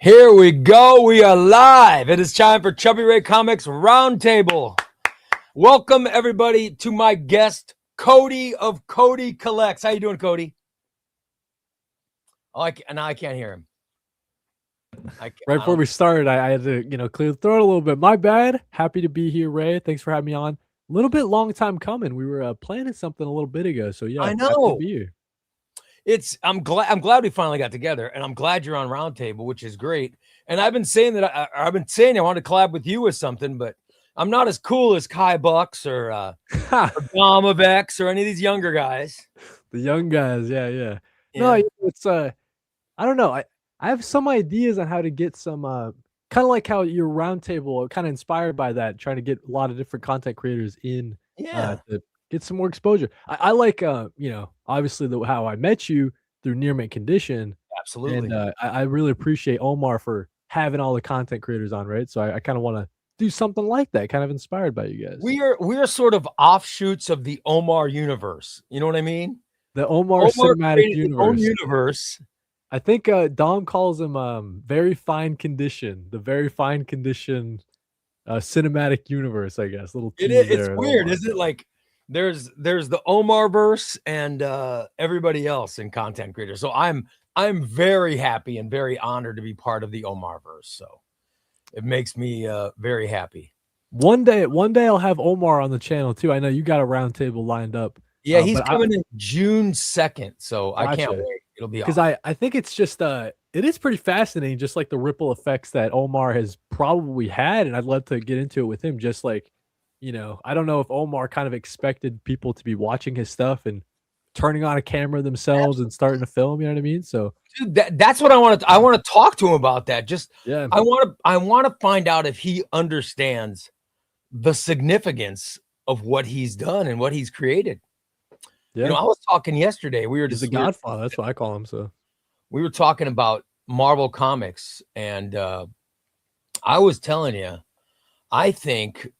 Here we go. We are live. It is time for ChubbyRay Comics Roundtable. Welcome, everybody, to my guest, Cody of Cody Collects. How you doing, Cody? Oh, I can't hear him. Right before we started, I had to, clear the throat a little bit. My bad. Happy to be here, Ray. Thanks for having me on. A little bit long time coming. We were planning something a little bit ago, so yeah, I happy know. to be here. I'm glad we finally got together, and I'm glad you're on Roundtable, which is great. And I've been saying that I wanted to collab with you with something, but I'm not as cool as Kai Bucks or Domovex or any of these younger guys. The young guys, yeah. No, it's I don't know. I have some ideas on how to get some kind of like how your roundtable kind of inspired by that, trying to get a lot of different content creators in to get some more exposure. I like obviously how I met you through Near Mint Condition. Absolutely. And I really appreciate Omar for having all the content creators on, right? So I kind of want to do something like that, kind of inspired by you guys. We are sort of offshoots of the Omar universe. You know what I mean? The Omar cinematic universe. I think Dom calls him very fine condition, the very fine condition cinematic universe, I guess. It's weird, isn't it? Like there's the Omar verse and everybody else in content creators. So I'm very happy and very honored to be part of the Omar verse. So it makes me very happy. One day I'll have Omar on the channel too. I know you got a roundtable lined up. Yeah, he's coming in June 2nd, so I can't wait. It'll be because I think it's just it is pretty fascinating, just like the ripple effects that Omar has probably had, and I'd love to get into it with him. Just like, I don't know if Omar kind of expected people to be watching his stuff and turning on a camera themselves and starting to film. You know what I mean? So, dude, that's what I want to. I want to talk to him about that. Just yeah, I want to find out if he understands the significance of what he's done and what he's created. Yeah. I was talking yesterday. He's the Godfather. That's what I call him. So we were talking about Marvel Comics, and I was telling you, I think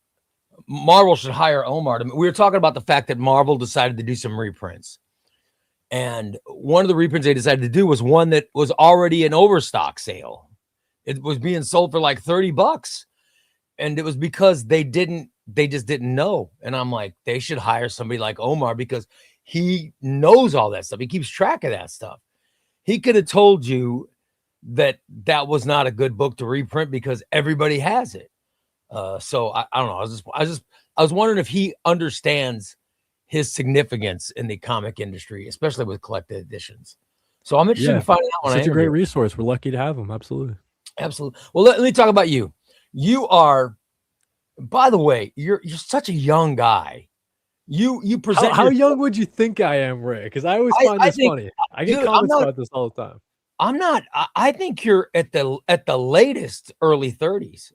Marvel should hire Omar. We were talking about the fact that Marvel decided to do some reprints, and one of the reprints they decided to do was one that was already an overstock sale. It was being sold for like $30, and it was because they just didn't know. And I'm like, they should hire somebody like Omar because he knows all that stuff. He keeps track of that stuff. He could have told you that was not a good book to reprint because everybody has it. So I don't know. I was wondering if he understands his significance in the comic industry, especially with collected editions. So I'm interested in finding out. Such a great resource. We're lucky to have him. Absolutely. Well, let me talk about you. You are, by the way, you're such a young guy. You present. How young would you think I am, Ray? Because I always find this funny. I get comments about this all the time. I'm not. I think you're at the latest early 30s.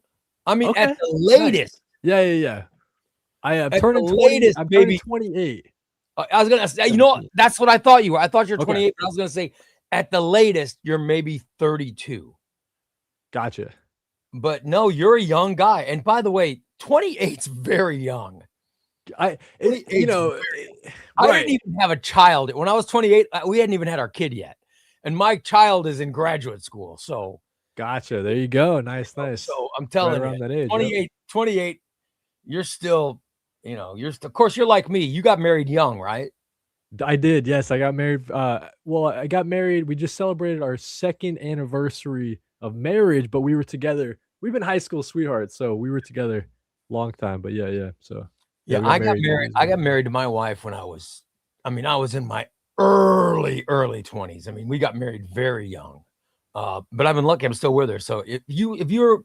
I mean, at the latest. Yeah. I am turning 20. I'm turning 28. I was gonna say, that's what I thought you were. I thought you're 28, but I was gonna say at the latest you're maybe 32. Gotcha. But no, you're a young guy. And by the way, 28's very young. I didn't even have a child when I was 28. We hadn't even had our kid yet, and my child is in graduate school. So, gotcha. There you go. Nice. So I'm telling you, that age, 28. You're still, of course, you're like me. You got married young, right? I did. Yes, I got married. I got married. We just celebrated our 2nd anniversary of marriage, but we were together. We've been high school sweethearts, so we were together long time. But yeah. So. Yeah, I got married. I got married to my wife when I was in my early 20s. I mean, we got married very young. But I've been lucky. I'm still with her. So if you're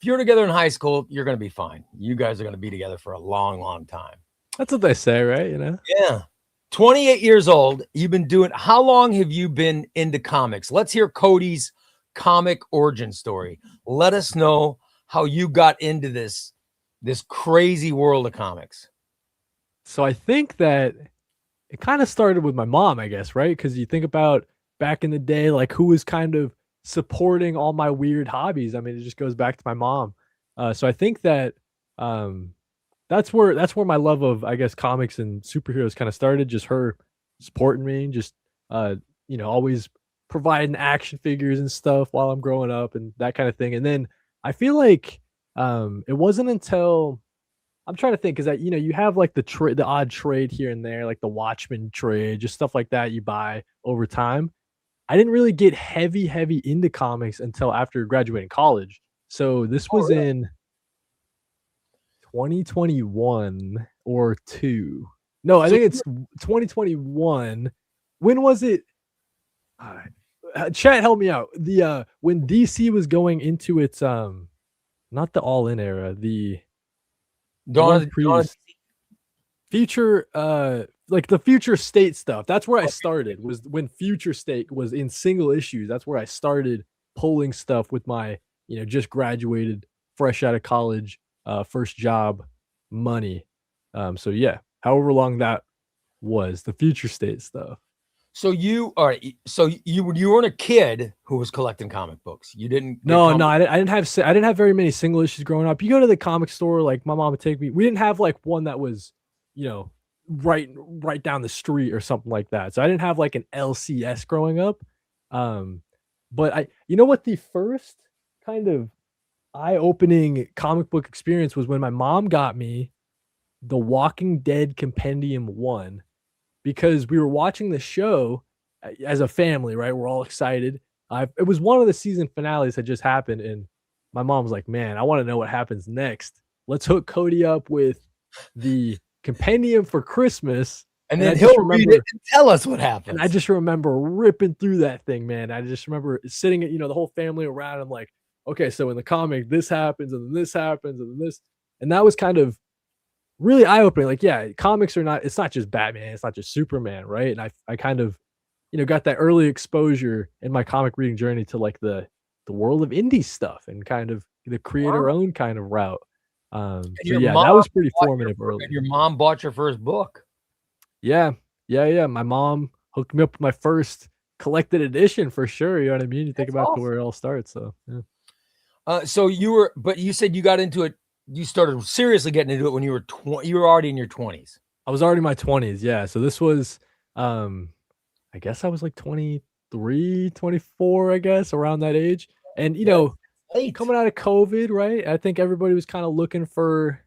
together in high school, you're going to be fine. You guys are going to be together for a long, long time. That's what they say, right? Yeah. 28 years old. You've been doing. How long have you been into comics? Let's hear Cody's comic origin story. Let us know how you got into this crazy world of comics. So I think that it kind of started with my mom, I guess, right? Because you think about back in the day, like who was kind of supporting all my weird hobbies. I mean, it just goes back to my mom. So I think that that's where my love of, I guess, comics and superheroes kind of started. Just her supporting me, just always providing action figures and stuff while I'm growing up and that kind of thing. And then I feel like it wasn't until I'm trying to think because you have like the odd trade here and there, like the Watchmen trade, just stuff like that you buy over time. I didn't really get heavy into comics until after graduating college. So this Oh, was really? in 2021 or 2. No, I So think it's 2021. When was it? Uh, Chat, help me out. The when DC was going into its not the All In era, the one Dawn previous future like the future state stuff. That's where I started. Was when future state was in single issues. That's where I started pulling stuff with my, just graduated, fresh out of college, first job money. So yeah, however long that was, the future state stuff. So you all right? So you weren't a kid who was collecting comic books. You didn't get No, comic. I didn't have very many single issues growing up. You go to the comic store, like my mom would take me. We didn't have like one that was, you know, right down the street or something like that. So I didn't have like an LCS growing up. Um, but you know what, the first kind of eye-opening comic book experience was when my mom got me The Walking Dead Compendium 1 because we were watching the show as a family, right? We're all excited. It was one of the season finales that just happened, and my mom was like, "Man, I want to know what happens next. Let's hook Cody up with the compendium for Christmas." And And I then just he'll read it remember, and tell us what and I happens. just remember ripping through that thing, man. I just remember sitting at, the whole family around. I'm like, okay, so in the comic, this happens, and then this happens, and then this, and that was kind of really eye opening. Like, yeah, comics are not. It's not just Batman. It's not just Superman, right? And I kind of, got that early exposure in my comic reading journey to like the world of indie stuff and kind of the creator Wow. own kind of route. And So your yeah, mom that was pretty bought formative early. and your mom bought your first book. Yeah, yeah. My mom hooked me up with my first collected edition for sure. You know what I mean? You think That's about awesome. where it all starts. So yeah. So but you said you got into it. You started seriously getting into it when you were 20. You were already in your 20s. I was already in my 20s. Yeah. So this was, um, I guess I was like 23, 24, I guess, around that age. And, That's late. coming out of COVID, right? I think everybody was kind of looking for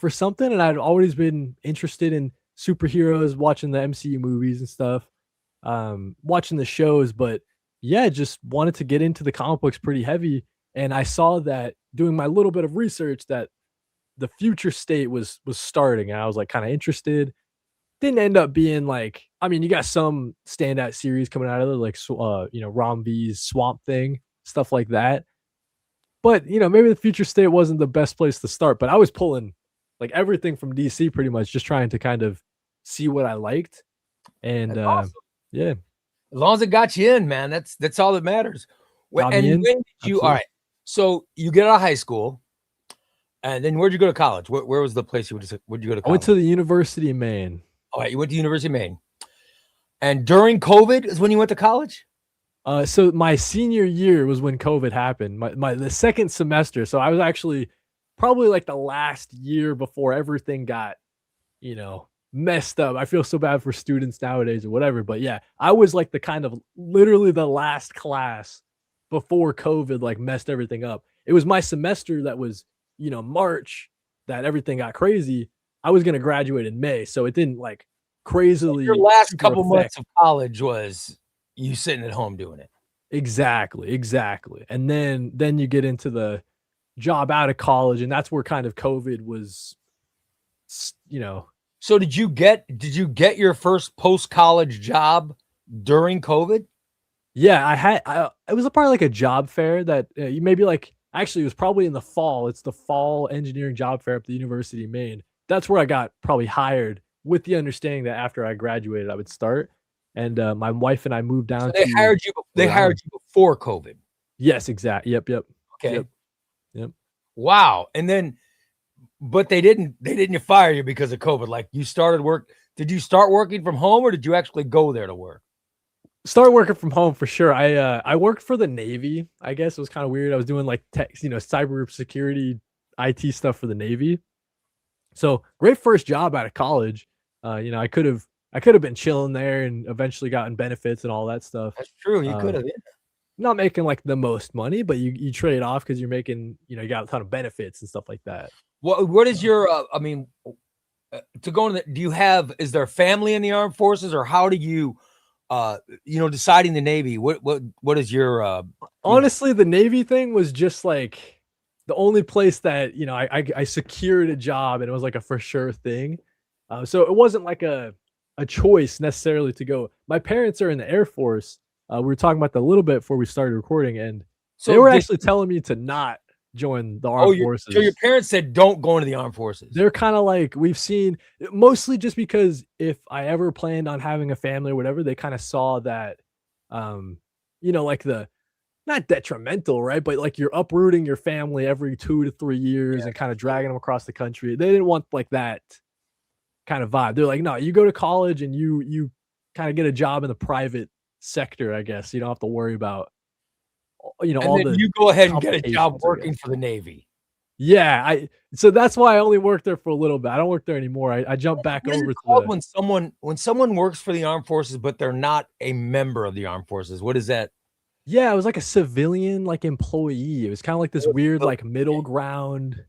something. And I'd always been interested in superheroes, watching the MCU movies and stuff, watching the shows. But yeah, just wanted to get into the comic books pretty heavy. And I saw that doing my little bit of research that the future state was starting. And I was like kind of interested. Didn't end up being like, I mean, you got some standout series coming out of it, like Rom V's Swamp Thing, stuff like that. But maybe the future state wasn't the best place to start. But I was pulling like everything from DC pretty much, just trying to kind of see what I liked. And That's awesome. yeah, As long as it got you in, man, that's all that matters. got And me in. when did you? All Absolutely. right. So you get out of high school, and then where'd you go to college? Where was the place where'd you go to I went college? to the University of Maine. All right, you went to University of Maine. And during COVID is when you went to college? So my senior year was when COVID happened. The second semester. So I was actually probably like the last year before everything got, messed up. I feel so bad for students nowadays or whatever. But yeah, I was like the kind of literally the last class before COVID like messed everything up. It was my semester that was, March, that everything got crazy. I was gonna graduate in May, so it didn't like Your crazily last super couple affect. months of college was you sitting at home doing it. Exactly. And then you get into the job out of college, and that's where kind of COVID was, you know. So did you get your first post-college job during COVID? Yeah, it was a part of like a job fair that you maybe like. Actually, it was probably in the fall. It's the fall engineering job fair at the University of Maine. That's where I got probably hired with the understanding that after I graduated, I would start. And my wife and I moved So down they to hired you. They Rhode hired Island. you before COVID. Yes, exactly. Yep. Okay. Yep. Wow. And then, but they didn't fire you because of COVID. Like you started work. Did you start working from home or did you actually go there to work? Start working from home for sure. I worked for the Navy. I guess it was kind of weird. I was doing like tech, cyber security, IT stuff for the Navy. So great first job out of college. I could have I could have been chilling there and eventually gotten benefits and all that stuff. That's true. You Uh, could have. not making like the most money, but you trade off because you're making, you got a ton of benefits and stuff like that. What is So, your? I mean, to go into do you have? Is there family in the armed forces, or how do you, deciding the Navy? What is your? honestly, the Navy thing was just like the only place that I secured a job and it was like a for sure thing. So it wasn't like a choice necessarily to go. My parents are in the Air Force. We were talking about that a little bit before we started recording, and they So were did actually telling me to not join the oh armed your forces. parents said don't go into the armed forces. They're kind of like we've seen mostly just because if I ever planned on having a family or whatever, they kind of saw that, um, like the not detrimental, right? But like you're uprooting your family every 2 to 3 years Yeah, and kind of dragging them across the country. They didn't want like that kind of vibe. They're like, no, you go to college and you kind of get a job in the private sector, I guess. You don't have to worry about and all then the you go ahead and get a job complications, I guess. working for the Navy. Yeah, I so that's why I only worked there for a little bit. I don't work there anymore. I jumped back What is it over to called the when someone works for the armed forces but they're not a member of the armed forces? What is that? yeah, it was like a civilian like employee. It was kind of like this weird like middle ground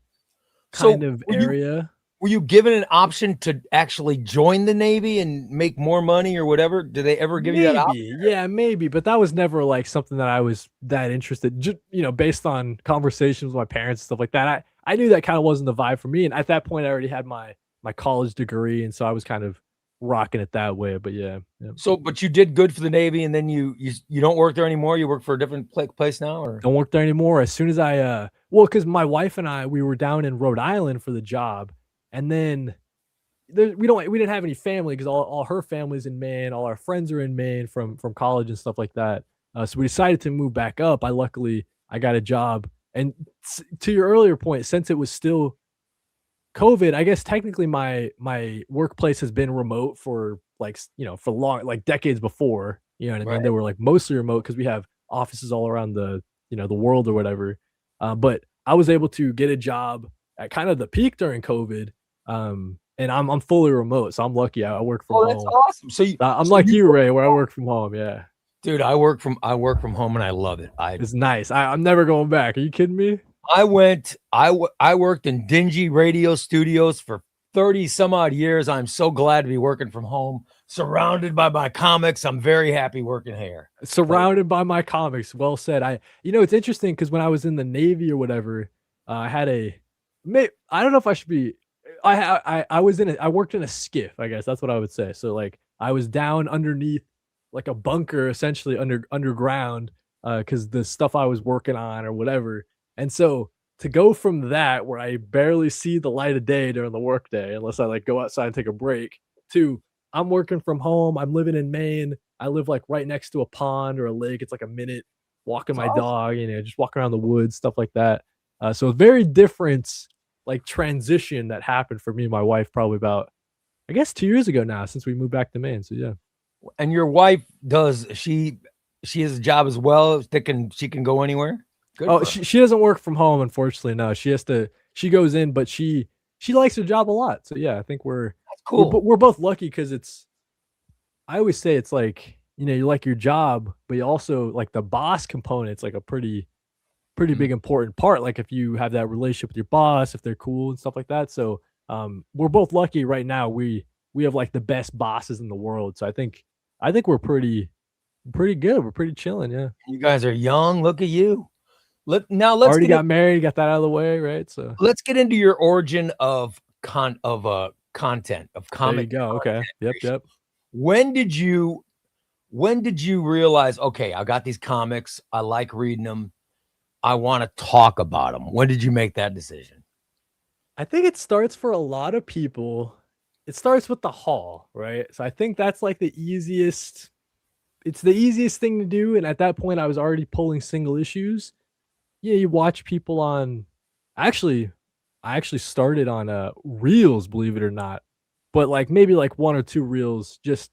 kind So of area. were you given an option to actually join the Navy and make more money or whatever? Did they ever give you that option? Maybe, yeah, maybe, but that was never like something that I was that interested. Just based on conversations with my parents and stuff like that. I knew that kind of wasn't the vibe for me, and at that point, I already had my college degree, and so I was kind of rocking it that way. But yeah, yeah. So, but you did good for the Navy, and then you don't work there anymore. You work for a different place now, or Don't work there anymore. As soon as well, because my wife and I we were down in Rhode Island for the job, and then we didn't have any family because all her family's in Maine, all our friends are in Maine from college and stuff like that. So we decided to move back up. I got a job, and to your earlier point, since it was still COVID, I guess technically my workplace has been remote for like for long like decades before. You know what I mean? right? They were like mostly remote because we have offices all around the world or whatever. But I was able to get a job at kind of the peak during COVID. And I'm fully remote, so I'm lucky. I work from Oh, that's home. awesome. I'm So like you you, work Ray, from where I home? work from home. Yeah, Dude, I work from home and I love it. it's nice. I'm never going back. Are you kidding me? I worked in dingy radio studios for 30 some odd years. I'm so glad to be working from home, surrounded by my comics. I'm very happy working here. But Surrounded by my comics. Well said. It's interesting because when I was in the Navy or whatever, I had I don't know if I should be. I was I worked in a skiff. I guess that's what I would say. So like I was down underneath like a bunker, essentially underground, because the stuff I was working on or whatever. And so to go from that, where I barely see the light of day during the workday, unless I like go outside and take a break, to I'm working from home. I'm living in Maine. I live like right next to a pond or a lake. It's like a minute walking it's my awesome. dog, just walking around the woods, stuff like that. So a very different like transition that happened for me and my wife probably about I guess 2 years ago now since we moved back to Maine. So yeah. And your wife does she has a job as well that she can go anywhere? Good Oh, for her. she doesn't work from home, unfortunately. No, she goes in, but she likes her job a lot. So yeah, I think That's cool. we're both lucky because it's I always say it's like you like your job, but you also like the boss component. It's like a pretty Mm. big important part. Like if you have that relationship with your boss, if they're cool and stuff like that. So we're both lucky right now. We have like the best bosses in the world. So I think we're pretty good. We're pretty chilling. Yeah. You guys are young. Look at you. Let's Already get in, got married, got that out of the way, right? So let's get into your origin of content of there you comic go. Okay. content Yep. creation. Yep. When did you realize, okay, I got these comics, I like reading them, I want to talk about them? When did you make that decision? I think it starts for a lot of people. It starts with the haul, right? So I think that's like the easiest. It's the easiest thing to do. And at that point, I was already pulling single issues. Yeah, you watch people on. Actually, I actually started on reels, believe it or not, but like maybe like one or two reels. Just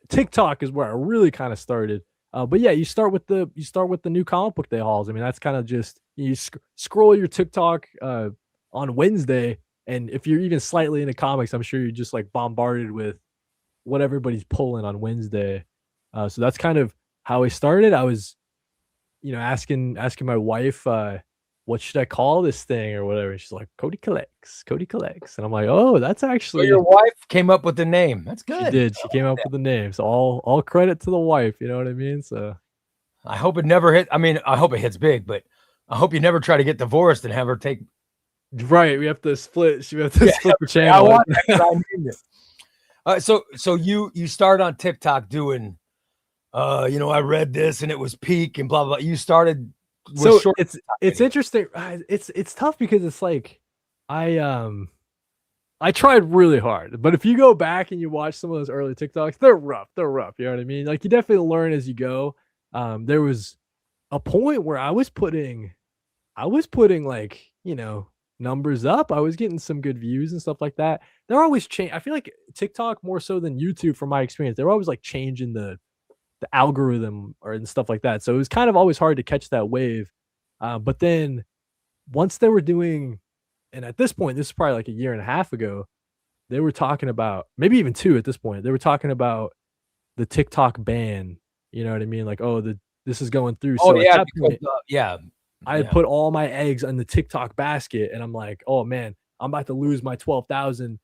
TikTok is where I really kind of started. But yeah, you start with the new comic book day hauls. I mean, that's kind of just you scroll your TikTok on Wednesday, and if you're even slightly into comics, I'm sure you're just like bombarded with what everybody's pulling on Wednesday. So that's kind of how I started. I was, asking my wife, what should I call this thing or whatever. She's like, Cody collects, Cody collects, and I'm like, oh, that's So your actually. wife came up with the name. That's She good. did. She came up with the name. So all credit to the wife. You know what I mean? So I hope it never hit. I mean, I hope it hits big, but I hope you never try to get divorced and have her take. right, we have to split. We have to split the I channel. want that 'cause I named it. So you started on TikTok doing, I read this and it was peak and blah blah. You started. So short it's videos. interesting. It's tough because it's like I tried really hard, but if you go back and you watch some of those early TikToks, they're rough. They're rough. You know what I mean? Like you definitely learn as you go. There was a point where I was putting like, numbers up. I was getting some good views and stuff like that. They're always change. I feel like TikTok more so than YouTube from my experience. They're always like changing the algorithm or and stuff like that. So it was kind of always hard to catch that wave. But then once they were doing, and at this point, this is probably like a year and a half ago, they were talking about, maybe even 2 at this point, they were talking about the TikTok ban. You know what I mean? Like, oh, this is going through. Oh So at yeah, that because, point, yeah. I had put all my eggs in the TikTok basket, and I'm like, oh man, I'm about to lose my 12,000.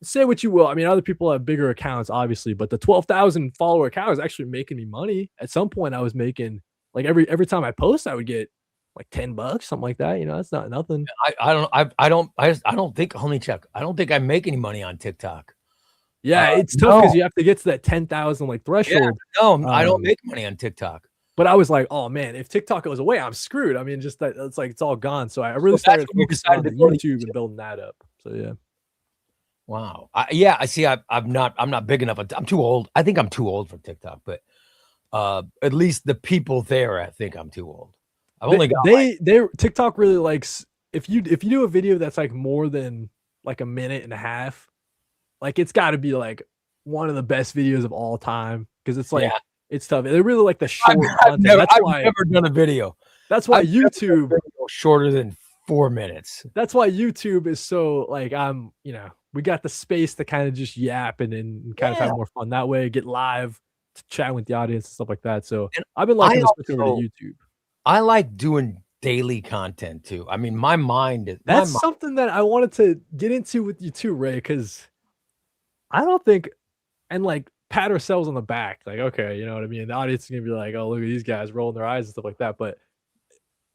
Say what you will. I mean, other people have bigger accounts, obviously, but the 12,000 follower account is actually making me money. At some point, I was making like every time I post, I would get like $10, something like that. That's not nothing. I don't think. Let me check. I don't think I make any money on TikTok. Yeah, it's tough because you have to get to that 10,000 like threshold. Yeah, no, I don't make money on TikTok. But I was like, oh man, if TikTok goes away, I'm screwed. I mean, just that it's like it's all gone. So I really started focusing on the YouTube and building that up. So yeah. Wow. I see. I'm not big enough. I'm too old. I think I'm too old for TikTok, but at least the people there, I think I'm too old. I've only got TikTok really likes if you do a video that's like more than like a minute and a half, like it's got to be like one of the best videos of all time because it's like it's tough. They really like the short content. I've never done a video. That's why YouTube shorter than 4 minutes. That's why YouTube is so like we got the space to kind of just yap and kind of have more fun that way, get live, chat with the audience and stuff like that. So I've been liking to switch over to YouTube. I like doing daily content too. I mean, my mind is something that I wanted to get into with you too, Ray, because I don't think and like pat ourselves on the back, like, okay, you know what I mean? The audience is gonna be like, oh, look at these guys rolling their eyes and stuff like that. But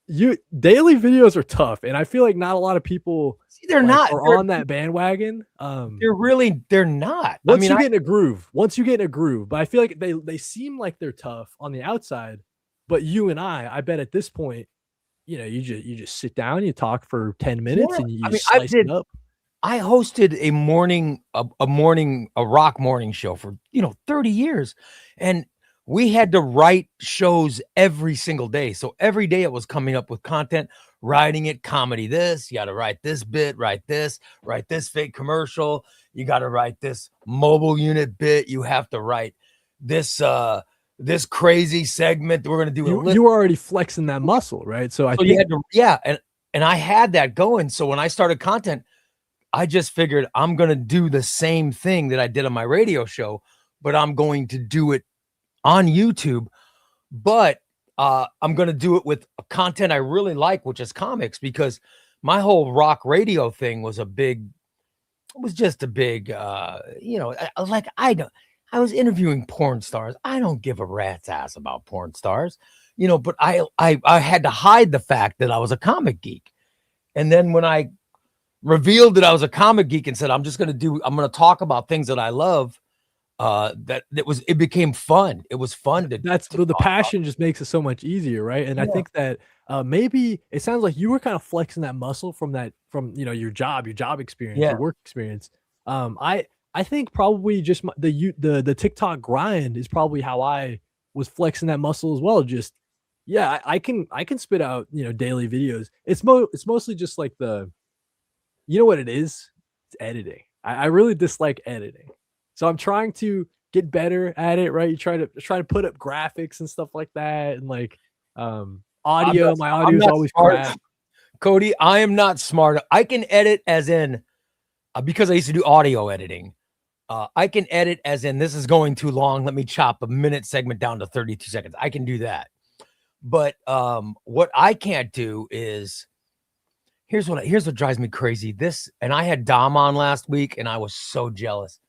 daily videos are tough, and I feel like not a lot of people they're on that bandwagon. They're not. Once you get in a groove, but I feel like they seem like they're tough on the outside. But you and I bet at this point, you just sit down, you talk for 10 minutes, and you slice it up. I hosted a rock morning show for 30 years, and we had to write shows every single day. So every day it was coming up with content, writing it, comedy this, you got to write this bit, write this fake commercial, you got to write this mobile unit bit, you have to write this this crazy segment that we're going to do. You were already flexing that muscle, right? So you had to, and I had that going. So when I started content, I just figured I'm going to do the same thing that I did on my radio show, but I'm going to do it on YouTube, but I'm going to do it with content I really like, which is comics, because my whole rock radio thing was just a big, I was interviewing porn stars. I don't give a rat's ass about porn stars, but I had to hide the fact that I was a comic geek. And then when I revealed that I was a comic geek and said, I'm going to talk about things that I love, it became fun. It was fun the passion just makes it so much easier, right? And I think that maybe it sounds like you were kind of flexing that muscle from your job experience, your work experience. I think probably just the TikTok grind is probably how I was flexing that muscle as well. Just I can spit out daily videos. It's mostly just like what it is? It's editing. I really dislike editing. So I'm trying to get better at it, right? You try to put up graphics and stuff like that, and like audio. My audio is always crap. Cody, I am not smart. I can edit as in because I used to do audio editing. I can edit as in this is going too long. Let me chop a minute segment down to 32 seconds. I can do that. But what I can't do is here's what drives me crazy. And I had Dom on last week and I was so jealous.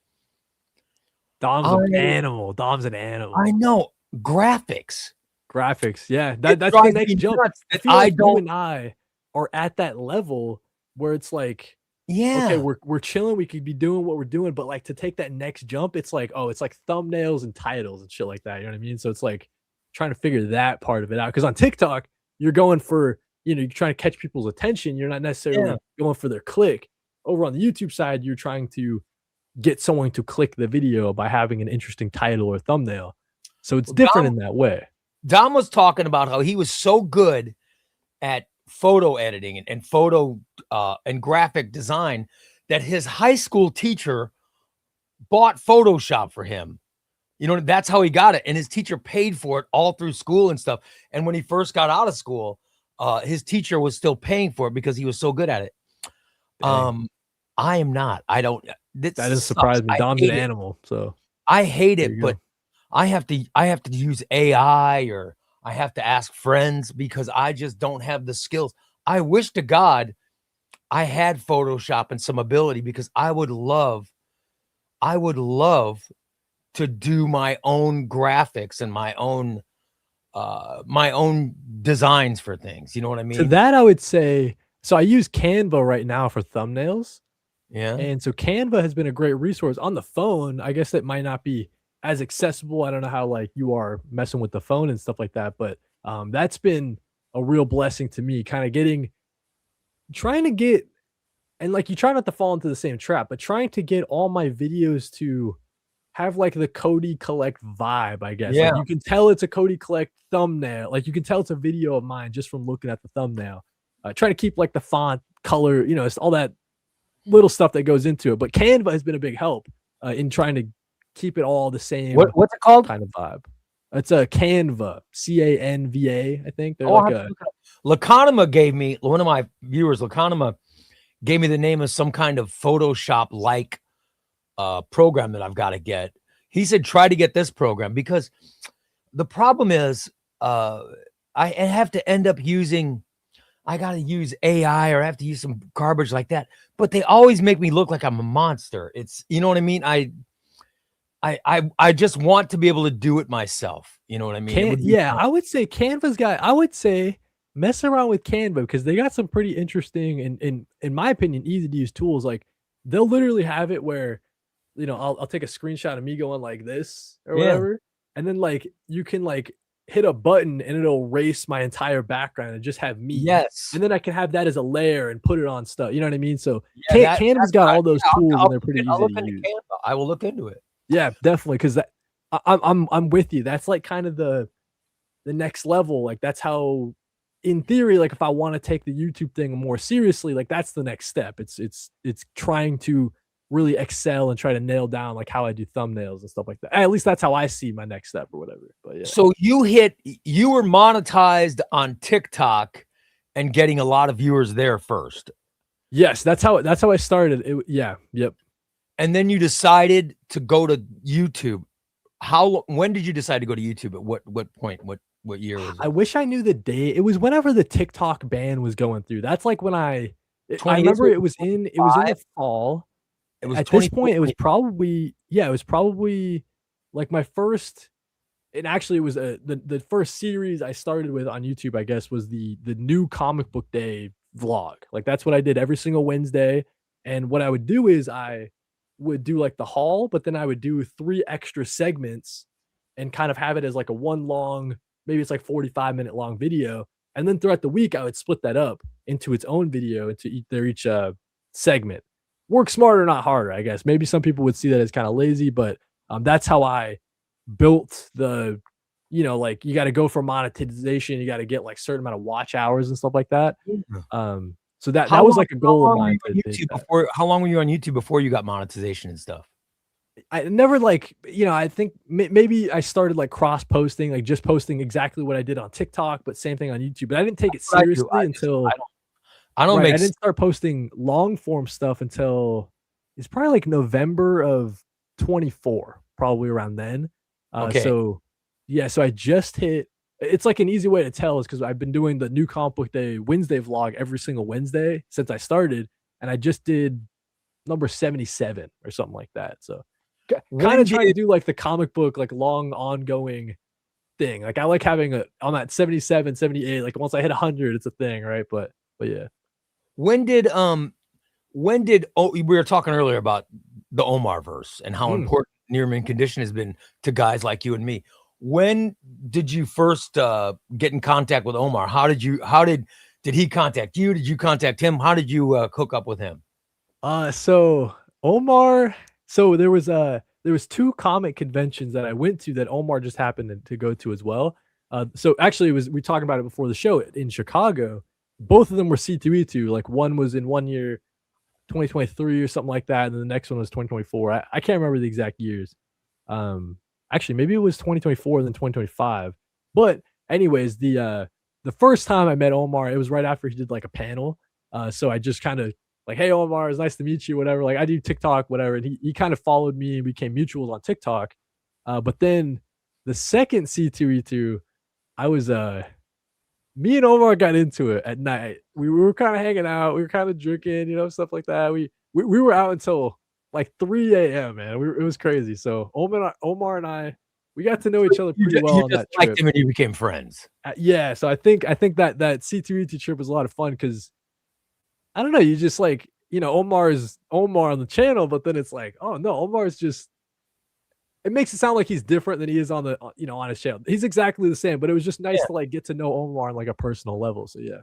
Dom's an animal. Dom's an animal. I know. Graphics. Yeah. That's the next jump. I feel like you and I are at that level where it's like, okay, we're chilling. We could be doing what we're doing, but like to take that next jump, it's like, oh, it's like thumbnails and titles and shit like that. You know what I mean? So it's like trying to figure that part of it out. Because on TikTok, you're going for, you're trying to catch people's attention. You're not necessarily going for their click. Over on the YouTube side, you're trying to get someone to click the video by having an interesting title or thumbnail. So it's different in that way. Dom was talking about how he was so good at photo editing and photo and graphic design that his high school teacher bought Photoshop for him. That's how he got it. And his teacher paid for it all through school and stuff. And when he first got out of school, his teacher was still paying for it because he was so good at it. Dang. I am not. I don't. That doesn't surprise me. Dom's an animal. So I hate it, but I have to use AI or I have to ask friends because I just don't have the skills. I wish to God I had Photoshop and some ability because I would love to do my own graphics and my own designs for things. You know what I mean? To that, I would say, so I use Canva right now for thumbnails. Yeah. And so Canva has been a great resource on the phone. I guess it might not be as accessible. I don't know how like you are messing with the phone and stuff like that, but that's been a real blessing to me, kind of trying to get, and like you try not to fall into the same trap, but trying to get all my videos to have like the Cody Collect vibe, I guess. Like you can tell it's a Cody Collect thumbnail. Like you can tell it's a video of mine just from looking at the thumbnail. Try to keep like the font color, it's all that little stuff that goes into it. But Canva has been a big help in trying to keep it all the same. What's it called? Kind of vibe. It's a Canva, Canva. I think they're Laconima gave me, one of my viewers, Laconima gave me the name of some kind of Photoshop like program that I've got to get. He said, try to get this program because the problem is I have to end up I got to use AI or I have to use some garbage like that, but they always make me look like I'm a monster. It's, you know what I mean? I just want to be able to do it myself. You know what I mean? I would say Canva's I would say mess around with Canva because they got some pretty interesting and in my opinion, easy to use tools. Like they'll literally have it where, I'll take a screenshot of me going like this or whatever. And then like, you can like hit a button and it'll erase my entire background and just have me. Yes. And then I can have that as a layer and put it on stuff. You know what I mean? So Canva's got all those tools and they're pretty easy to use. Canva. I will look into it. Yeah, definitely. Cause I'm with you. That's like kind of the next level. Like that's how, in theory, like if I want to take the YouTube thing more seriously, like that's the next step. It's trying to really excel and try to nail down like how I do thumbnails and stuff like that. At least that's how I see my next step or whatever. But yeah. So you were monetized on TikTok and getting a lot of viewers there first. Yes, that's how I started. Yep. And then you decided to go to YouTube. When did you decide to go to YouTube? At what point? What year was it? I wish I knew the date. It was whenever the TikTok ban was going through. That's like when I remember it was in the fall. It was at this point, it was probably like my first, and actually it was the first series I started with on YouTube, I guess, was the new comic book day vlog. Like that's what I did every single Wednesday. And what I would do is I would do like the haul, but then I would do 3 extra segments and kind of have it as like a one long, maybe it's like 45-minute long video. And then throughout the week, I would split that up into its own video into each segment. Work smarter, not harder, I guess. Maybe some people would see that as kind of lazy, but that's how I built the, like you got to go for monetization. You got to get like certain amount of watch hours and stuff like that. So that was like a goal of mine. How long were you on YouTube before you got monetization and stuff? I never I think maybe I started like cross posting, like just posting exactly what I did on TikTok, but same thing on YouTube. But I didn't take it seriously until I didn't start posting long form stuff until it's probably like November of 24, probably around then. Okay. So yeah, so I just hit. It's like an easy way to tell is because I've been doing the new comic book day Wednesday vlog every single Wednesday since I started, and I just did number 77 or something like that. So kind When of trying to did do like the comic book, like long ongoing thing. Like I like having I'm at 77, 78. Like once I hit 100, it's a thing, right? But yeah. when did we were talking earlier about the Omar verse and how important near mint condition has been to guys like you and me. When did you first get in contact with Omar? Did he contact you? Did you contact him? How did you hook up with him? So Omar, so there was two comic conventions that I went to that Omar just happened to go to as well. So actually, we talking about it before the show in Chicago. Both of them were C2E2. Like one was in one year, 2023 or something like that, and then the next one was 2024. I can't remember the exact years. Actually, maybe it was 2024 and then 2025. But anyways, the first time I met Omar, it was right after he did like a panel. So I just kind of like, hey Omar, it's nice to meet you, whatever. Like I do TikTok, whatever. And he kind of followed me and became mutuals on TikTok. But then the second C2E2, I was me and Omar got into it at night. We were kind of hanging out, we were kind of drinking, stuff like that. We were out until like 3 a.m. man. It was crazy. So Omar and I, we got to know each other pretty well You on just that liked trip. him and you became friends. Yeah, so I think that C2E2 trip was a lot of fun because I don't know, you just like, Omar is Omar on the channel, but then it's like, oh no, Omar's just, it makes it sound like he's different than he is on the on his channel. He's exactly the same, but it was just nice to like get to know Omar on like a personal level. So yeah.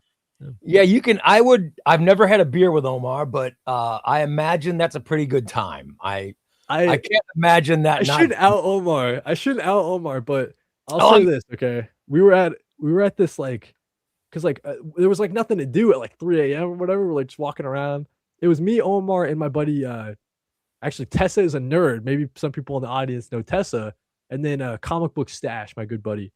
Yeah, you can. I've never had a beer with Omar, but I imagine that's a pretty good time. I can't imagine that. I shouldn't out Omar, but I'll say this, okay? We were at this like, because like there was like nothing to do at like 3 a.m. or whatever. We're like just walking around. It was me, Omar, and my buddy. Actually, Tessa is a nerd. Maybe some people in the audience know Tessa. And then Comic Book Stash, my good buddy,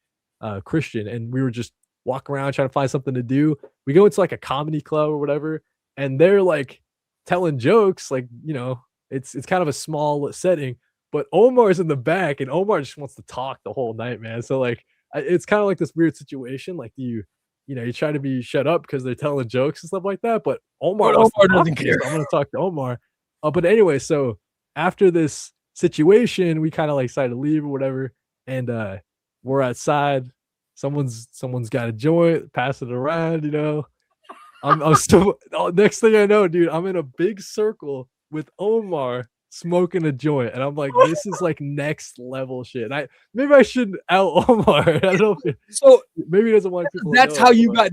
Christian. And we were just walking around trying to find something to do. We go into like a comedy club or whatever, and they're like telling jokes, like, it's kind of a small setting, but Omar's in the back and Omar just wants to talk the whole night, man. So like it's kind of like this weird situation. Like you try to be shut up because they're telling jokes and stuff like that, but Omar doesn't care. So I'm gonna talk to Omar. But anyway, so after this situation, we kind of like decided to leave or whatever, and we're outside. Someone's got a joint, pass it around. I'm still. Next thing I know, dude, I'm in a big circle with Omar smoking a joint, and I'm like, this is like next level shit. Maybe I shouldn't out Omar. I don't know. So maybe he doesn't want people. That's how you got.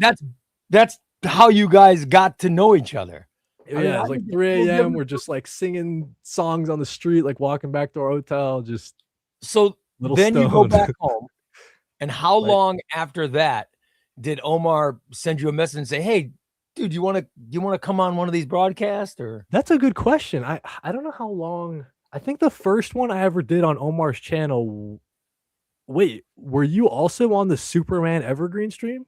That's how you guys got to know each other. Yeah, it's like 3 a.m. We're just like singing songs on the street, like walking back to our hotel. Just so then you go back home. And how long after that did Omar send you a message and say, "Hey, dude, you want to come on one of these broadcasts?" Or that's a good question. I don't know how long. I think the first one I ever did on Omar's channel. Wait, were you also on the Superman Evergreen stream?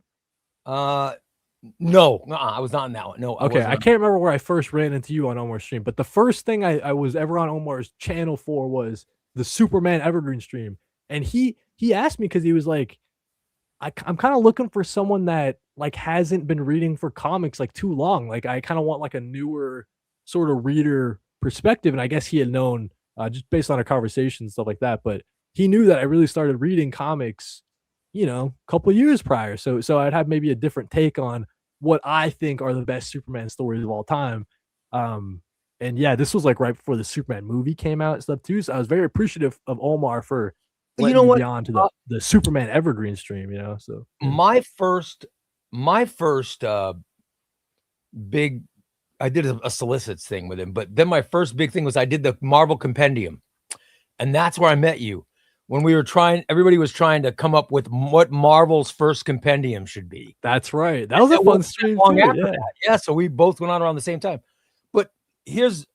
No, I was not on that one. No, okay, I can't remember where I first ran into you on Omar's stream, but the first thing I was ever on Omar's channel for was the Superman Evergreen stream, and he asked me because he was like, I'm kind of looking for someone that like hasn't been reading for comics like too long. Like I kind of want like a newer sort of reader perspective, and I guess he had known just based on our conversation and stuff like that, but he knew that I really started reading comics, a couple years prior. So I'd have maybe a different take on what I think are the best Superman stories of all time. And yeah, this was like right before the Superman movie came out and stuff too. So I was very appreciative of Omar for letting me be on to the Superman Evergreen stream, So my first big, I did a solicits thing with him, but then my first big thing was I did the Marvel Compendium, and that's where I met you. When we were everybody was trying to come up with what Marvel's first compendium should be. That's right. That was a fun stream too. Yeah. Yeah. So we both went on around the same time. But here's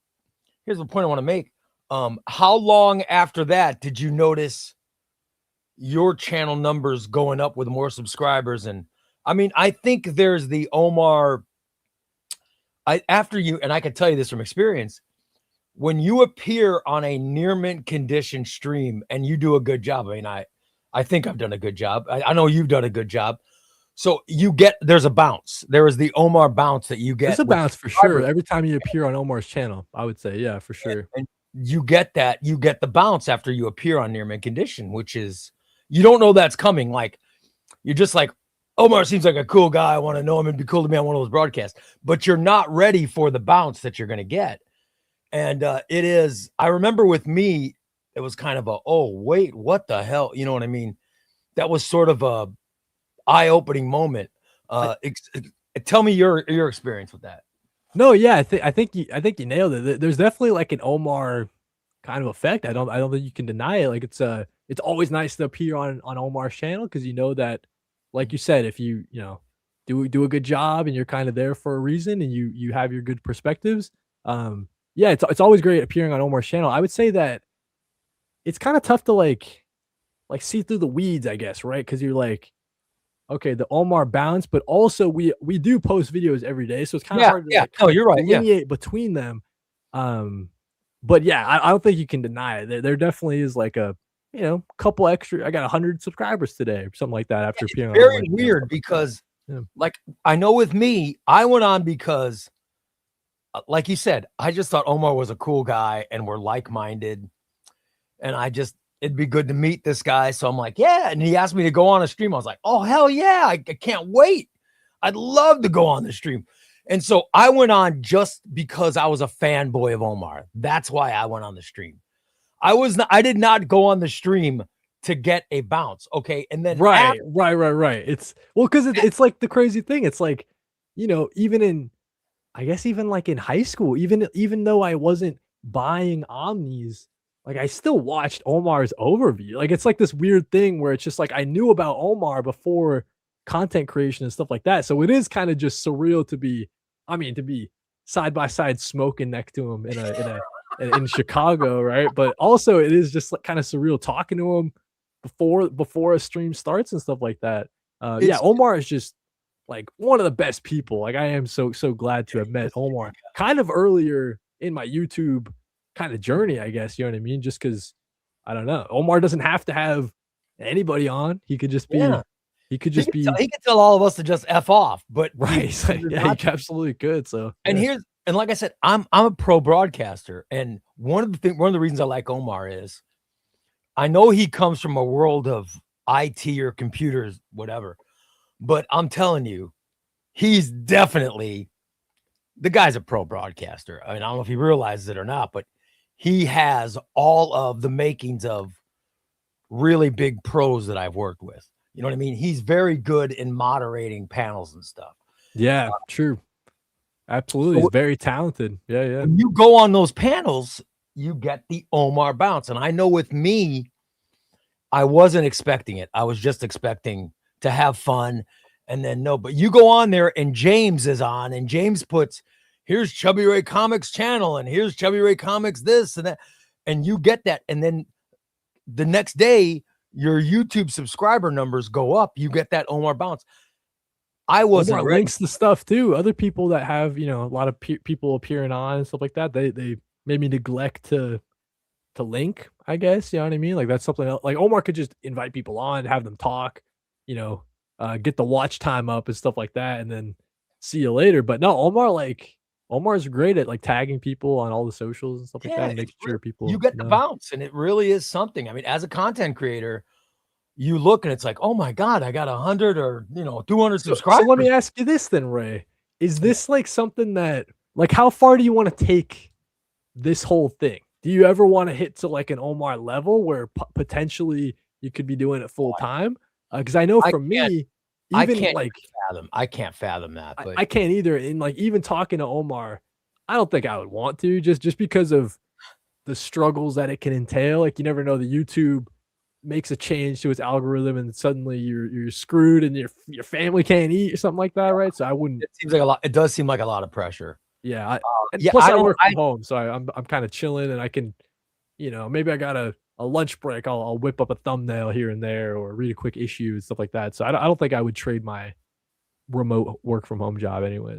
the point I want to make. How long after that did you notice your channel numbers going up with more subscribers? And I mean, I think there's the Omar. After you, and I can tell you this from experience, when you appear on a near mint condition stream and you do a good job. I mean, I think I've done a good job. I know you've done a good job. So there's a bounce. There is the Omar bounce that you get. There's a bounce for sure. Every time you appear on Omar's channel, I would say, yeah, for sure. And you get the bounce after you appear on near mint condition, which is, you don't know that's coming. Like, you're just like, Omar seems like a cool guy. I want to know him. It'd be cool to be on one of those broadcasts, but you're not ready for the bounce that you're going to get. And it is, I remember with me, it was kind of oh, wait, what the hell? You know what I mean? That was sort of a eye-opening moment. Tell me your experience with that. No, yeah, I think you nailed it. There's definitely like an Omar kind of effect. I don't think you can deny it. Like, it's always nice to appear on Omar's channel, because you know that, like you said, if you do a good job and you're kind of there for a reason, and you have your good perspectives. Yeah, it's always great appearing on Omar's channel. I would say that it's kind of tough to like see through the weeds, I guess, right? Because you're like, okay, the Omar bounce, but also we do post videos every day, so it's kind of hard to like, you're right, delineate between them. But yeah, I don't think you can deny it. There definitely is like a couple extra. I got 100 subscribers today or something like that after appearing. It's very weird because, like, I know with me, I went on because, like you said, I just thought Omar was a cool guy and we're like-minded, and it'd be good to meet this guy. So I'm like, yeah. And he asked me to go on a stream. I was like, oh, hell yeah. I can't wait. I'd love to go on the stream. And so I went on just because I was a fanboy of Omar. That's why I went on the stream. I did not go on the stream to get a bounce. Okay. And then right. It's because it's like the crazy thing. It's like, even like in high school, even though I wasn't buying Omnis, like, I still watched Omar's overview. Like, it's like this weird thing where it's just like I knew about Omar before content creation and stuff like that. So it is kind of just surreal to be side by side smoking next to him in Chicago, right? But also it is just like kind of surreal talking to him before a stream starts and stuff like that. Yeah, Omar is just like one of the best people. Like, I am so glad to have met Omar kind of earlier in my YouTube kind of journey, I guess. You know what I mean? Just because, I don't know, Omar doesn't have to have anybody on. He could just be he could tell all of us to just F off, but right. Yeah, he absolutely could. So, and like I said, I'm a pro broadcaster, and one of the reasons I like Omar is I know he comes from a world of IT or computers, whatever, but I'm telling you, he's definitely, the guy's a pro broadcaster. I mean, I don't know if he realizes it or not, but he has all of the makings of really big pros that I've worked with. You know what I mean? He's very good in moderating panels and stuff. Yeah, true. Absolutely. He's very talented. Yeah. When you go on those panels, you get the Omar bounce. And I know with me, I wasn't expecting it. I was just expecting to have fun. And then but you go on there and James is on, and James puts, here's ChubbyRay Comics channel, and here's ChubbyRay Comics this and that. And you get that. And then the next day, your YouTube subscriber numbers go up. You get that Omar bounce. I wasn't ready. Links the stuff too. Other people that have, a lot of people appearing on and stuff like that, they maybe neglect to link, I guess. You know what I mean? Like, that's something else. Like, Omar could just invite people on, have them talk, get the watch time up and stuff like that, and then see you later. But no, Omar's great at like tagging people on all the socials and stuff like that, and making sure people, you get the bounce, and it really is something. I mean, as a content creator, you look and it's like, oh my God, I got 100 or 200 subscribers. So let me ask you this then, Ray. Is this like something that, like, how far do you want to take this whole thing? Do you ever want to hit to like an Omar level where potentially you could be doing it full time? Because I know for me, I can't fathom that. But I can't either. And like, even talking to Omar, I don't think I would want to, just because of the struggles that it can entail. Like, you never know, the YouTube makes a change to its algorithm and suddenly you're screwed and your family can't eat or something like that, right? So I wouldn't. It seems like a lot. It does seem like a lot of pressure. Yeah. Plus I work from home, so I'm kind of chilling, and I can, maybe I got a lunch break. I'll whip up a thumbnail here and there, or read a quick issue and stuff like that. So I don't think I would trade my remote work from home job anyways.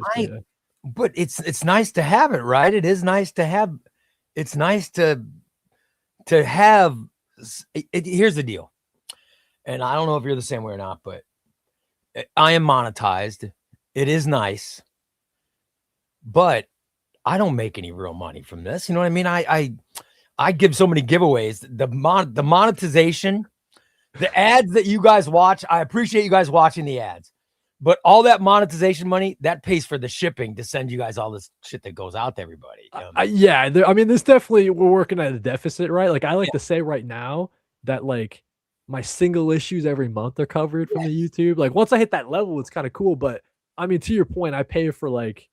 But it's nice to have it, right? It is nice to have it's nice to have. Here's the deal, and I don't know if you're the same way or not, but I am monetized. It is nice, but I don't make any real money from this. You know what I mean? I give so many giveaways. The monetization, the ads that you guys watch, I appreciate you guys watching the ads, but all that monetization money that pays for the shipping to send you guys all this shit that goes out to everybody. Yeah, I mean, there's definitely, we're working at a deficit, right? Like I like to say right now that like my single issues every month are covered from the YouTube. Like once I hit that level, it's kind of cool. But I mean, to your point, I pay for like,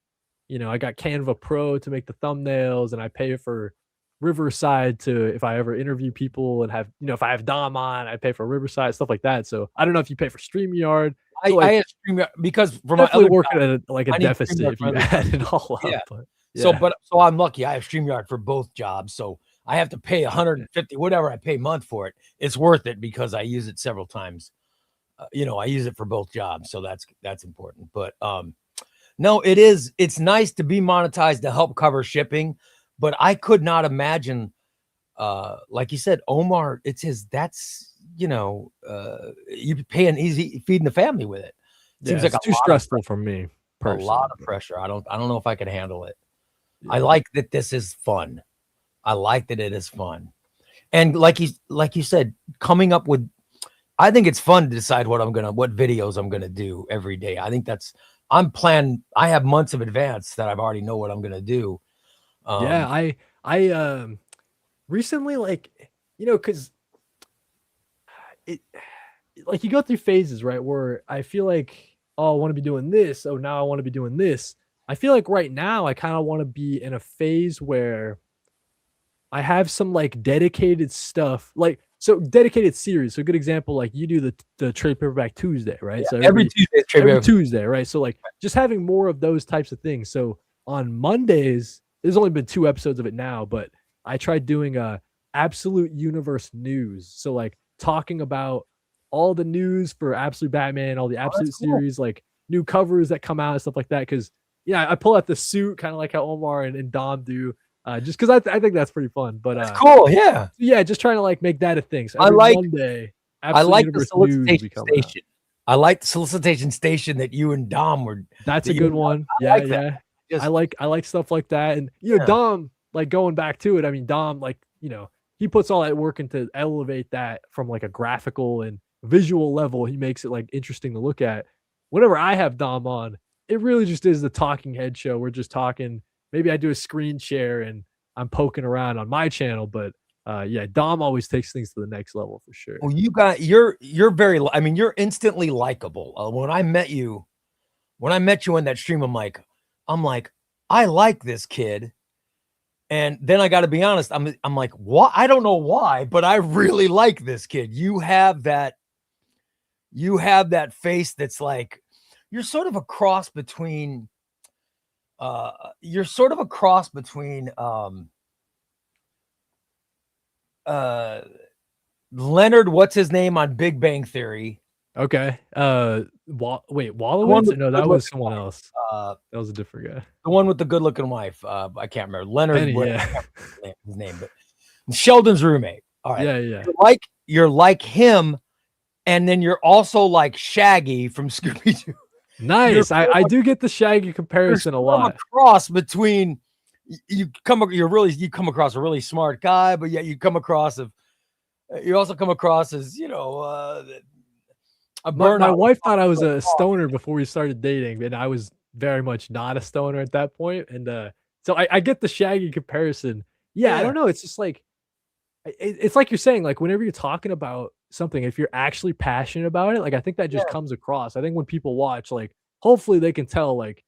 you know, I got Canva Pro to make the thumbnails, and I pay for Riverside to, if I ever interview people and have, you know, if I have Dom on, I pay for Riverside, stuff like that. So I don't know if you pay for StreamYard. So like, I have StreamYard because for my definitely other working job, at like a deficit if you add it all up. But yeah. So I'm lucky. I have StreamYard for both jobs. So I have to pay 150, whatever I pay a month for it. It's worth it because I use it several times. You know, I use it for both jobs. So that's important. But no, it's nice to be monetized to help cover shipping, but I could not imagine, like you said, Omar, that's, you know, you pay an easy feeding the family with it. Seems like too stressful for me personally. A lot of pressure. I don't know if I can handle it. Yeah. I like that this is fun. I like that it is fun. And like you said, coming up with, I think it's fun to decide what videos I'm gonna do every day. I think I'm planning. I have months of advance that I've already know what I'm gonna do. Yeah, I recently, like, you know, because it, like, you go through phases, right, where I feel like, oh, I want to be doing this. Oh, now I want to be doing this. I feel like right now I kind of want to be in a phase where I have some like dedicated stuff, like, so dedicated series. So a good example, like you do the trade paperback Tuesday, right? Yeah, so every Tuesday, right? So like just having more of those types of things. So on Mondays, there's only been 2 episodes of it now, but I tried doing a Absolute Universe news. So like talking about all the news for Absolute Batman, all the Absolute series, like new covers that come out and stuff like that. Cause yeah, I pull out the suit, kind of like how Omar and Dom do. Just because I think that's pretty fun. But that's cool, yeah. Yeah, just trying to like make that a thing. So every Monday, I like the solicitation station. I like the solicitation station that you and Dom were. That's a good one. Yeah. I like stuff like that. And you know, Dom, like going back to it, I mean, Dom, like, you know, he puts all that work into elevate that from like a graphical and visual level. He makes it like interesting to look at. Whenever I have Dom on, it really just is the talking head show. We're just talking. Maybe I do a screen share and I'm poking around on my channel, but yeah, Dom always takes things to the next level for sure. Well, you're very, I mean, you're instantly likable. When I met you in that stream, I'm like, I like this kid. And then I got to be honest, I'm like, what? I don't know why, but I really like this kid. You have that face that's like, you're sort of a cross between Leonard, what's his name on Big Bang Theory? Okay. Wait, Wallowitz? No, that was someone else. That was a different guy. The one with the good-looking wife. I can't remember. Leonard, Penny, his name, but Sheldon's roommate. All right. Yeah. You're like him, and then you're also like Shaggy from Scooby-Doo. Nice. I do get the Shaggy comparison a lot. A cross between you come across a really smart guy, but yet you also come across as, you know, a burnout. My wife thought I was a stoner before we started dating, and I was very much not a stoner at that point. And so I get the Shaggy comparison. Yeah, I don't know. It's just like it's like you're saying, like whenever you're talking about something, if you're actually passionate about it, like I think that just comes across. I think when people watch, like hopefully they can tell, like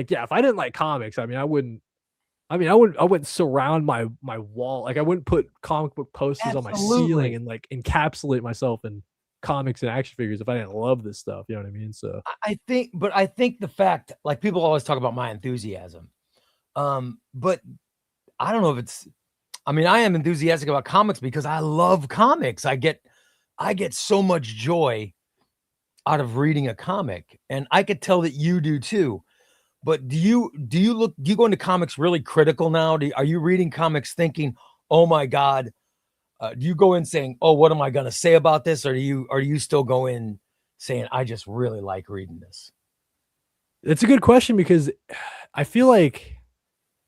yeah, if I didn't like comics, I wouldn't surround my wall. Like I wouldn't put comic book posters on my ceiling and like encapsulate myself in comics and action figures if I didn't love this stuff. You know what I mean? So I think the fact, like people always talk about my enthusiasm. But I don't know if it's, I am enthusiastic about comics because I love comics. I get so much joy out of reading a comic, and I could tell that you do too. But do you go into comics really critical now? Are you reading comics thinking, oh my God? Do you go in saying, oh, what am I going to say about this? Or do you still go in saying, I just really like reading this? It's a good question because I feel like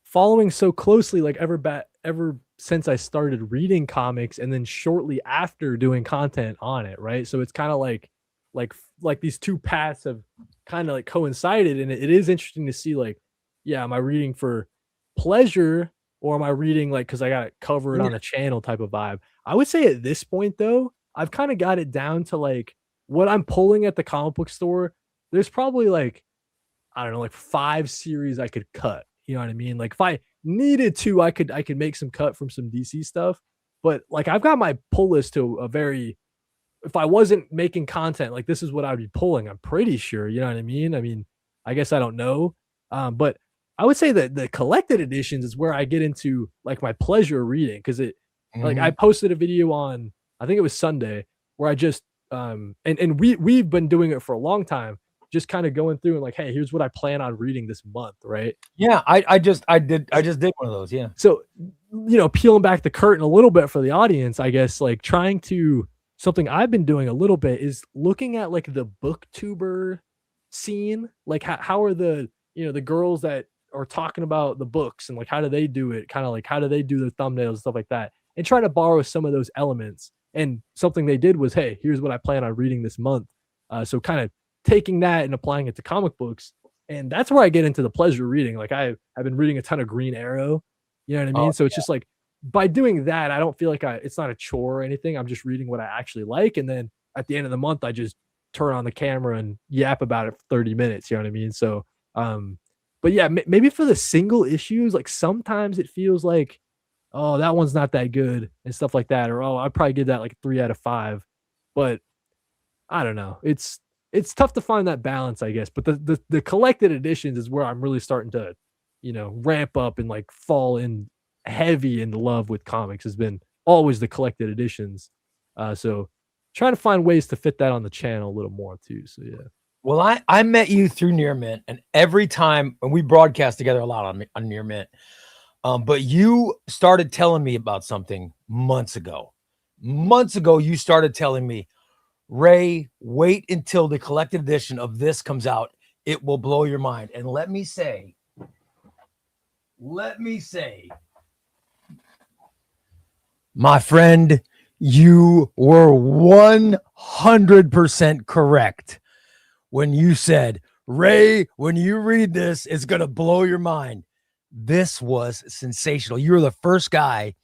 following so closely, like ever since I started reading comics, and then shortly after doing content on it, right? So it's kind of like these two paths have kind of like coincided, and it is interesting to see like, yeah, am I reading for pleasure or am I reading like because I got it covered Yeah. on the channel type of vibe? I would say at this point though, I've kind of got it down to like what I'm pulling at the comic book store. There's probably like I don't know, like 5 series I could cut. You know what I mean? Like if I needed to, I could make some cut from some DC stuff. But like I've got my pull list to a very if I wasn't making content, like this is what I would be pulling. I'm pretty sure. You know what I mean? I mean, I guess I don't know. But I would say that the collected editions is where I get into like my pleasure reading because it like I posted a video on I think it was Sunday where I just and we've been doing it for a long time just kind of going through and like, hey, here's what I plan on reading this month, right? Yeah, I just did one of those. Yeah. So, you know, peeling back the curtain a little bit for the audience, I guess, like trying to something I've been doing a little bit is looking at like the booktuber scene, like how are the the girls that are talking about the books and like how do they do it, kind of like how do they do their thumbnails and stuff like that, and try to borrow some of those elements. And something they did was, hey, here's what I plan on reading this month. So kind of taking that and applying it to comic books. And that's where I get into the pleasure reading. Like I've been reading a ton of Green Arrow, you know what I mean? So it's just like by doing that, I don't feel like it's not a chore or anything. I'm just reading what I actually like. And then at the end of the month, I just turn on the camera and yap about it for 30 minutes. You know what I mean? So, but yeah, maybe for the single issues, like sometimes it feels like, oh, that one's not that good and stuff like that. Or, oh, I'd probably give that like a 3 out of 5. But I don't know. It's tough to find that balance, I guess. But the collected editions is where I'm really starting to, ramp up and like fall in heavy in love with comics has been always the collected editions. So trying to find ways to fit that on the channel a little more too. So yeah. Well, I met you through Near Mint, and every time, and we broadcast together a lot on Near Mint. But you started telling me about something months ago. Months ago, you started telling me, Ray, wait until the collected edition of this comes out. It will blow your mind. And let me say, my friend, you were 100% correct when you said, Ray, when you read this, it's going to blow your mind. This was sensational. You were the first guy.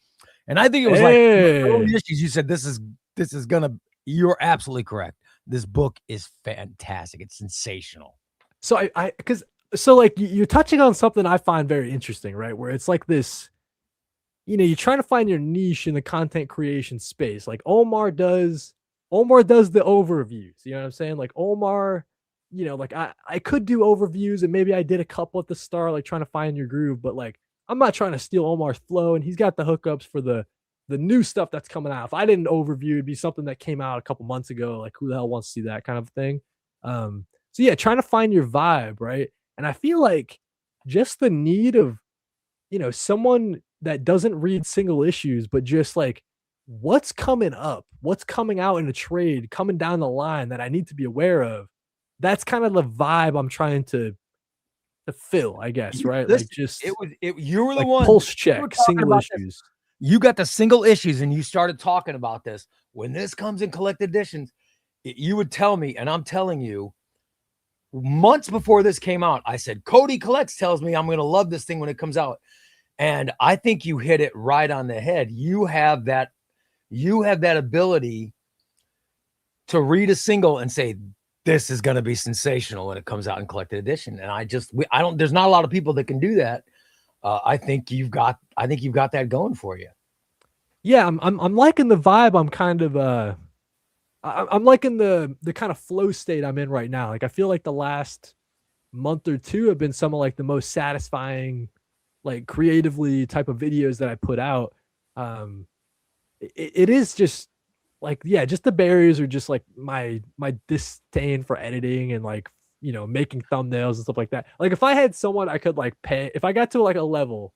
And I think it was like early issues. You said, this is going to, you're absolutely correct. This book is fantastic. It's sensational. So so like you're touching on something I find very interesting, right? Where it's like this, you're trying to find your niche in the content creation space. Like Omar does the overviews. You know what I'm saying? Like Omar, like I could do overviews and maybe I did a couple at the start, like trying to find your groove, but like I'm not trying to steal Omar's flow, and he's got the hookups for the new stuff that's coming out. If I didn't overview, it'd be something that came out a couple months ago. Like who the hell wants to see that kind of thing? So yeah, trying to find your vibe, right? And I feel like just the need of, someone that doesn't read single issues, but just like what's coming up, what's coming out in a trade, coming down the line that I need to be aware of. That's kind of the vibe I'm trying to fill, I guess, right? Like just you were the like one pulse check single issues. This. You got the single issues and you started talking about this. When this comes in collected editions, you would tell me, and I'm telling you, months before this came out, I said, Cody Collects tells me I'm going to love this thing when it comes out. And I think you hit it right on the head. You have that ability to read a single and say, this is going to be sensational when it comes out in collected edition. And there's not a lot of people that can do that. I think you've got that going for you. Yeah. I'm liking the vibe. I'm kind of, I'm liking the kind of flow state I'm in right now. Like, I feel like the last month or two have been some of like the most satisfying, like creatively type of videos that I put out. It is just like, yeah, just the barriers are just like my disdain for editing and like making thumbnails and stuff like that. Like if I had someone I could like pay, if I got to like a level,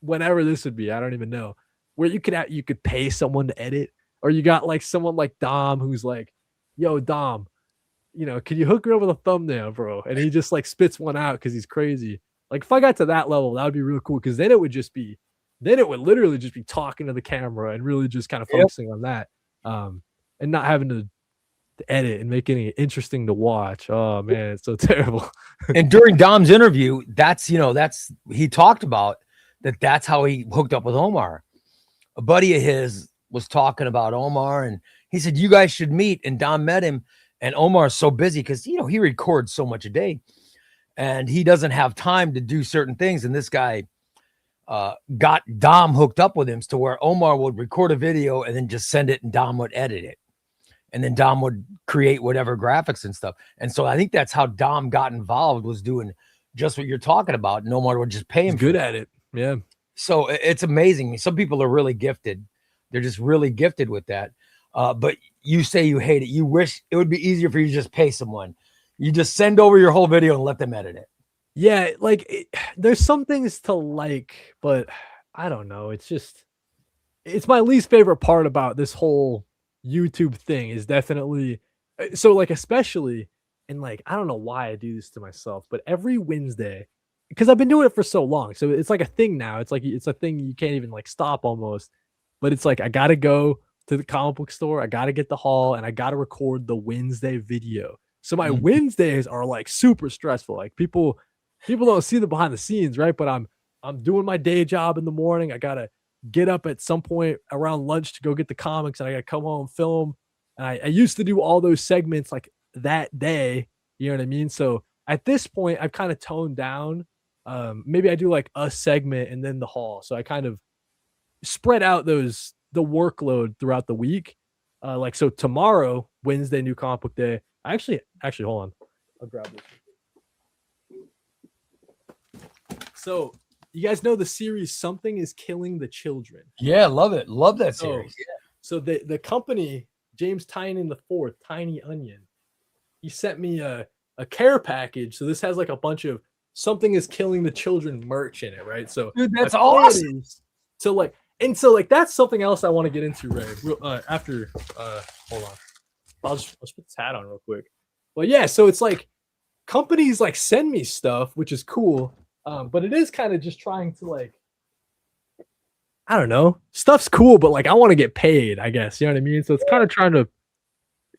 whenever this would be, I don't even know, where you could pay someone to edit, or you got like someone like Dom who's like, yo, Dom, can you hook her up with a thumbnail, bro? And he just like spits one out because he's crazy. Like if I got to that level, that would be really cool, because then it would literally just be talking to the camera and really just kind of focusing on that, and not having to edit and making it interesting to watch. Oh man, it's so terrible. And during Dom's interview, he talked about that's how he hooked up with Omar. A buddy of his was talking about Omar, and he said, you guys should meet. And Dom met him, and Omar's so busy because he records so much a day and he doesn't have time to do certain things. And this guy got Dom hooked up with him to where Omar would record a video and then just send it, and Dom would edit it. And then Dom would create whatever graphics and stuff. And so I think that's how Dom got involved, was doing just what you're talking about. And Omar would just pay him. He's good at it. Yeah. So it's amazing. Some people are really gifted. They're just really gifted with that. But you say you hate it. You wish it would be easier for you to just pay someone. You just send over your whole video and let them edit it. Yeah. Like there's some things to like, but I don't know. It's my least favorite part about this whole YouTube thing is definitely, so like, especially, and like, I don't know why I do this to myself, but every Wednesday, because I've been doing it for so long, so it's like a thing now. It's a thing you can't even like stop almost. But it's like I gotta go to the comic book store, I gotta get the haul, and I gotta record the Wednesday video. So my Wednesdays are like super stressful. Like people don't see the behind the scenes, right? But I'm doing my day job in the morning. I gotta get up at some point around lunch to go get the comics, and I gotta come home, film. And I used to do all those segments like that day, you know what I mean? So at this point, I've kind of toned down. Maybe I do like a segment and then the haul. So I kind of spread out the workload throughout the week. Like, so tomorrow, Wednesday, new comic book day. Actually, hold on. I'll grab this. So you guys know the series Something is Killing the Children. Yeah, love it. Love that series. So the company, James Tynion IV, Tiny Onion, he sent me a care package. So this has like a bunch of Something is Killing the Children merch in it, right? So dude, that's awesome. So like that's something else I want to get into, Ray. After hold on. Let's put this hat on real quick. Well, yeah, so it's like companies like send me stuff, which is cool. But it is kind of just trying to like, I don't know, stuff's cool, but like I want to get paid, I guess. You know what I mean? So it's kind of trying to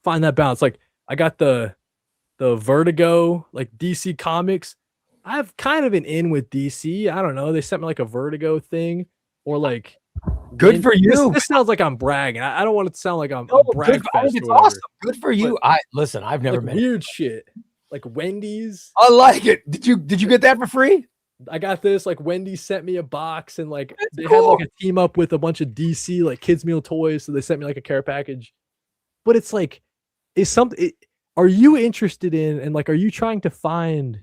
find that balance. Like I got the Vertigo, like DC Comics. I've kind of been in with DC. I don't know. They sent me like a Vertigo thing, or like, good for you. This sounds like I'm bragging. I don't want it to sound like I'm bragging. I think it's awesome. Good for you. Listen, I've never met weird shit like Wendy's. I like it. Did you get that for free? I got this. Like Wendy's sent me a box, and like they had like a team up with a bunch of DC like kids meal toys, so they sent me like a care package. But it's like, are you interested in, and like, are you trying to find,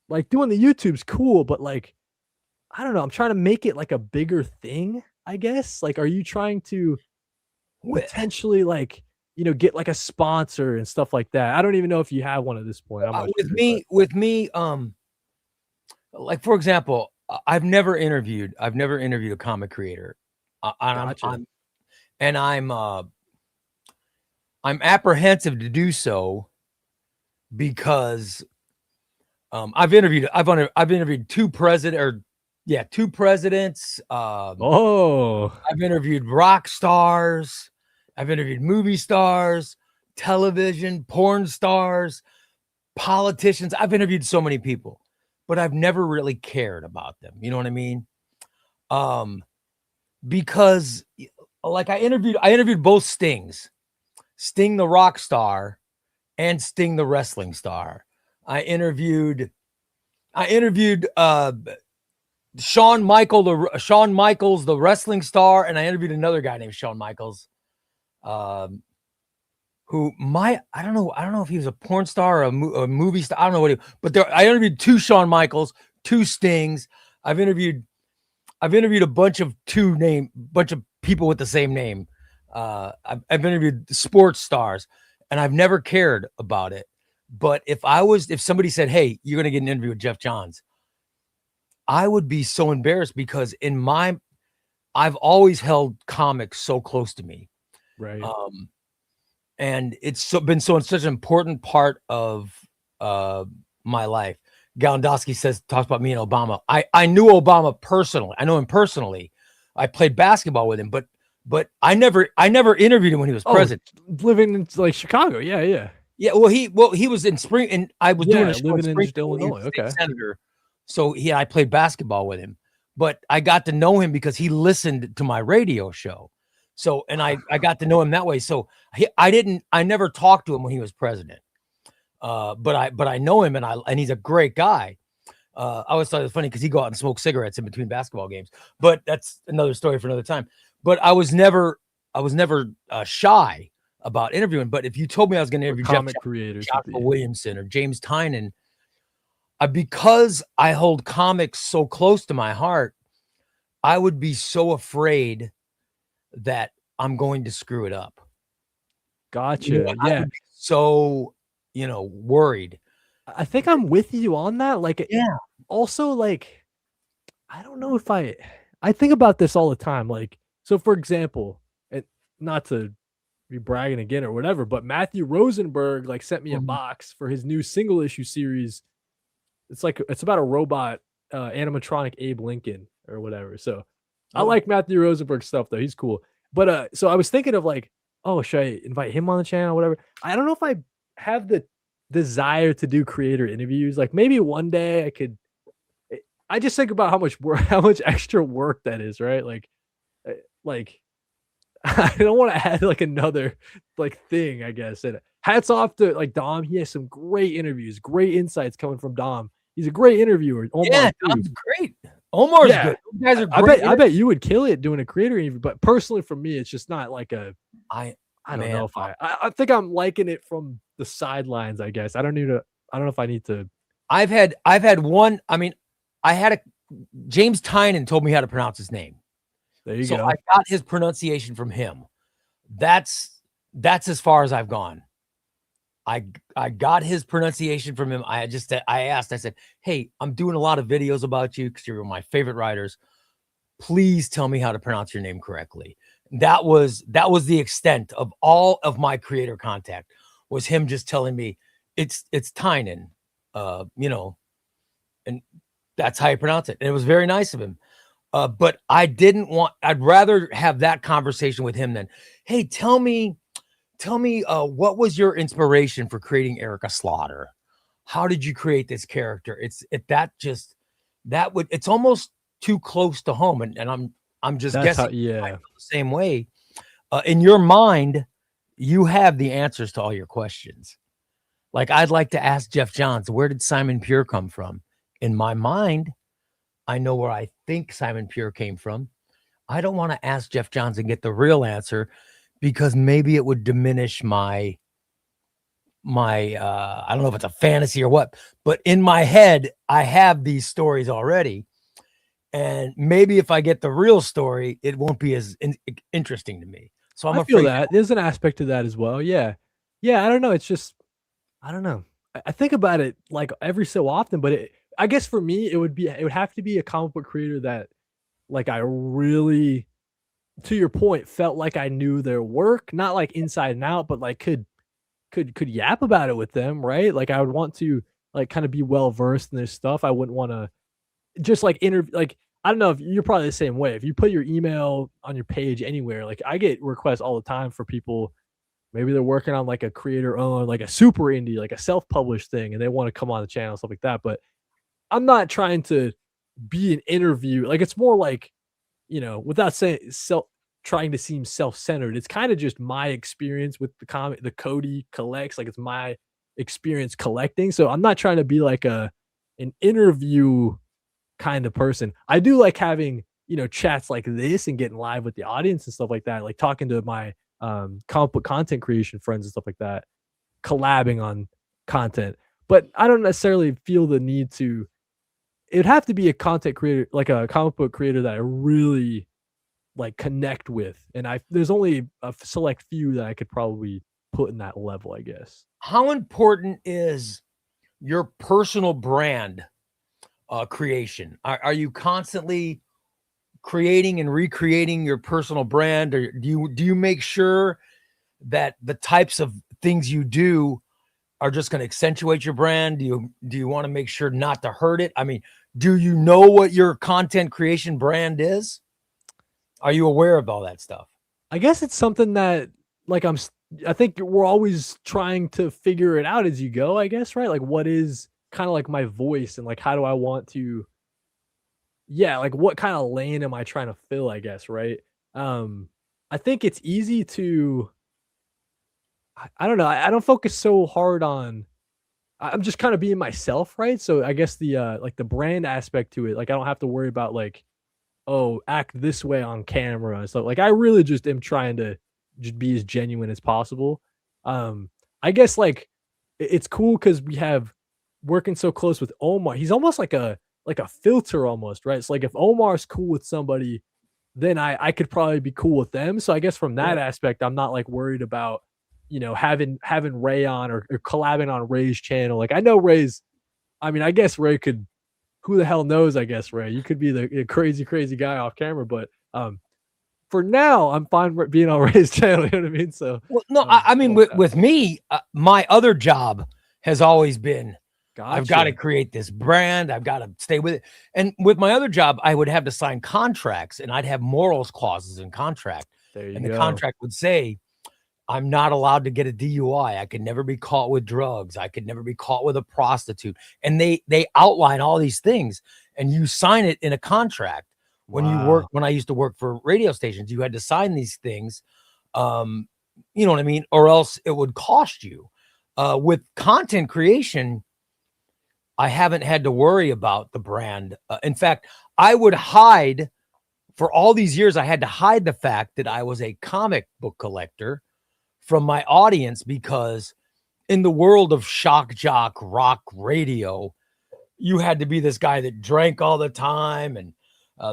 like, doing the YouTube's cool, but like, I don't know, I'm trying to make it like a bigger thing, I guess. Like, are you trying to potentially like, get like a sponsor and stuff like that? I don't even know if you have one at this point. With me, like, for example, I've never interviewed a comic creator. I'm apprehensive to do so because I've interviewed two presidents. I've interviewed rock stars. I've interviewed movie stars, television, porn stars, politicians. I've interviewed so many people, but I've never really cared about them. You know what I mean? Because like I interviewed both Stings, Sting the rock star and Sting the wrestling star. I interviewed Shawn Michaels, the wrestling star, and I interviewed another guy named Shawn Michaels, I don't know if he was a porn star or a movie star. I don't know what but I interviewed two Shawn Michaels, two Stings. I've interviewed a bunch of people with the same name. I've interviewed sports stars, and I've never cared about it. But if somebody said, "Hey, you're gonna get an interview with Jeff Johns," I would be so embarrassed because I've always held comics so close to me. Right. And it's been such an important part of my life. Galendowski talks about me and Obama. I knew Obama personally. I know him personally. I played basketball with him, but I never interviewed him when he was president. Living in like Chicago. Yeah, yeah. Yeah, well, he was in spring, and I was doing a show living in Springfield, Illinois. Okay. Senator. So I played basketball with him, but I got to know him because he listened to my radio show. So, and I got to know him that way. So I never talked to him when he was president. But I know him, and he's a great guy. I always thought it was funny because he go out and smoke cigarettes in between basketball games, but that's another story for another time. But I was never shy about interviewing. But if you told me I was going to interview comic creators, Joshua Williamson or James Tynan, because I hold comics so close to my heart, I would be so afraid that I'm going to screw it up. Gotcha. Yeah. I would be so, worried. I think I'm with you on that. Like, yeah. Also, like, I don't know if I think about this all the time. Like, so for example, and not to be bragging again or whatever, but Matthew Rosenberg like sent me a box for his new single issue series. It's about a robot animatronic Abe Lincoln or whatever. So I like Matthew Rosenberg stuff though. He's cool. But so I was thinking of like, oh, should I invite him on the channel or whatever? I don't know if I have the desire to do creator interviews. Like maybe one day I could. I just think about how much extra work that is, right? Like I don't want to add like another like thing, I guess. And hats off to like Dom. He has some great interviews, great insights coming from Dom. He's a great interviewer. Omar, Dom's great. Omar's good. You guys are great. I bet you would kill it doing a creator interview. But personally, for me, it's just not like I don't know if I think I'm liking it from the sidelines. I guess I don't know if I need to. I've had one. I mean, I had James Tynan told me how to pronounce his name. There you go. I got his pronunciation from him. That's as far as I've gone. I got his pronunciation from him. I asked, I said, "Hey, I'm doing a lot of videos about you because you're one of my favorite writers. Please tell me how to pronounce your name correctly." That was the extent of all of my creator contact, was him just telling me it's Tynan, and that's how you pronounce it. And it was very nice of him. But I'd rather have that conversation with him than, "Hey, tell me, what was your inspiration for creating Erica Slaughter? How did you create this character?" It's almost too close to home. And I'm just guessing I feel the same way. In your mind, you have the answers to all your questions. Like, I'd like to ask Jeff Johns, where did Simon Pure come from? In my mind, I know where I think Simon Pure came from. I don't want to ask Jeff Johns and get the real answer, because maybe it would diminish my I don't know if it's a fantasy or what, but in my head, I have these stories already. And maybe if I get the real story, it won't be as interesting to me. So I feel that there's an aspect to that as well. Yeah. I don't know. It's just, I don't know. I think about it like every so often, but I guess for me, it would have to be a comic book creator that like I really, to your point, felt like I knew their work, not like inside and out, but like could yap about it with them, right? Like I would want to like kind of be well versed in their stuff. I wouldn't want to just like interview. Like I don't know if you're probably the same way. If you put your email on your page anywhere, like I get requests all the time for people. Maybe they're working on like a creator owned, like a super indie, like a self-published thing, and they want to come on the channel, stuff like that. But I'm not trying to be an interview. Like it's more like, without saying trying to seem self-centered, it's kind of just my experience with the comic, the Cody collects, like it's my experience collecting. So I'm not trying to be like an interview kind of person. I do like having, chats like this and getting live with the audience and stuff like that. Like talking to my comic book content creation friends and stuff like that, collabing on content. But I don't necessarily feel the need to. It'd have to be a content creator, like a comic book creator that I really like connect with. And there's only a select few that I could probably put in that level, I guess. how important is your personal brand creation? Are you constantly creating and recreating your personal brand, or do you make sure that the types of things you do are just going to accentuate your brand? Do you want to make sure not to hurt it? I mean, do you know what your content creation brand is? Are you aware of all that stuff? I guess it's something that like I think we're always trying to figure it out as you go, I guess, right? Like what is kind of like my voice and like how do I want to yeah, like what kind of lane am I trying to fill, I guess, right? Um I think it's easy to I don't know, I don't focus so hard on I'm just kind of being myself, right? So I guess the like the brand aspect to it, like I don't have to worry about like oh, act this way on camera. So like I really just am trying to just be as genuine as possible. I guess like it's cool because we have working so close with Omar. He's almost like a filter almost, right? It's like if Omar's cool with somebody, then I could probably be cool with them. So I guess from that aspect, I'm not like worried about, you know, having Ray on or collabing on Ray's channel. Like I know Ray's I mean, I guess Ray could who the hell knows, I guess, Ray. You could be the crazy, crazy guy off camera, but for now, I'm fine with being on Ray's channel. You know what I mean? So, Well, no, I mean, with me, my other job has always been I've got to create this brand. I've got to stay with it. And with my other job, I would have to sign contracts and I'd have morals clauses in contract. And the contract would say, I'm not allowed to get a DUI. I could never be caught with drugs. I could never be caught with a prostitute. And they outline all these things and you sign it in a contract. When I used to work for radio stations, you had to sign these things. You know what I mean? Or else it would cost you. With content creation, I haven't had to worry about the brand. In fact, I would hide for all these years. I had to hide the fact that I was a comic book collector from my audience because in the world of shock jock rock radio, you had to be this guy that drank all the time and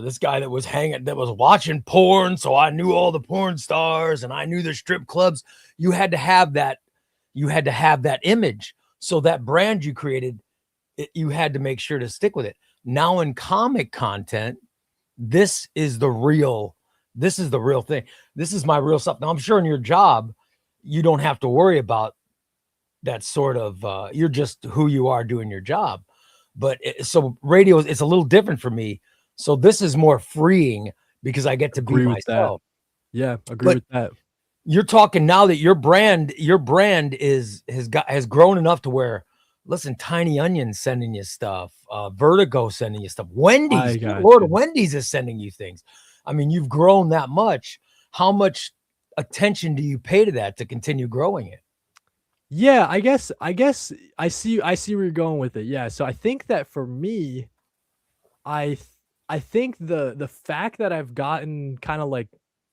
this guy that was watching porn. So I knew all the porn stars and I knew the strip clubs. You had to have that. You had to have that image. So that brand you created, you had to make sure to stick with it. Now in comic content, this is the real thing. This is my real stuff. Now I'm sure in your job, you don't have to worry about that sort of, you're just who you are doing your job. But so radio, it's a little different for me. So this is more freeing because I get to be myself. Yeah, agree with that. You're talking now that your brand has grown enough to where, listen, Tiny Onion sending you stuff, Vertigo sending you stuff, Wendy's, Lord, Wendy's is sending you things. I mean, you've grown that much. How much attention do you pay to that to continue growing it? Yeah, I guess I see where you're going with it. Yeah, so I think that for me, I think the fact that I've gotten kind of like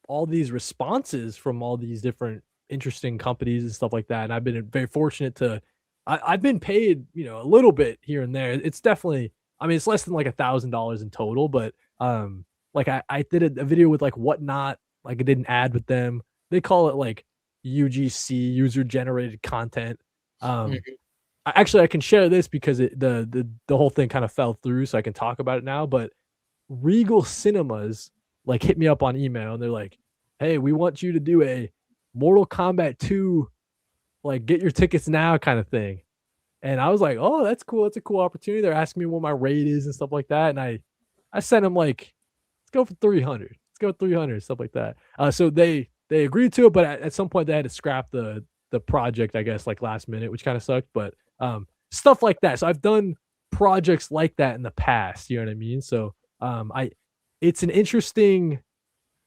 all these responses from all these different interesting companies and stuff like that, and I've been very fortunate to I've been paid, you know, a little bit here and there. It's definitely, I mean, it's less than like $1,000 in total, but like I did a video with like Whatnot, like I did an ad with them. They call it like UGC, user generated content. Actually, I can share this because the whole thing kind of fell through, so I can talk about it now. But Regal Cinemas like hit me up on email and they're like, "Hey, we want you to do a Mortal Kombat 2, like get your tickets now kind of thing." And I was like, "Oh, that's cool. That's a cool opportunity." They're asking me what my rate is and stuff like that, and I sent them like, "Let's go for 300. Let's go 300, stuff like that." So they agreed to it, but at some point they had to scrap the project, I guess, like last minute, which kind of sucked. But stuff like that. So I've done projects like that in the past. You know what I mean? So it's an interesting.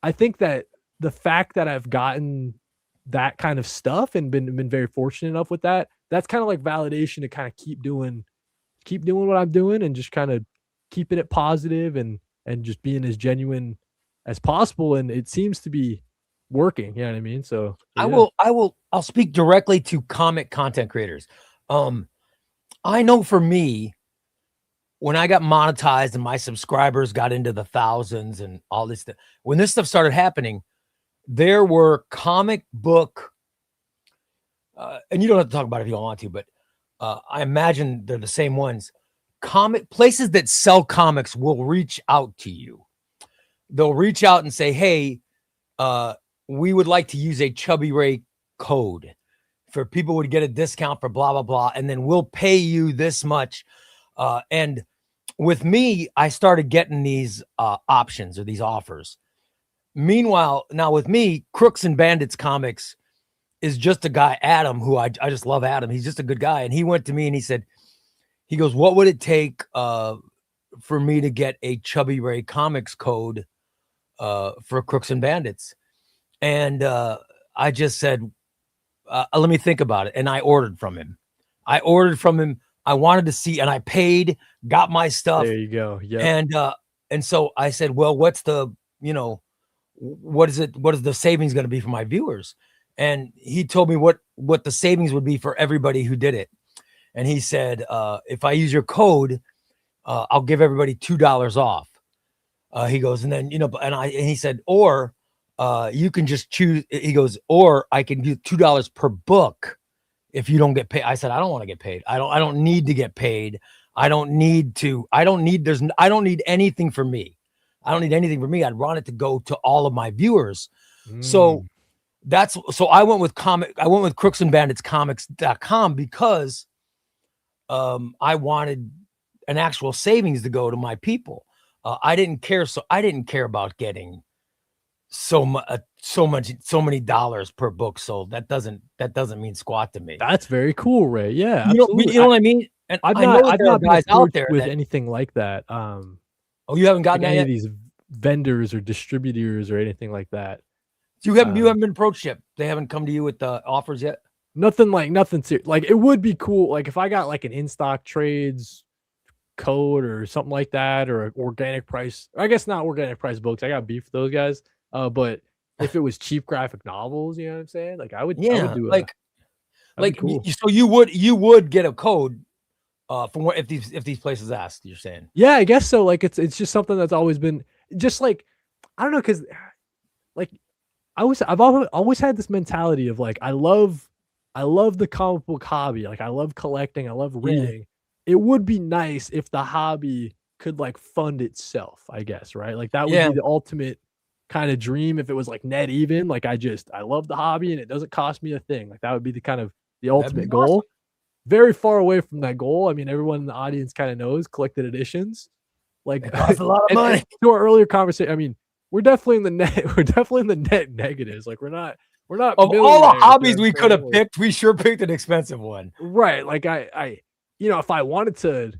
I think that the fact that I've gotten that kind of stuff and been very fortunate enough with that, that's kind of like validation to kind of keep doing what I'm doing and just kind of keeping it positive and just being as genuine as possible. And it seems to be working. You know what I mean? So yeah. I'll speak directly to comic content creators. I know for me, when I got monetized and my subscribers got into the thousands and all this stuff, when this stuff started happening, there were comic book and you don't have to talk about it if you don't want to, but I imagine they're the same ones. Comic places that sell comics will reach out to you. They'll reach out and say, "Hey, we would like to use a ChubbyRay code for people would get a discount for blah blah blah, and then we'll pay you this much." And with me, I started getting these options or these offers. Meanwhile, now with me, Crooks and Bandits Comics is just a guy, Adam, who I just love Adam. He's just a good guy. And he went to me and he said, he goes, what would it take for me to get a ChubbyRay Comics code for Crooks and Bandits? And I just said, let me think about it. And I ordered from him. I wanted to see, and I paid, got my stuff. There you go. Yeah. And so I said, well, what's the, what is the savings going to be for my viewers? And he told me what the savings would be for everybody who did it. And he said, if I use your code, I'll give everybody $2 off. He goes, and then, and he said, or you can just choose. He goes, or I can do $2 per book if you don't get paid. I said, I don't want to get paid. I don't need to get paid. I don't need anything for me. I don't need anything for me. I'd want it to go to all of my viewers. So I went with crooksandbanditscomics.com because I wanted an actual savings to go to my people. I didn't care about getting so many dollars per book sold. That doesn't mean squat to me. That's very cool, Ray. Yeah, you know what I mean. And I've not been guys out there with anything like that. Oh, you haven't gotten any of these vendors or distributors or anything like that. You haven't been approached yet. They haven't come to you with the offers yet. Nothing serious. Like it would be cool. Like if I got like an in-stock trades code or something like that, or an organic price. I guess not organic price books. I got beef with those guys. But if it was cheap graphic novels, you know what I'm saying? Like I would do cool. So you would get a code from what if these places asked, you're saying? Yeah, I guess so. Like it's just something that's always been just like, I don't know, because like I've always had this mentality of like I love the comic book hobby. Like I love collecting, I love reading. Yeah. It would be nice if the hobby could like fund itself, I guess, right? Like that would be the ultimate kind of dream if it was like net even. Like I love the hobby and it doesn't cost me a thing. Like that would be the ultimate goal. Awesome. Very far away from that goal. I mean, everyone in the audience kind of knows collected editions. Like that's a lot of money. To our earlier conversation, I mean, we're definitely in the net. We're definitely in the net negatives. Like we're not. Of all the hobbies we could have picked, we sure picked an expensive one. Right. Like I if I wanted to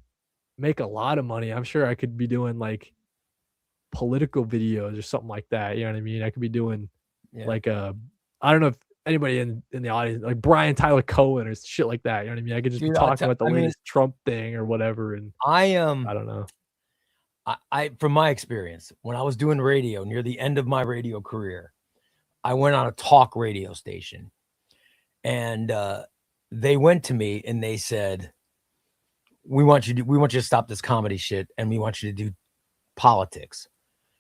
make a lot of money, I'm sure I could be doing like political videos or something like that. You know what I mean? I could be doing like I don't know if anybody in the audience, like Brian Tyler Cohen or shit like that. You know what I mean? I could just be talking about the latest Trump thing or whatever. And I don't know. I from my experience, when I was doing radio near the end of my radio career, I went on a talk radio station, and they went to me and they said, we want you to stop this comedy shit, and we want you to do politics.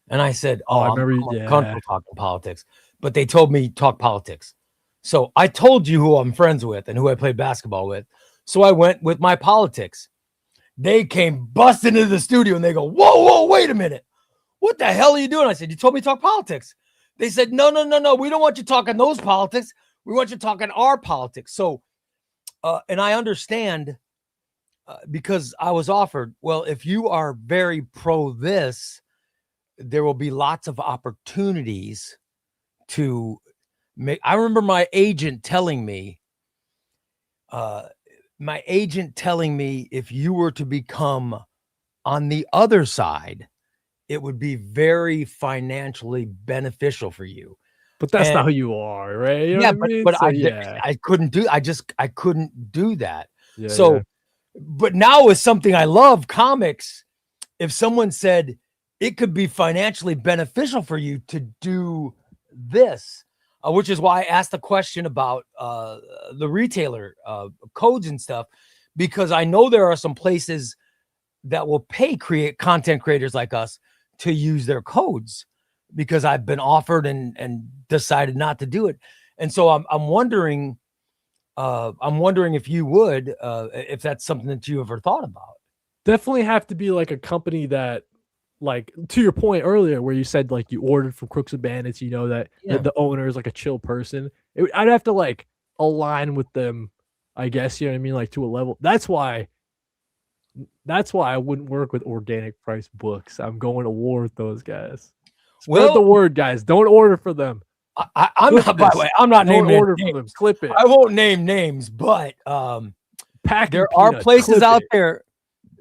And I said, I remember I'm comfortable talking politics, but they told me talk politics. So I told you who I'm friends with and who I played basketball with. So I went with my politics. They came busting into the studio and they go, whoa, wait a minute. What the hell are you doing? I said, you told me to talk politics. They said, no. We don't want you talking those politics. We want you talking our politics. So, and I understand because I was offered, well, if you are very pro this, there will be lots of opportunities to make. I remember my agent telling me, if you were to become on the other side, it would be very financially beneficial for you. But that's not who you are, right? You know I couldn't do. I couldn't do that. Yeah, so, but now with something I love, comics, if someone said it could be financially beneficial for you to do this, which is why I asked the question about the retailer codes and stuff, because I know there are some places that will pay content creators like us to use their codes, because I've been offered and decided not to do it. And so I'm wondering I'm wondering if you would, if that's something that you ever thought about. Definitely have to be like a company that, like, to your point earlier where you said like you ordered from Crooks and Bandits, you know that Yeah. the owner is like a chill person. I'd have to like align with them, I guess. You know what I mean? Like to a level. That's why I wouldn't work with organic price books. I'm going to war with those guys. Spread the Well, word, guys. Don't order for them. I'm Clip not. By the this. way, I'm not Don't naming order names. for them. Clip it. I won't name names, but Packing there are peanuts. places Clip out it. there.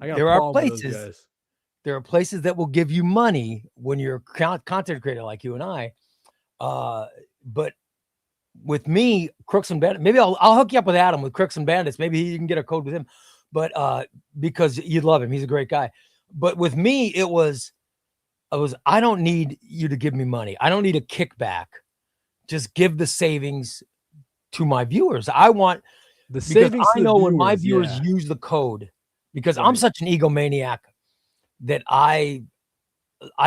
I got There a are problem with those places. guys. There are places that will give you money when you're a content creator like you and I. But with me, Crooks and Bandits, maybe I'll hook you up with Adam with Crooks and Bandits. Maybe you can get a code with him. But because you'd love him, he's a great guy. But with me, it was I don't need you to give me money. I don't need a kickback. Just give the savings to my viewers. I want The because savings I to the know when my viewers, viewers yeah. use the code, because I'm Right. such an egomaniac that I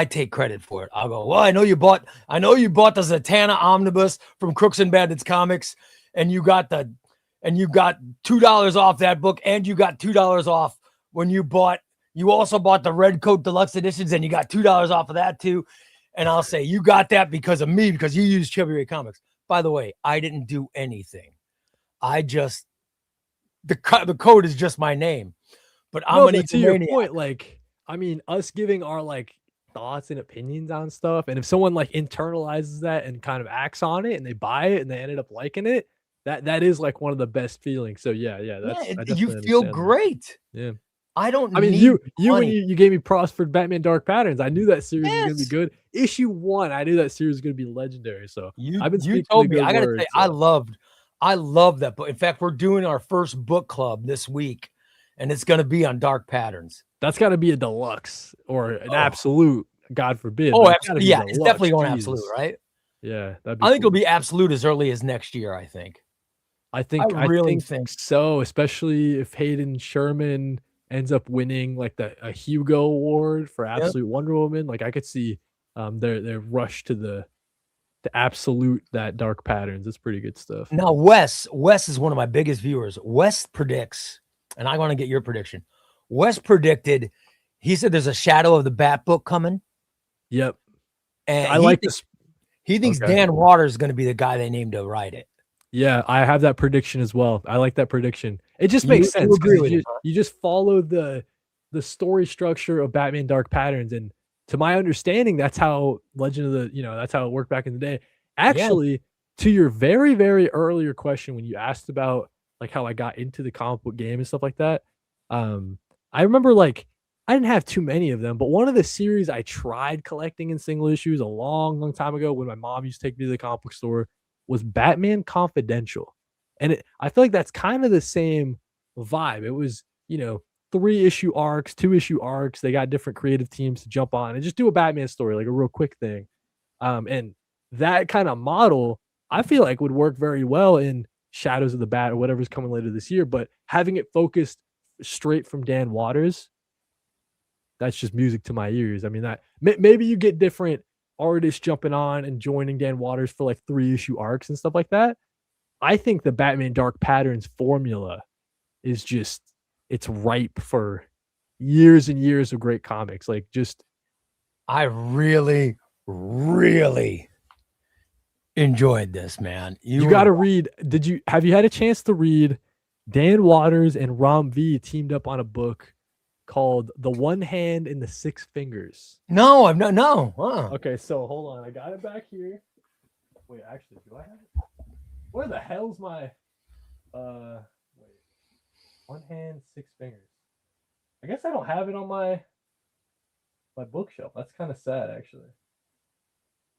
take credit for it. I'll go, well, I know you bought the Zatanna Omnibus from Crooks and Bandits Comics, and you got $2 off that book, and you got $2 off when you also bought the Red Coat Deluxe Editions, and you got $2 off of that too. And I'll say, you got that because of me, because you use ChubbyRay Comics. By the way, I didn't do anything. I just the code is just my name. But I'm an to your egomaniac. point, like, I mean, us giving our like thoughts and opinions on stuff, and if someone like internalizes that and kind of acts on it, and they buy it and they ended up liking it, that is like one of the best feelings. So yeah, that's I You definitely feel understand that. great. Yeah. I don't. I mean, need when money. you gave me props for Batman Dark Patterns, I knew that series was gonna be Yes. good. Issue 1, I knew that series was gonna be legendary. So I've been You speaking told the me. good I gotta words, say, I love that book. In fact, we're doing our first book club this week, and it's gonna be on Dark Patterns. that's got to be a deluxe or an absolute. God forbid. Oh, but it's absolutely. gotta be It's deluxe. definitely going Jesus. absolute, right? Yeah, that'd be I think cool. it'll be absolute as early as next year. I think. I think really think so, especially if Hayden Sherman ends up winning like a Hugo Award for Absolute Wonder Woman. Like I could see their rush to absolute that Dark Patterns. It's pretty good stuff. Now, Wes is one of my biggest viewers. Wes predicts, and I want to get your prediction. Wes predicted, he said there's a Shadow of the Bat book coming. Yep. And I like this. He thinks Okay. Dan Waters is going to be the guy they named to write it. Yeah, I have that prediction as well. I like that prediction. It just makes sense because you just follow the story structure of Batman Dark Patterns, and to my understanding, that's how Legend of the that's how it worked back in the day. Actually, to your very very earlier question when you asked about like how I got into the comic book game and stuff like that, I remember like I didn't have too many of them, but one of the series I tried collecting in single issues a long, long time ago when my mom used to take me to the comic book store was Batman Confidential. And I feel like that's kind of the same vibe. It was, 3-issue arcs, 2-issue arcs. They got different creative teams to jump on and just do a Batman story, like a real quick thing. And that kind of model, I feel like would work very well in Shadows of the Bat or whatever's coming later this year. But having it focused straight from Dan Waters, that's just music to my ears. I mean, that maybe you get different artists jumping on and joining Dan Waters for like 3-issue arcs and stuff like that. I think the Batman Dark Patterns formula is just, it's ripe for years and years of great comics. Like just, I really, really enjoyed this, man. You got to read. Have you had a chance to read Dan Waters and Ram V teamed up on a book called The One Hand and the Six Fingers? No, I've not. No. Okay, so hold on. I got it back here. Wait, actually, do I have it? Where the hell's my wait. One Hand, Six Fingers. I guess I don't have it on my bookshelf. That's kind of sad, actually.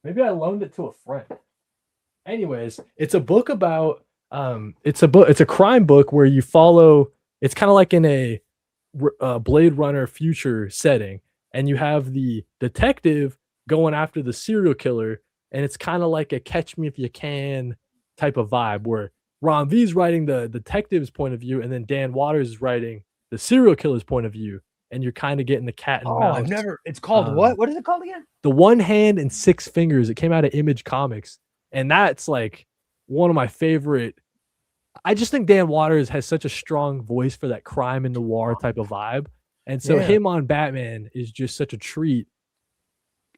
Maybe I loaned it to a friend. Anyways, it's a book about it's a crime book where you follow, it's kind of like in a Blade Runner future setting, and you have the detective going after the serial killer, and it's kind of like a Catch Me If You Can type of vibe where Ron V's writing the detective's point of view, and then Dan Waters is writing the serial killer's point of view, and you're kind of getting the cat and mouse. It's called what? What is it called again? The One Hand and Six Fingers. It came out of Image Comics, and that's like one of my favorite I just think Dan Waters has such a strong voice for that crime and noir type of vibe. And so him on Batman is just such a treat.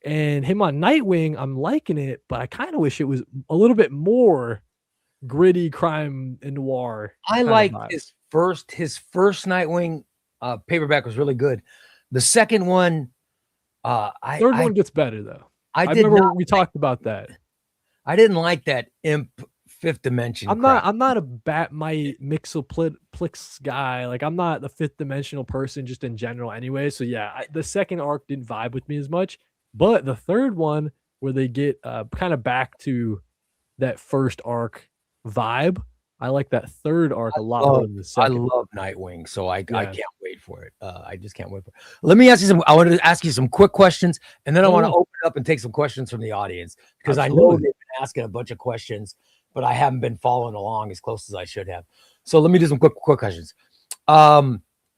And him on Nightwing, I'm liking it, but I kind of wish it was a little bit more gritty crime and noir. I like his first Nightwing paperback was really good. The second one, third one gets better though. I remember we talked about that. I didn't like that imp fifth dimension. I'm not a Batmite Mixoplix guy. Like I'm not the fifth dimensional person just in general anyway. So yeah, the second arc didn't vibe with me as much. But the third one, where they get kind of back to that first arc vibe, I like that third arc a lot more than the second. I love Nightwing, so I can't wait for it. I just can't wait for it. Let me ask you some. I wanted to ask you some quick questions, and then I want to open it up and take some questions from the audience because I know they've been asking a bunch of questions, but I haven't been following along as close as I should have. So let me do some quick questions.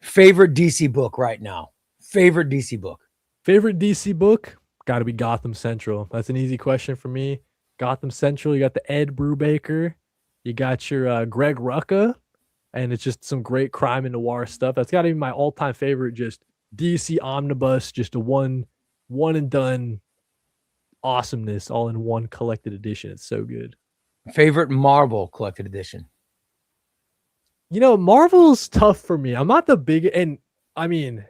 Favorite DC book right now? Favorite DC book? Favorite DC book? Got to be Gotham Central. That's an easy question for me. Gotham Central. You got the Ed Brubaker. You got your Greg Rucka, and it's just some great crime and noir stuff. That's got to be my all-time favorite. Just DC omnibus, just a one and done awesomeness, all in one collected edition. It's so good. Favorite Marvel collected edition? You know, Marvel's tough for me. I'm not the big, and I mean,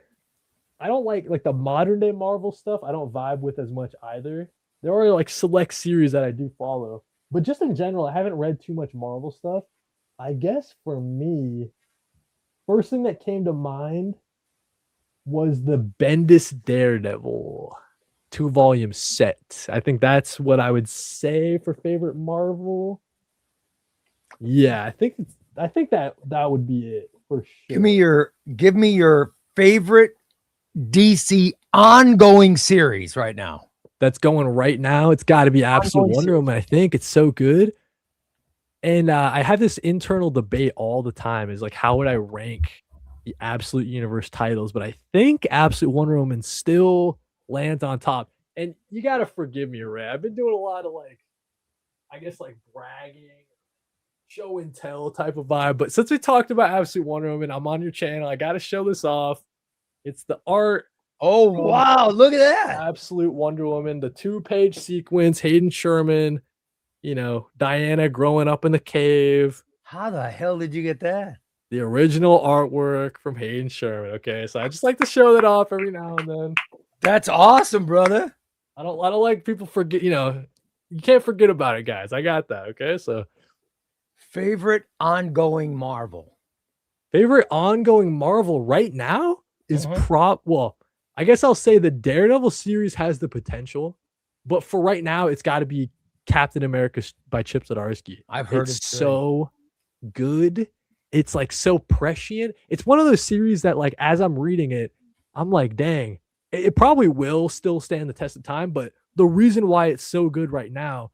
I don't like the modern day Marvel stuff. I don't vibe with as much either. There are like select series that I do follow. But just in general, I haven't read too much Marvel stuff. I guess for me, first thing that came to mind was the Bendis Daredevil 2-volume set. I think that's what I would say for favorite Marvel. Yeah, I think that would be it for sure. Give me your favorite DC ongoing series right now. That's going right now. It's got to be Absolute Wonder Woman. I think it's so good. And I have this internal debate all the time is like, how would I rank the Absolute Universe titles? But I think Absolute Wonder Woman still lands on top. And you got to forgive me, Ray. I've been doing a lot of bragging, show and tell type of vibe. But since we talked about Absolute Wonder Woman, I'm on your channel. I got to show this off. It's the art. Oh, wow. Look at that. Absolute Wonder Woman, the 2-page sequence, Hayden Sherman, Diana growing up in the cave. How the hell did you get that? The original artwork from Hayden Sherman. Okay, so I just like to show that off every now and then. That's awesome, brother. I don't like people forget, you can't forget about it, guys. I got that. Okay, so favorite ongoing Marvel. Favorite ongoing Marvel right now is I guess I'll say the Daredevil series has the potential, but for right now, it's got to be Captain America by Chip Zdarsky. I've heard it's so good. It's like so prescient. It's one of those series that, like, as I'm reading it, I'm like, dang, it probably will still stand the test of time. But the reason why it's so good right now,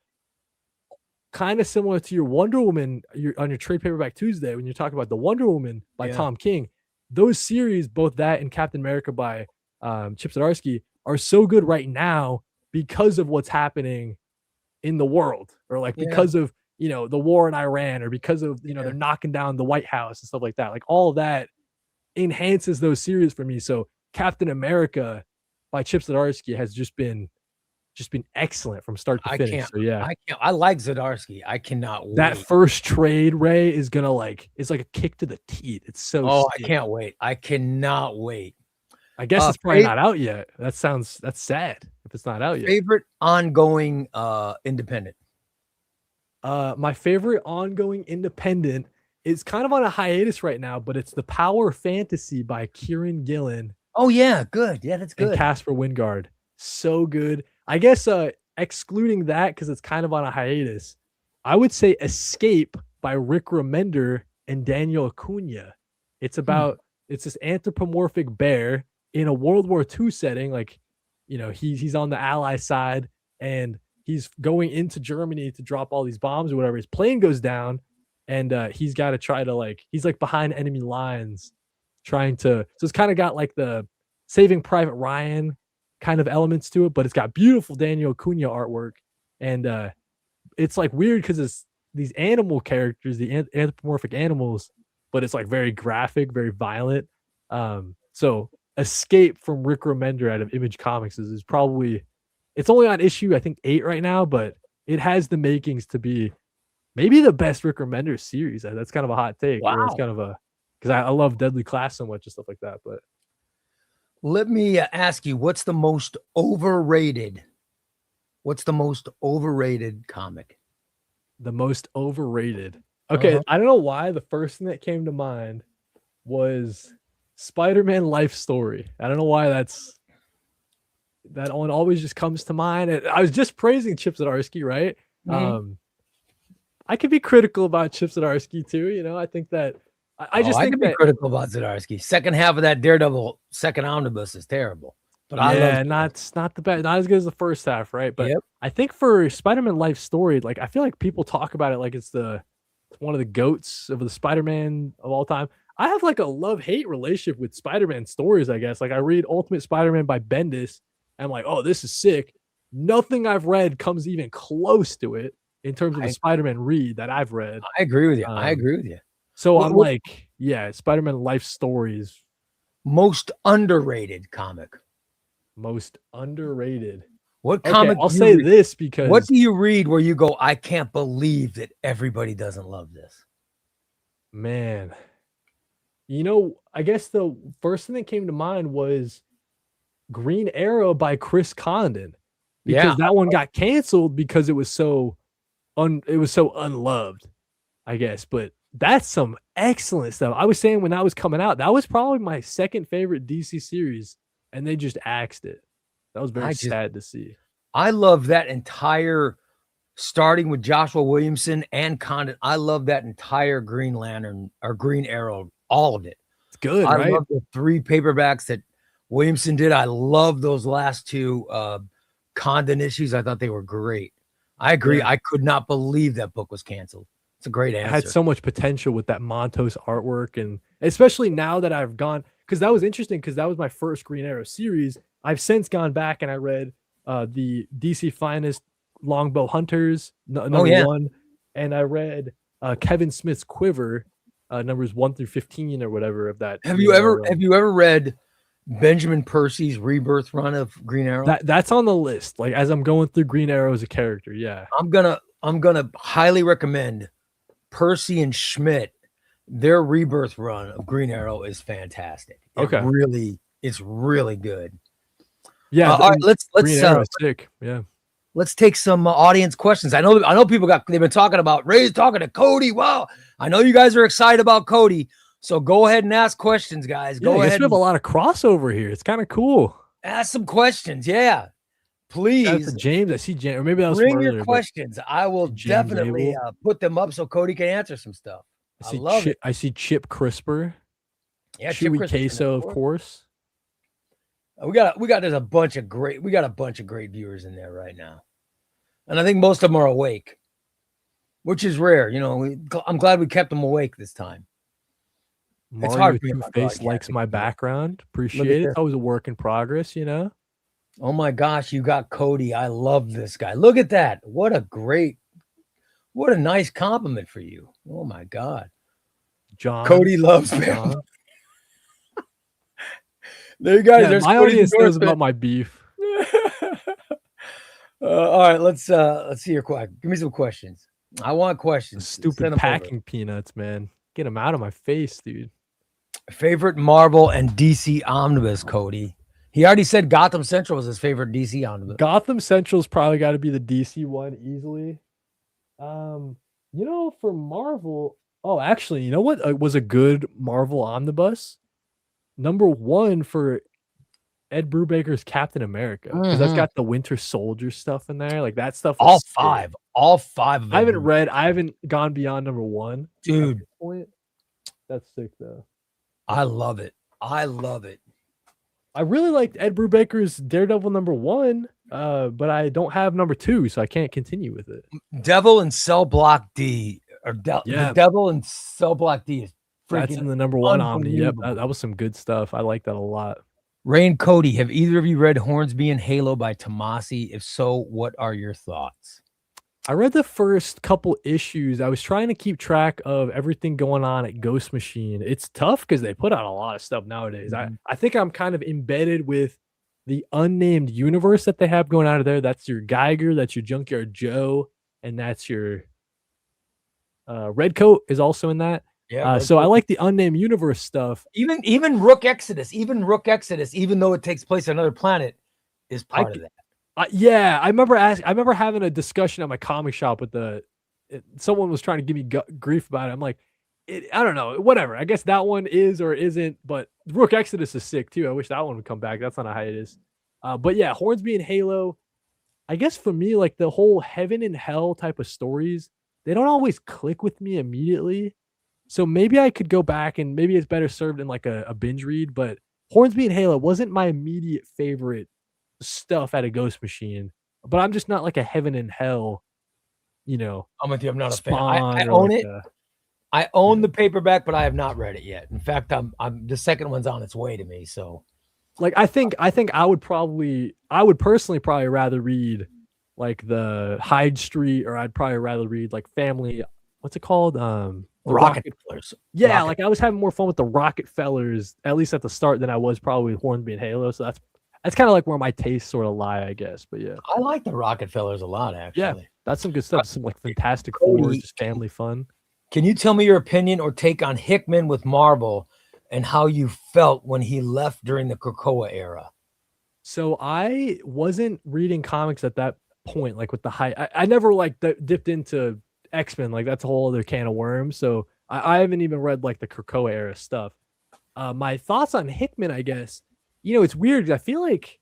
kind of similar to your Wonder Woman, on your trade paperback Tuesday, when you're talking about the Wonder Woman by Tom King, those series, both that and Captain America by Chip Zdarsky, are so good right now because of what's happening in the world, or because of the war in Iran, or because of they're knocking down the White House and stuff like that. Like all of that enhances those series for me. So Captain America by Chip Zdarsky has just been excellent from start to finish. I like Zdarsky. I cannot wait. That first trade, Ray, is gonna it's like a kick to the teeth. It's so sick. I can't wait. I cannot wait. I guess it's probably not out yet. That's sad if it's not out yet. Favorite ongoing independent. My favorite ongoing independent is kind of on a hiatus right now, but it's The Power Fantasy by Kieran Gillen. Oh yeah, good. Yeah, that's good. And Casper Wingard. So good. I guess excluding that because it's kind of on a hiatus, I would say Escape by Rick Remender and Daniel Acuna. It's about it's this anthropomorphic bear in a World War II setting. Like, he's on the Ally side and he's going into Germany to drop all these bombs or whatever. His plane goes down and he's got to try to he's behind enemy lines trying to. So it's kind of got like the Saving Private Ryan kind of elements to it, but it's got beautiful Daniel Acuna artwork. And it's weird because it's these animal characters, the anthropomorphic animals, but it's like very graphic, very violent. So Escape from Rick Remender out of Image Comics is probably, it's only on issue I think 8 right now, but it has the makings to be maybe the best Rick Remender series. That's kind of a hot take, or it's Wow. kind of a, because I love Deadly Class so much and stuff like that. But Let me ask you, what's the most overrated? What's the most overrated comic? the most overrated. Okay, I don't know why the first thing that came to mind was Spider-Man Life Story. I don't know why that one always just comes to mind. And I was just praising Chip Zdarsky, right? I could be critical about Chip Zdarsky too. You know, I think that I could be critical about Zdarsky. Second half of that Daredevil second omnibus is terrible. But I love not the best, not as good as the first half, right? But Yep. I think for Spider-Man Life Story, like I feel like people talk about it like it's one of the goats of the Spider-Man of all time. I have like a love-hate relationship with Spider-Man stories, I guess. Like I read Ultimate Spider-Man by Bendis, and I'm like, oh, this is sick. Nothing I've read comes even close to it in terms of the Spider-Man read that I've read. I agree with you. I agree with you. So I'm like, yeah, Spider-Man Life Stories. Most underrated comic. Most underrated. What comic? I'll say this because what do you read where you go, I can't believe that everybody doesn't love this? Man, you know, I guess the first thing that came to mind was Green Arrow by Chris Condon, because that one got canceled because it was so unloved, I guess. But that's some excellent stuff. I was saying when that was coming out, that was probably my second favorite DC series, and they just axed it. That was very sad to see. I love that entire, starting with Joshua Williamson and Condon. I love that entire Green Lantern or Green Arrow, all of it. It's good, right? I love the 3 paperbacks that Williamson did. I love those last 2 Condon issues. I thought they were great. I agree. I could not believe that book was canceled. It's a great answer. It had so much potential with that Montos artwork, and especially now that I've gone, because that was interesting, because that was my first Green Arrow series. I've since gone back and I read the DC Finest Longbow Hunters number 1, and I read Kevin Smith's Quiver numbers 1 through 15 or whatever of that. Have you ever read Benjamin Percy's Rebirth run of Green Arrow? That's on the list. Like as I'm going through Green Arrow as a character, I'm gonna highly recommend Percy and Schmidt. Their Rebirth run of Green Arrow is fantastic. It's really good. Yeah. All right, let's sick. Yeah. Let's take some audience questions. I know people they've been talking about Ray's talking to Cody. Wow. I know you guys are excited about Cody. So go ahead and ask questions, guys. Go ahead. We have a lot of crossover here. It's kind of cool. Ask some questions. Yeah. Please. James, I see James. Or maybe that was bring your questions. I will definitely put them up so Cody can answer some stuff. I see Chip Crisper. Yeah, Chewy Queso, of course. We got a bunch of great viewers in there right now. And I think most of them are awake, which is rare. You know, I'm glad we kept them awake this time. Mario it's hard. Two-Face likes my background. Appreciate it. That was a work in progress, you know. Oh my gosh, you got Cody. I love this guy. Look at that. What a nice compliment for you. Oh my God. John. Cody loves me. There you guys. Yeah, my audience knows about my beef. All right, let's see your question. Give me some questions. I want questions. Stupid packing peanuts, man. Get them out of my face, dude. Favorite Marvel and DC omnibus, Cody. He already said Gotham Central was his favorite DC omnibus. Gotham Central's probably got to be the DC one easily. You know, for Marvel, actually, you know what was a good Marvel omnibus? Number 1 for Ed Brubaker's Captain America, because that's got the Winter Soldier stuff in there. Like that stuff. All 5 of them. I haven't gone beyond number 1, dude. That's sick though. I love it. I really liked Ed Brubaker's Daredevil number 1, but I don't have number 2, so I can't continue with it. Devil and Cell Block D, the Devil and Cell Block D is that's in the number 1 Omni. Yep, that was some good stuff. I like that a lot. Ray and Cody, have either of you read Hornsby and Halo by Tomasi? If so, what are your thoughts? I read the first couple issues. I was trying to keep track of everything going on at Ghost Machine. It's tough because they put out a lot of stuff nowadays. I think I'm kind of embedded with the unnamed universe that they have going out of there. That's your Geiger, that's your Junkyard Joe, and that's your Redcoat is also in that. Yeah. So I like the unnamed universe stuff. Even Rook Exodus, even though it takes place on another planet, is part of that. Yeah, I remember having a discussion at my comic shop with someone was trying to give me grief about it. I'm like, I don't know, whatever. I guess that one is or isn't, but Rook Exodus is sick too. I wish that one would come back. That's not a hiatus. But yeah, Hornsby and Halo. I guess for me, like the whole heaven and hell type of stories, they don't always click with me immediately. So maybe I could go back and maybe it's better served in like a binge read. But Hornsby and Halo wasn't my immediate favorite stuff at a Ghost Machine, but I'm just not like a heaven and hell, I'm with you. I'm not a fan. I own it. I own the paperback, but I have not read it yet. In fact, I'm the second one's on its way to me. So, like, I think I would personally probably rather read like the Hyde Street, or I'd probably rather read like Family. What's it called? The Rockefellers. Yeah, like I was having more fun with the Rockefellers at least at the start than I was probably with Hornsby and Halo. So that's kind of like where my tastes sort of lie, I guess. But yeah, I like the Rockefellers a lot, actually. Yeah, that's some good stuff. Some like Fantastic Four, just family fun. Can you tell me your opinion or take on Hickman with Marvel and how you felt when he left during the Krakoa era? So I wasn't reading comics at that point, like with the high. I never like dipped into X-Men. Like that's a whole other can of worms. So I haven't even read like the Krakoa era stuff. My thoughts on Hickman, I guess. It's weird. I feel like,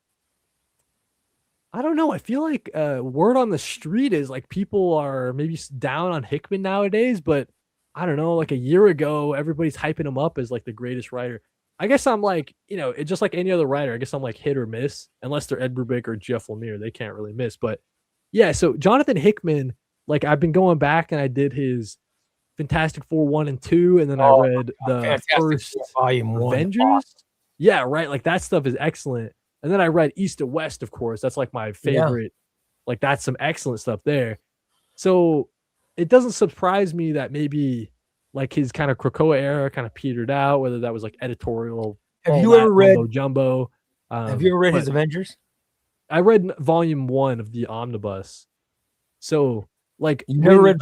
I don't know. I feel like word on the street is like people are maybe down on Hickman nowadays, but I don't know. Like a year ago, everybody's hyping him up as like the greatest writer. I guess I'm like, it's just like any other writer. I guess I'm like hit or miss, unless they're Ed Brubaker or Jeff Lemire. They can't really miss. But yeah, so Jonathan Hickman, like I've been going back and I did his Fantastic Four 1 and 2, and then I read the Fantastic first Volume 1. Avengers. Yeah, right. Like that stuff is excellent. And then I read East to West, of course. That's like my favorite. Yeah. Like that's some excellent stuff there. So it doesn't surprise me that maybe like his kind of Krakoa era kind of petered out, whether that was like editorial. Have you ever read Jumbo? Have you ever read his Avengers? I read Volume 1 of the Omnibus. So like you never read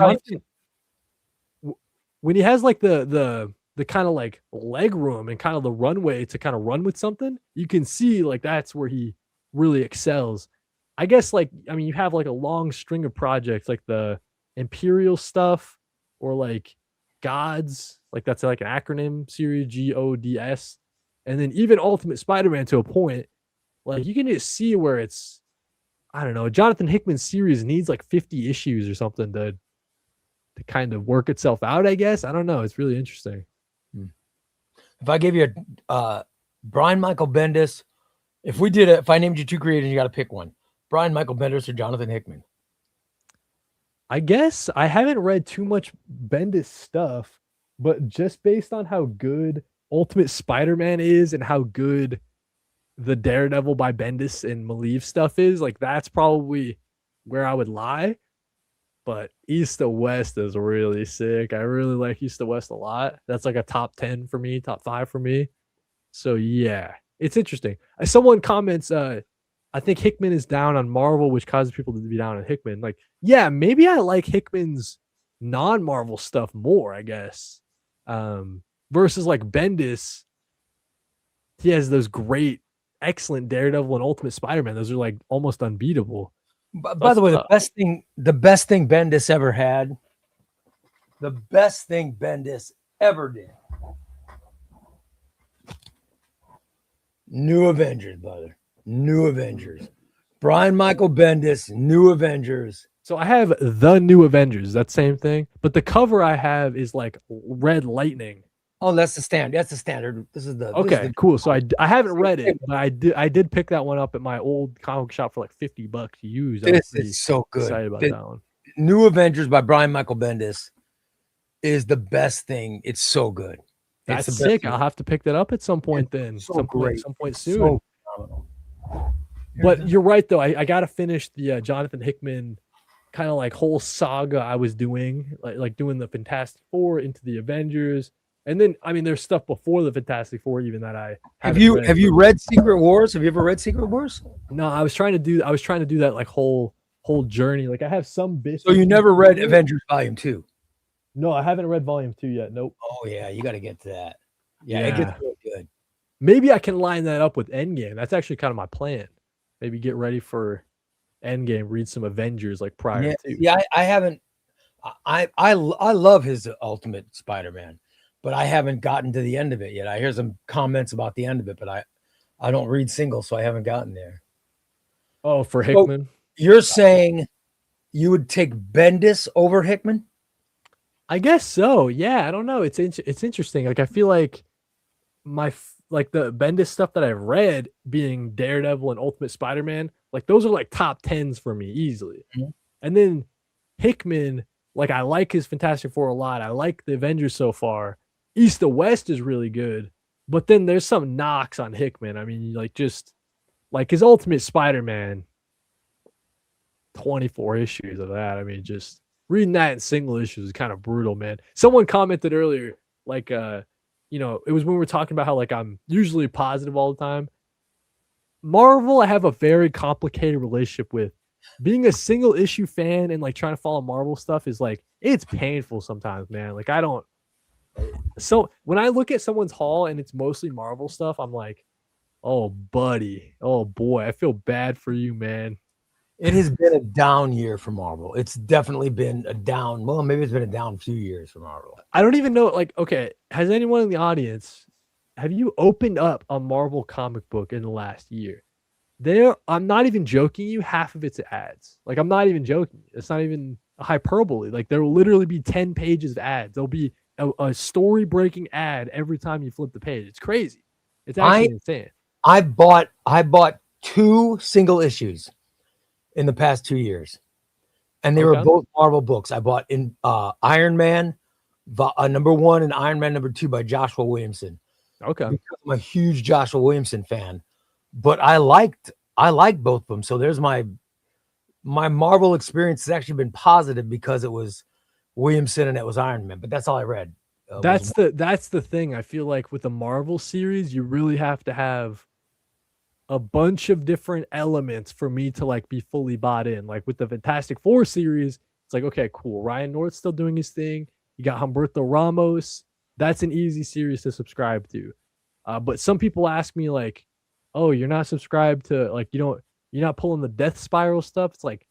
when he has like the kind of like leg room and kind of the runway to kind of run with something, you can see like that's where he really excels. I guess like, I mean, you have like a long string of projects like the Imperial stuff or like Gods, like that's like an acronym series, GODS. And then even Ultimate Spider-Man to a point, like you can just see where it's, I don't know, Jonathan Hickman's series needs like 50 issues or something to kind of work itself out, I guess. I don't know. It's really interesting. If I gave you a Brian Michael Bendis, if I named you two creators, you got to pick one. Brian Michael Bendis or Jonathan Hickman? I guess I haven't read too much Bendis stuff, but just based on how good Ultimate Spider-Man is and how good the Daredevil by Bendis and Maleev stuff is, like that's probably where I would lie. But East to West is really sick. I really like East to West a lot. That's like a top 10 for me, top 5 for me. So yeah, it's interesting. Someone comments, I think Hickman is down on Marvel, which causes people to be down on Hickman. Like, yeah, maybe I like Hickman's non-Marvel stuff more, I guess. Versus like Bendis, he has those great, excellent Daredevil and Ultimate Spider-Man. Those are like almost unbeatable. By the way, the best thing Bendis ever had, the best thing Bendis ever did. New Avengers, brother. New Avengers. Brian Michael Bendis, New Avengers. So I have the New Avengers, that same thing, but the cover I have is like Red Lightning. Oh, that's the standard. That's the standard. This is the okay, cool. So I haven't read it, but I did pick that one up at my old comic shop for like $50 used. This is so good. Excited about that one. New Avengers by Brian Michael Bendis is the best thing. It's so good. That's sick. I'll have to pick that up at some point then. So some point soon. So but you're right though. I got to finish the Jonathan Hickman kind of like whole saga I was doing, like doing the Fantastic Four into the Avengers. And then I mean there's stuff before the Fantastic Four even that I haven't read. Have you read Secret Wars? Have you ever read Secret Wars? No, I was trying to do that like whole journey. Like I have some bits. So you never read Avengers Volume 2? No, I haven't read Volume 2 yet. Nope. Oh yeah, you got to get to that. Yeah, it gets really good. Maybe I can line that up with Endgame. That's actually kind of my plan. Maybe get ready for Endgame, read some Avengers like prior to. Yeah, I haven't. I love his Ultimate Spider-Man, but I haven't gotten to the end of it yet. I hear some comments about the end of it, but I don't read singles, so I haven't gotten there. Oh, for Hickman? So you're saying you would take Bendis over Hickman? I guess so. Yeah, I don't know. It's interesting. Like I feel like like the Bendis stuff that I've read, being Daredevil and Ultimate Spider-Man, like those are like top 10s for me easily. Mm-hmm. And then Hickman, like I like his Fantastic Four a lot. I like the Avengers so far. East to West is really good, but then there's some knocks on Hickman. I mean, like just like his Ultimate Spider-Man, 24 issues of that. I mean, just reading that in single issues is kind of brutal, man. Someone commented earlier, like, you know, it was when we were talking about how like I'm usually positive all the time. Marvel, I have a very complicated relationship with. Being a single issue fan and like trying to follow Marvel stuff is like, it's painful sometimes, man. Like I don't. So when I look at someone's haul and it's mostly Marvel stuff, I'm like, oh, buddy, oh boy, I feel bad for you, man. It has been a down year for Marvel. It's definitely been a down. Well, maybe it's been a down few years for Marvel. I don't even know. Like, okay, has anyone in the audience, have you opened up a Marvel comic book in the last year? I'm not even joking you. Half of it's ads. Like, I'm not even joking. It's not even a hyperbole. Like, there will literally be 10 pages of ads. There'll be a story-breaking ad every time you flip the page. It's crazy. It's actually insane. I bought 2 single issues in the past 2 years, and they were both Marvel books. I bought in Iron Man #1 and Iron Man #2 by Joshua Williamson. Okay, because I'm a huge Joshua Williamson fan, but I liked both of them. So there's my Marvel experience has actually been positive because it was Williamson and it was Iron Man. But that's all I read. That's the thing. I feel like with the Marvel series, you really have to have a bunch of different elements for me to like be fully bought in. Like with the Fantastic Four series, it's like, okay, cool. Ryan North's still doing his thing. You got Humberto Ramos. That's an easy series to subscribe to. But some people ask me like, oh, you're not subscribed to like, you're not pulling the Death Spiral stuff. It's like,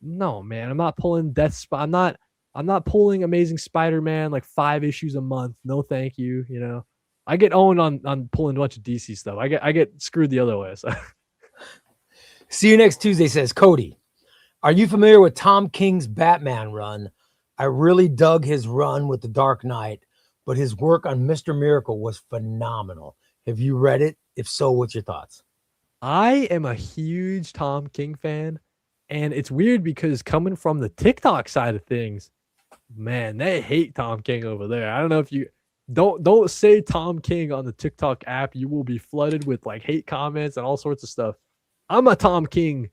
no, man, I'm not pulling I'm not pulling Amazing Spider-Man like 5 issues a month. No, thank you. You know, I get owned on pulling a bunch of DC stuff. I get screwed the other way. So. See you next Tuesday, says Cody. Are you familiar with Tom King's Batman run? I really dug his run with The Dark Knight, but his work on Mr. Miracle was phenomenal. Have you read it? If so, what's your thoughts? I am a huge Tom King fan, and it's weird because coming from the TikTok side of things, man, they hate Tom King over there. I don't know if you don't say Tom King on the TikTok app. You will be flooded with like hate comments and all sorts of stuff. I'm a Tom King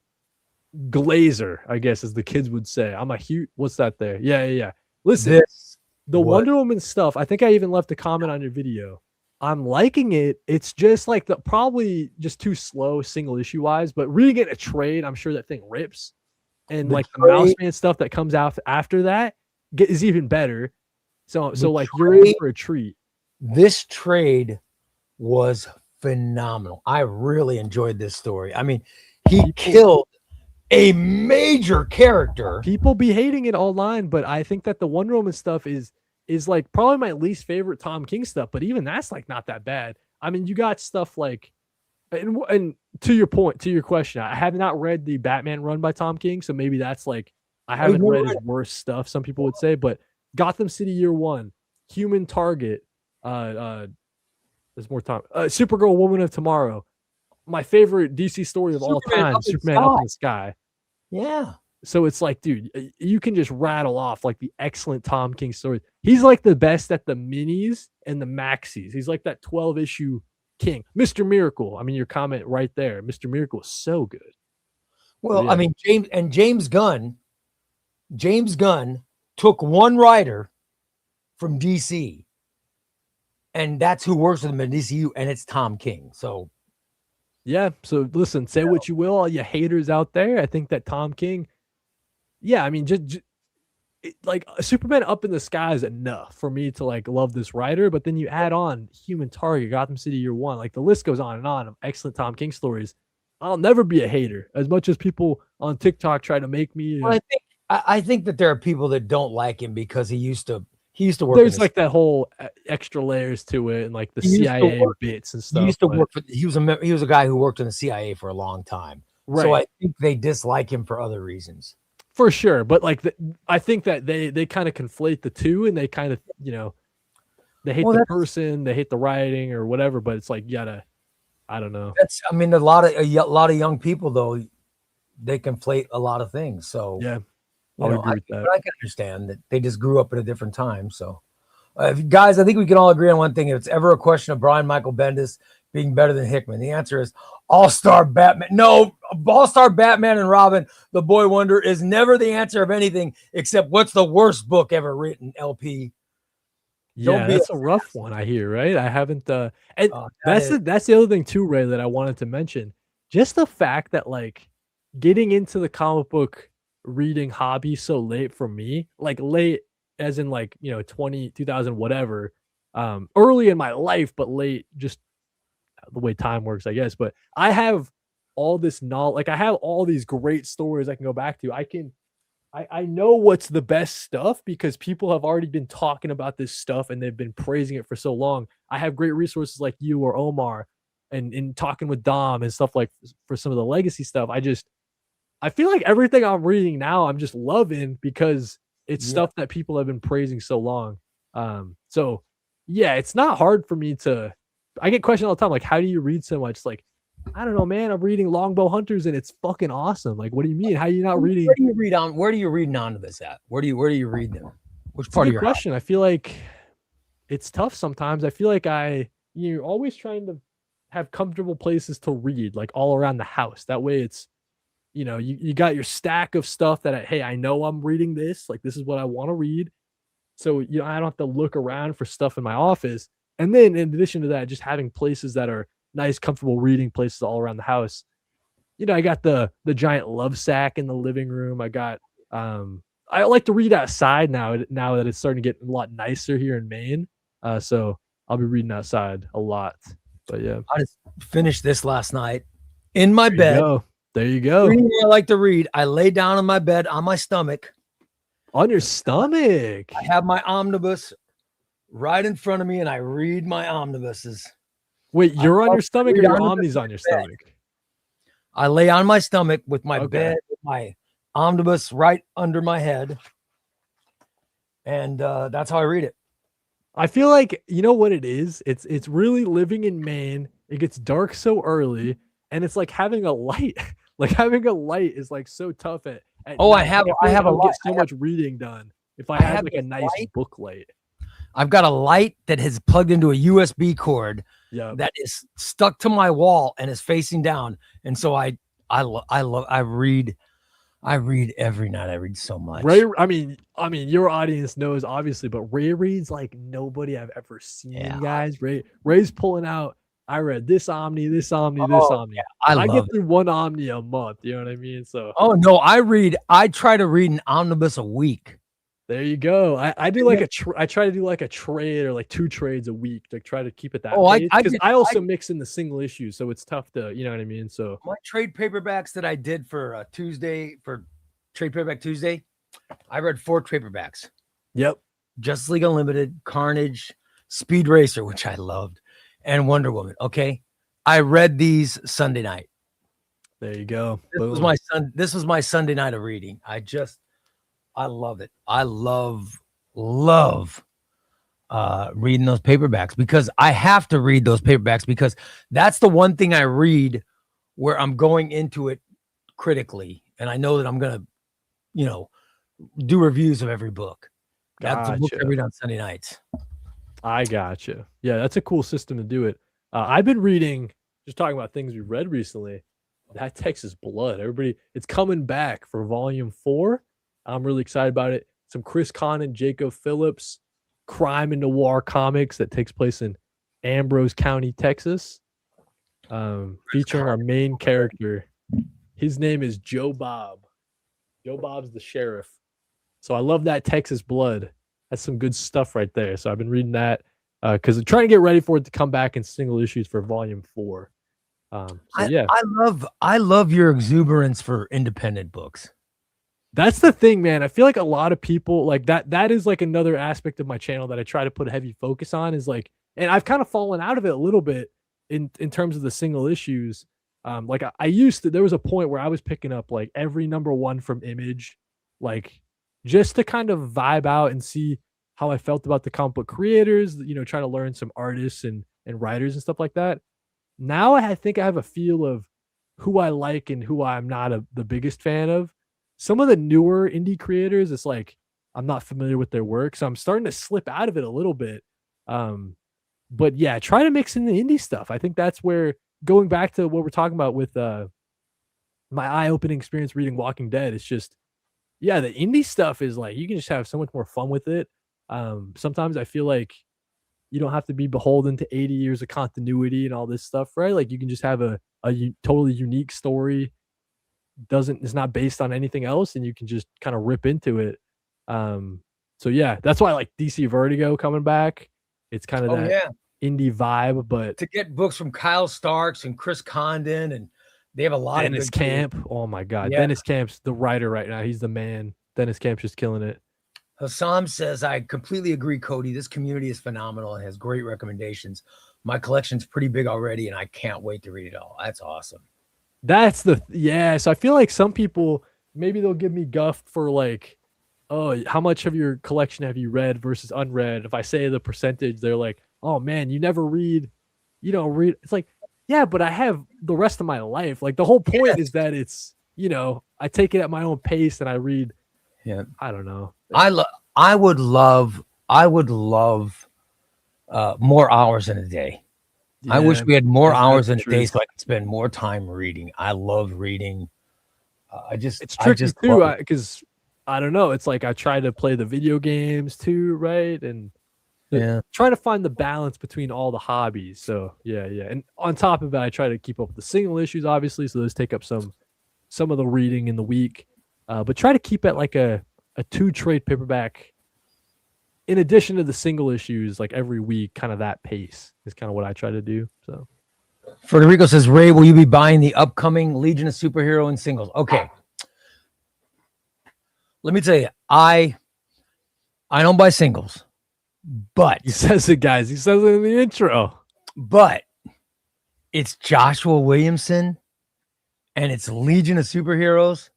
glazer, I guess, as the kids would say. I'm a huge. What's that there? Yeah. Listen, the Wonder Woman stuff. I think I even left a comment on your video. I'm liking it. It's just like probably just too slow single issue wise, but reading it in a trade, I'm sure that thing rips. And like the Mouse Man stuff that comes out after that is even better. So like you're in for a treat. This trade was phenomenal. I really enjoyed this story. I mean, he killed a major character. People be hating it online, but I think that the Wonder Woman stuff is like probably my least favorite Tom King stuff, but even that's like not that bad. I mean, you got stuff like, and to your point, to your question, I have not read the Batman run by Tom King, so maybe that's like, I haven't read his worst stuff, some people would say, but Gotham City Year One, Human Target, there's more time, Supergirl, Woman of Tomorrow, my favorite DC story of all time, Superman Up in the Sky. Yeah. So it's like, dude, you can just rattle off like the excellent Tom King stories. He's like the best at the minis and the maxis. He's like that 12 issue king. Mr. Miracle. I mean, your comment right there. Mr. Miracle is so good. Well, yeah. I mean, James Gunn James Gunn took one writer from DC, and that's who works with him in DCU, and it's Tom King. So yeah. So listen, say what you will, all you haters out there. I think that Tom King, yeah, I mean, just like Superman Up in the Sky is enough for me to like love this writer. But then you add on Human Target, Gotham City Year One, like the list goes on and on of excellent Tom King stories. I'll never be a hater, as much as people on TikTok try to make me. well, I think that there are people that don't like him because he used to work. There's like that whole extra layers to it, and like the CIA bits and stuff. He used to work for. He was a guy who worked in the CIA for a long time. Right. So I think they dislike him for other reasons. For sure, but like I think that they kind of conflate the two, and they kind of they hate the person, they hate the writing or whatever. But it's like you gotta, I don't know. I mean, a lot of young people though, they conflate a lot of things. So yeah, I agree with that. But I can understand that they just grew up at a different time. So, guys, I think we can all agree on one thing: if it's ever a question of Brian Michael Bendis being better than Hickman, the answer is All-Star Batman. No, All-Star Batman and Robin, the Boy Wonder, is never the answer of anything except what's the worst book ever written, LP. Yeah, that's a rough one, I hear, right? I haven't and that's the other thing too, Ray, that I wanted to mention. Just the fact that like getting into the comic book reading hobby so late for me, like late as in like, 2000 whatever, early in my life, but late just the way time works, I guess. But I have all this knowledge, like I have all these great stories I can go back to. I know what's the best stuff because people have already been talking about this stuff and they've been praising it for so long. I have great resources like you or Omar and talking with Dom and stuff like for some of the legacy stuff. I feel like everything I'm reading now, I'm just loving because it's stuff that people have been praising so long. So yeah, it's not hard for me I get questioned all the time, like, how do you read so much? Like, I don't know, man. I'm reading Longbow Hunters and it's fucking awesome. Like, what do you mean? How are you not reading? Where do you read Omnibus at? Where do you read them? Which part of your question? House? I feel like it's tough sometimes. I feel like you're always trying to have comfortable places to read, like all around the house. That way it's, you got your stack of stuff that hey, I know I'm reading this. Like, this is what I want to read. So, I don't have to look around for stuff in my office. And then in addition to that, just having places that are nice, comfortable reading places all around the house. I got the giant love sack in the living room. I got I like to read outside now that it's starting to get a lot nicer here in Maine. So I'll be reading outside a lot. But yeah. I just finished this last night in my bed. There you go. I like to read. I lay down on my bed on my stomach. On your stomach. I have my omnibus right in front of me and I read my omnibuses. Wait, you're on your stomach or your omni's on your stomach? I lay on my stomach with my bed, with my omnibus right under my head. And that's how I read it. I feel like, you know what it is? It's really living in Maine. It gets dark so early and it's like having a light. Like having a light is like so tough at I have a light. Get so much reading done if I had like a nice book light. I've got a light that has plugged into a USB cord that is stuck to my wall and is facing down. And so I read every night. I read so much. Ray, I mean, your audience knows obviously, but Ray reads like nobody I've ever seen, guys. Ray's pulling out. I read this Omni, this Omni, this Omni. Yeah, I get through one Omni a month. You know what I mean? So. Oh no, I try to read an omnibus a week. There you go. I do like I try to do like a trade or like 2 trades a week to try to keep it that. Because I also mix in the single issues, so it's tough to, you know what I mean. So my trade paperbacks that I did for Trade Paperback Tuesday, I read 4 paperbacks. Yep. Justice League Unlimited, Carnage, Speed Racer, which I loved, and Wonder Woman. Okay, I read these Sunday night. There you go. This was my Sunday night of reading. I love it. I love reading those paperbacks because I have to read those paperbacks because that's the one thing I read where I'm going into it critically. And I know that I'm going to, do reviews of every book. That's the book I read on Sunday nights. I gotcha. Yeah, that's a cool system to do it. I've been reading, just talking about things we read recently. That Texas Blood. Everybody, it's coming back for volume 4. I'm really excited about it. Some Chris Condon, Jacob Phillips, crime and noir comics that takes place in Ambrose County, Texas, featuring our main character. His name is Joe Bob. Joe Bob's the sheriff. So I love that Texas blood. That's some good stuff right there. So I've been reading that because I'm trying to get ready for it to come back in single issues for volume 4. Yeah, I love your exuberance for independent books. that's the thing, man. I feel like a lot of people like that. That is like another aspect of my channel that I try to put a heavy focus on is like, and I've kind of fallen out of it a little bit in terms of the single issues. Like I used to, there was a point where I was picking up like every number 1 from Image, like just to kind of vibe out and see how I felt about the comic book creators, trying to learn some artists and writers and stuff like that. Now I think I have a feel of who I like and who I'm not the biggest fan of. Some of the newer indie creators, it's like I'm not familiar with their work, so I'm starting to slip out of it a little bit. But yeah, try to mix in the indie stuff. I think that's where, going back to what we're talking about with my eye-opening experience reading Walking Dead, it's just, yeah, the indie stuff is like you can just have so much more fun with it. Sometimes I feel like you don't have to be beholden to 80 years of continuity and all this stuff, right? Like you can just have a totally unique story. It's not based on anything else, and you can just kind of rip into it. So yeah, that's why I like DC Vertigo coming back. It's kind of indie vibe, but to get books from Kyle Starks and Chris Condon, and they have a lot Dennis of good Camp. Oh my god, yeah. Dennis Camp's the writer right now. He's the man. Dennis Camp's just killing it. Hassam says, I completely agree, Cody. This community is phenomenal and has great recommendations. My collection's pretty big already, and I can't wait to read it all. That's awesome. That's so I feel like some people, maybe they'll give me guff for like, oh, how much of your collection have you read versus unread? If I say the percentage, they're like, oh man, you don't read. It's like, yeah, but I have the rest of my life. Like the whole point is that it's, I take it at my own pace and I read. Yeah. I don't know. I would love more hours in a day. Yeah, I wish we had more hours in a day so I could spend more time reading. I love reading. It's tricky too because I don't know. It's like I try to play the video games too, right? And trying to find the balance between all the hobbies. So yeah. And on top of that, I try to keep up with the single issues, obviously. So those take up some of the reading in the week. But try to keep it like a 2 trade paperback in addition to the single issues, like every week, kind of that pace is kind of what I try to do. So Federico says, Ray, will you be buying the upcoming Legion of Superhero and singles? Okay. Let me tell you, I don't buy singles, but he says it, guys. He says it in the intro. But it's Joshua Williamson and it's Legion of Superheroes.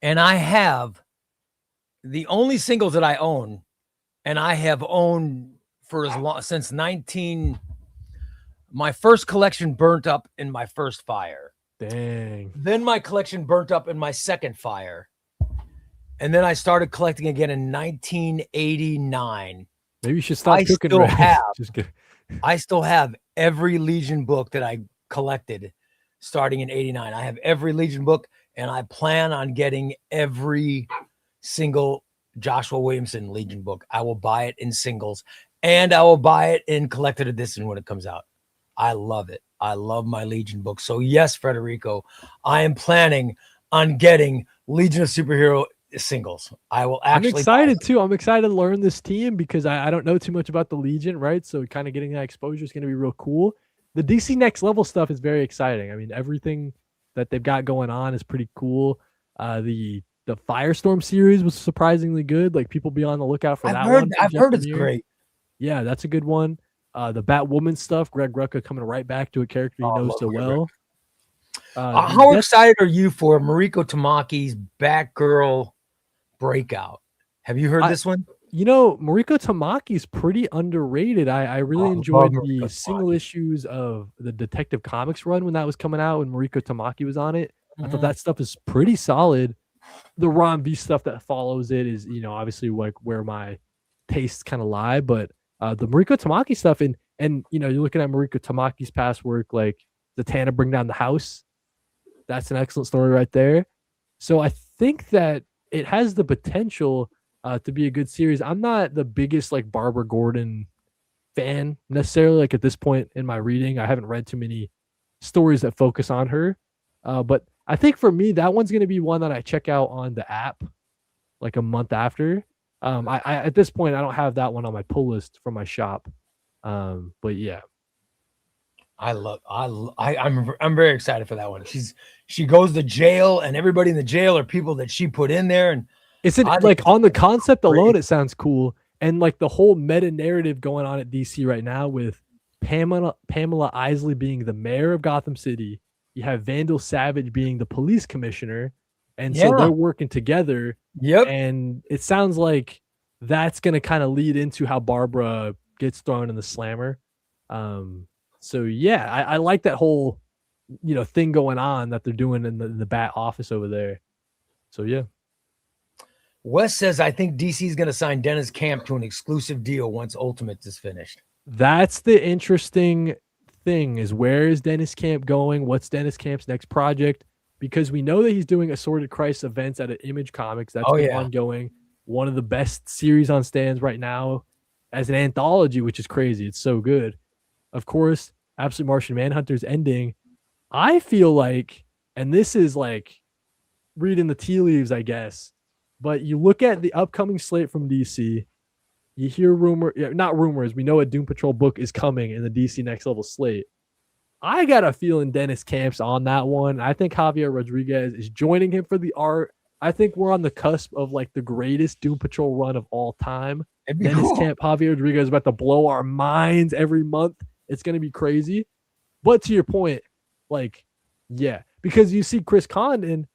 And I have the only singles that I own, and I have owned for as long since my first collection burnt up in my first fire. Dang. Then my collection burnt up in my second fire. And then I started collecting again in 1989. Maybe you should stop cooking. I still have every Legion book that I collected starting in 89. I have every Legion book, and I plan on getting every single Joshua Williamson Legion book. I will buy it in singles, and I will buy it in collected edition when it comes out. I love it. I love my Legion book. So yes, Federico, I am planning on getting Legion of Superhero singles. I will actually. I'm excited too. I'm excited to learn this team because I don't know too much about the Legion, right? So kind of getting that exposure is going to be real cool. The DC Next Level stuff is very exciting. I mean, everything that they've got going on is pretty cool. The Firestorm series was surprisingly good. Like people be on the lookout for that one. I've heard it's great. Yeah, that's a good one. The Batwoman stuff, Greg Rucka coming right back to a character he knows so well. How excited are you for Mariko Tamaki's Batgirl breakout? Have you heard this one? Mariko Tamaki's pretty underrated. I really enjoyed the single issues of the Detective Comics run when that was coming out, when Mariko Tamaki was on it. I thought that stuff is pretty solid. The Ron V stuff that follows it is, obviously like where my tastes kind of lie, but the Mariko Tamaki stuff and you're looking at Mariko Tamaki's past work, like Zatanna Bring Down the House. That's an excellent story right there. So I think that it has the potential to be a good series. I'm not the biggest like Barbara Gordon fan necessarily. Like at this point in my reading, I haven't read too many stories that focus on her. But I think for me, that one's going to be one that I check out on the app like a month after. I at this point I don't have that one on my pull list from my shop. But yeah, I'm very excited for that one. She goes to jail, and everybody in the jail are people that she put in there, and it's an, I think like it's on the gonna be concept great. alone, it sounds cool, and like the whole meta narrative going on at DC right now with Pamela Isley being the mayor of Gotham City. You have Vandal Savage being the police commissioner, and so Yeah. they're working together. Yep. And it sounds like that's going to kind of lead into how Barbara gets thrown in the slammer. So yeah, I like that whole thing going on that they're doing in the Bat office over there. So yeah. Wes says, I think DC is going to sign Dennis Camp to an exclusive deal once Ultimate is finished. That's the interesting thing is where is Dennis Camp going? What's Dennis Camp's next project? Because we know that he's doing Assorted Christ events at Image Comics. That's been ongoing. One of the best series on stands right now as an anthology, which is crazy. It's so good. Of course, Absolute Martian Manhunter's ending. I feel like, and this is like reading the tea leaves, I guess, but you look at the upcoming slate from DC, you hear not rumors, we know a Doom Patrol book is coming in the DC Next Level slate. I got a feeling Dennis Camp's on that one. I think Javier Rodriguez is joining him for the art. I think we're on the cusp of like the greatest Doom Patrol run of all time. Dennis Camp, Javier Rodriguez is about to blow our minds every month. It's going to be crazy. But to your point, like, yeah, because you see Chris Condon,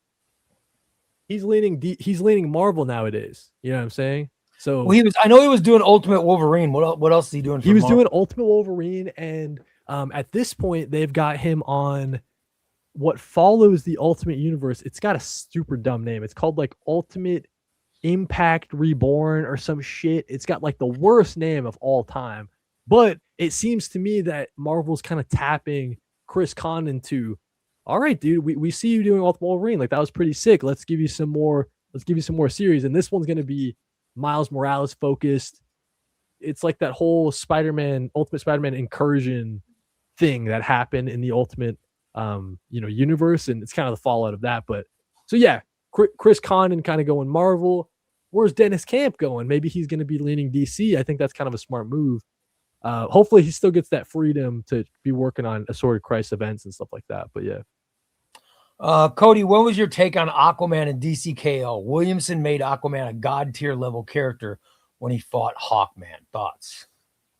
he's leaning Marvel nowadays. You know what I'm saying? So I know he was doing Ultimate Wolverine. What else is he doing? He was doing Ultimate Wolverine, and at this point, they've got him on what follows the Ultimate Universe. It's got a super dumb name. It's called like Ultimate Impact Reborn or some shit. It's got like the worst name of all time. But it seems to me that Marvel's kind of tapping Chris Condon to, all right, dude, we see you doing Ultimate Wolverine. Like that was pretty sick. Let's give you some more series. And this one's going to be Miles Morales focused. It's like that whole Ultimate Spider-Man incursion thing that happened in the Ultimate universe, and it's kind of the fallout of that. But so yeah, Chris Condon kind of going Marvel. Where's Dennis Camp going? Maybe he's going to be leaning DC. I think that's kind of a smart move. Hopefully he still gets that freedom to be working on Assorted Christ events and stuff like that. But yeah. Cody, what was your take on Aquaman and DCKO? Williamson made Aquaman a god tier level character when he fought Hawkman. Thoughts?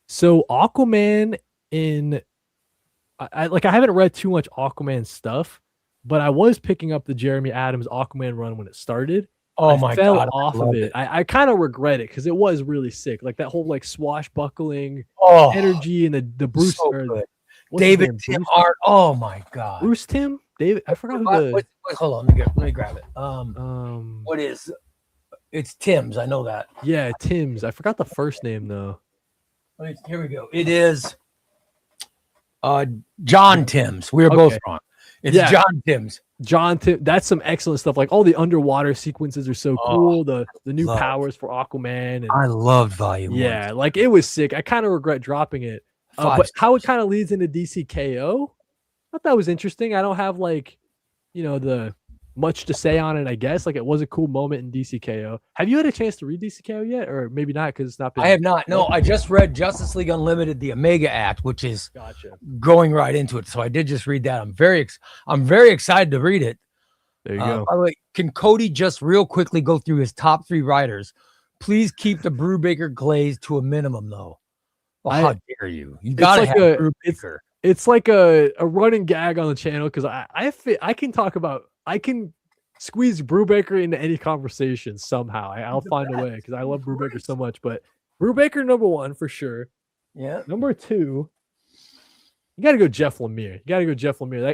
So Aquaman I haven't read too much Aquaman stuff, but I was picking up the Jeremy Adams Aquaman run when it started. Oh my God. I fell off of it. I kind of regret it because it was really sick. Like that whole like swashbuckling energy and the Bruce so David Tim art. Oh my God. Bruce Tim? David, I forgot who the wait, hold on, let me grab it. What is it's Tim's, I know that. Yeah, Tim's. I forgot the first name though. Here we go. It is John Timms. We were both wrong. It's John Timms. That's some excellent stuff. Like all the underwater sequences are so cool. The new powers for Aquaman. And I loved Volume 1. Yeah, like it was sick. I kind of regret dropping it. But how it kind of leads into DCKO, I thought that was interesting. I don't have like, the much to say on it, I guess. Like it was a cool moment in DCKO. Have you had a chance to read DCKO yet? Or maybe not because it's not been. I have not. No, I just read Justice League Unlimited, the Omega Act, which is going right into it. So I did just read that. I'm very excited to read it. There you go. By the way, can Cody just real quickly go through his top 3 writers? Please keep the Brubaker glaze to a minimum, though. Well, how dare you? You gotta have Brubaker. It's like a running gag on the channel because I can squeeze Brubaker into any conversation somehow. I'll find a way because I love Brubaker so much. But Brubaker number 1 for sure. Yeah. Number 2, you got to go Jeff Lemire.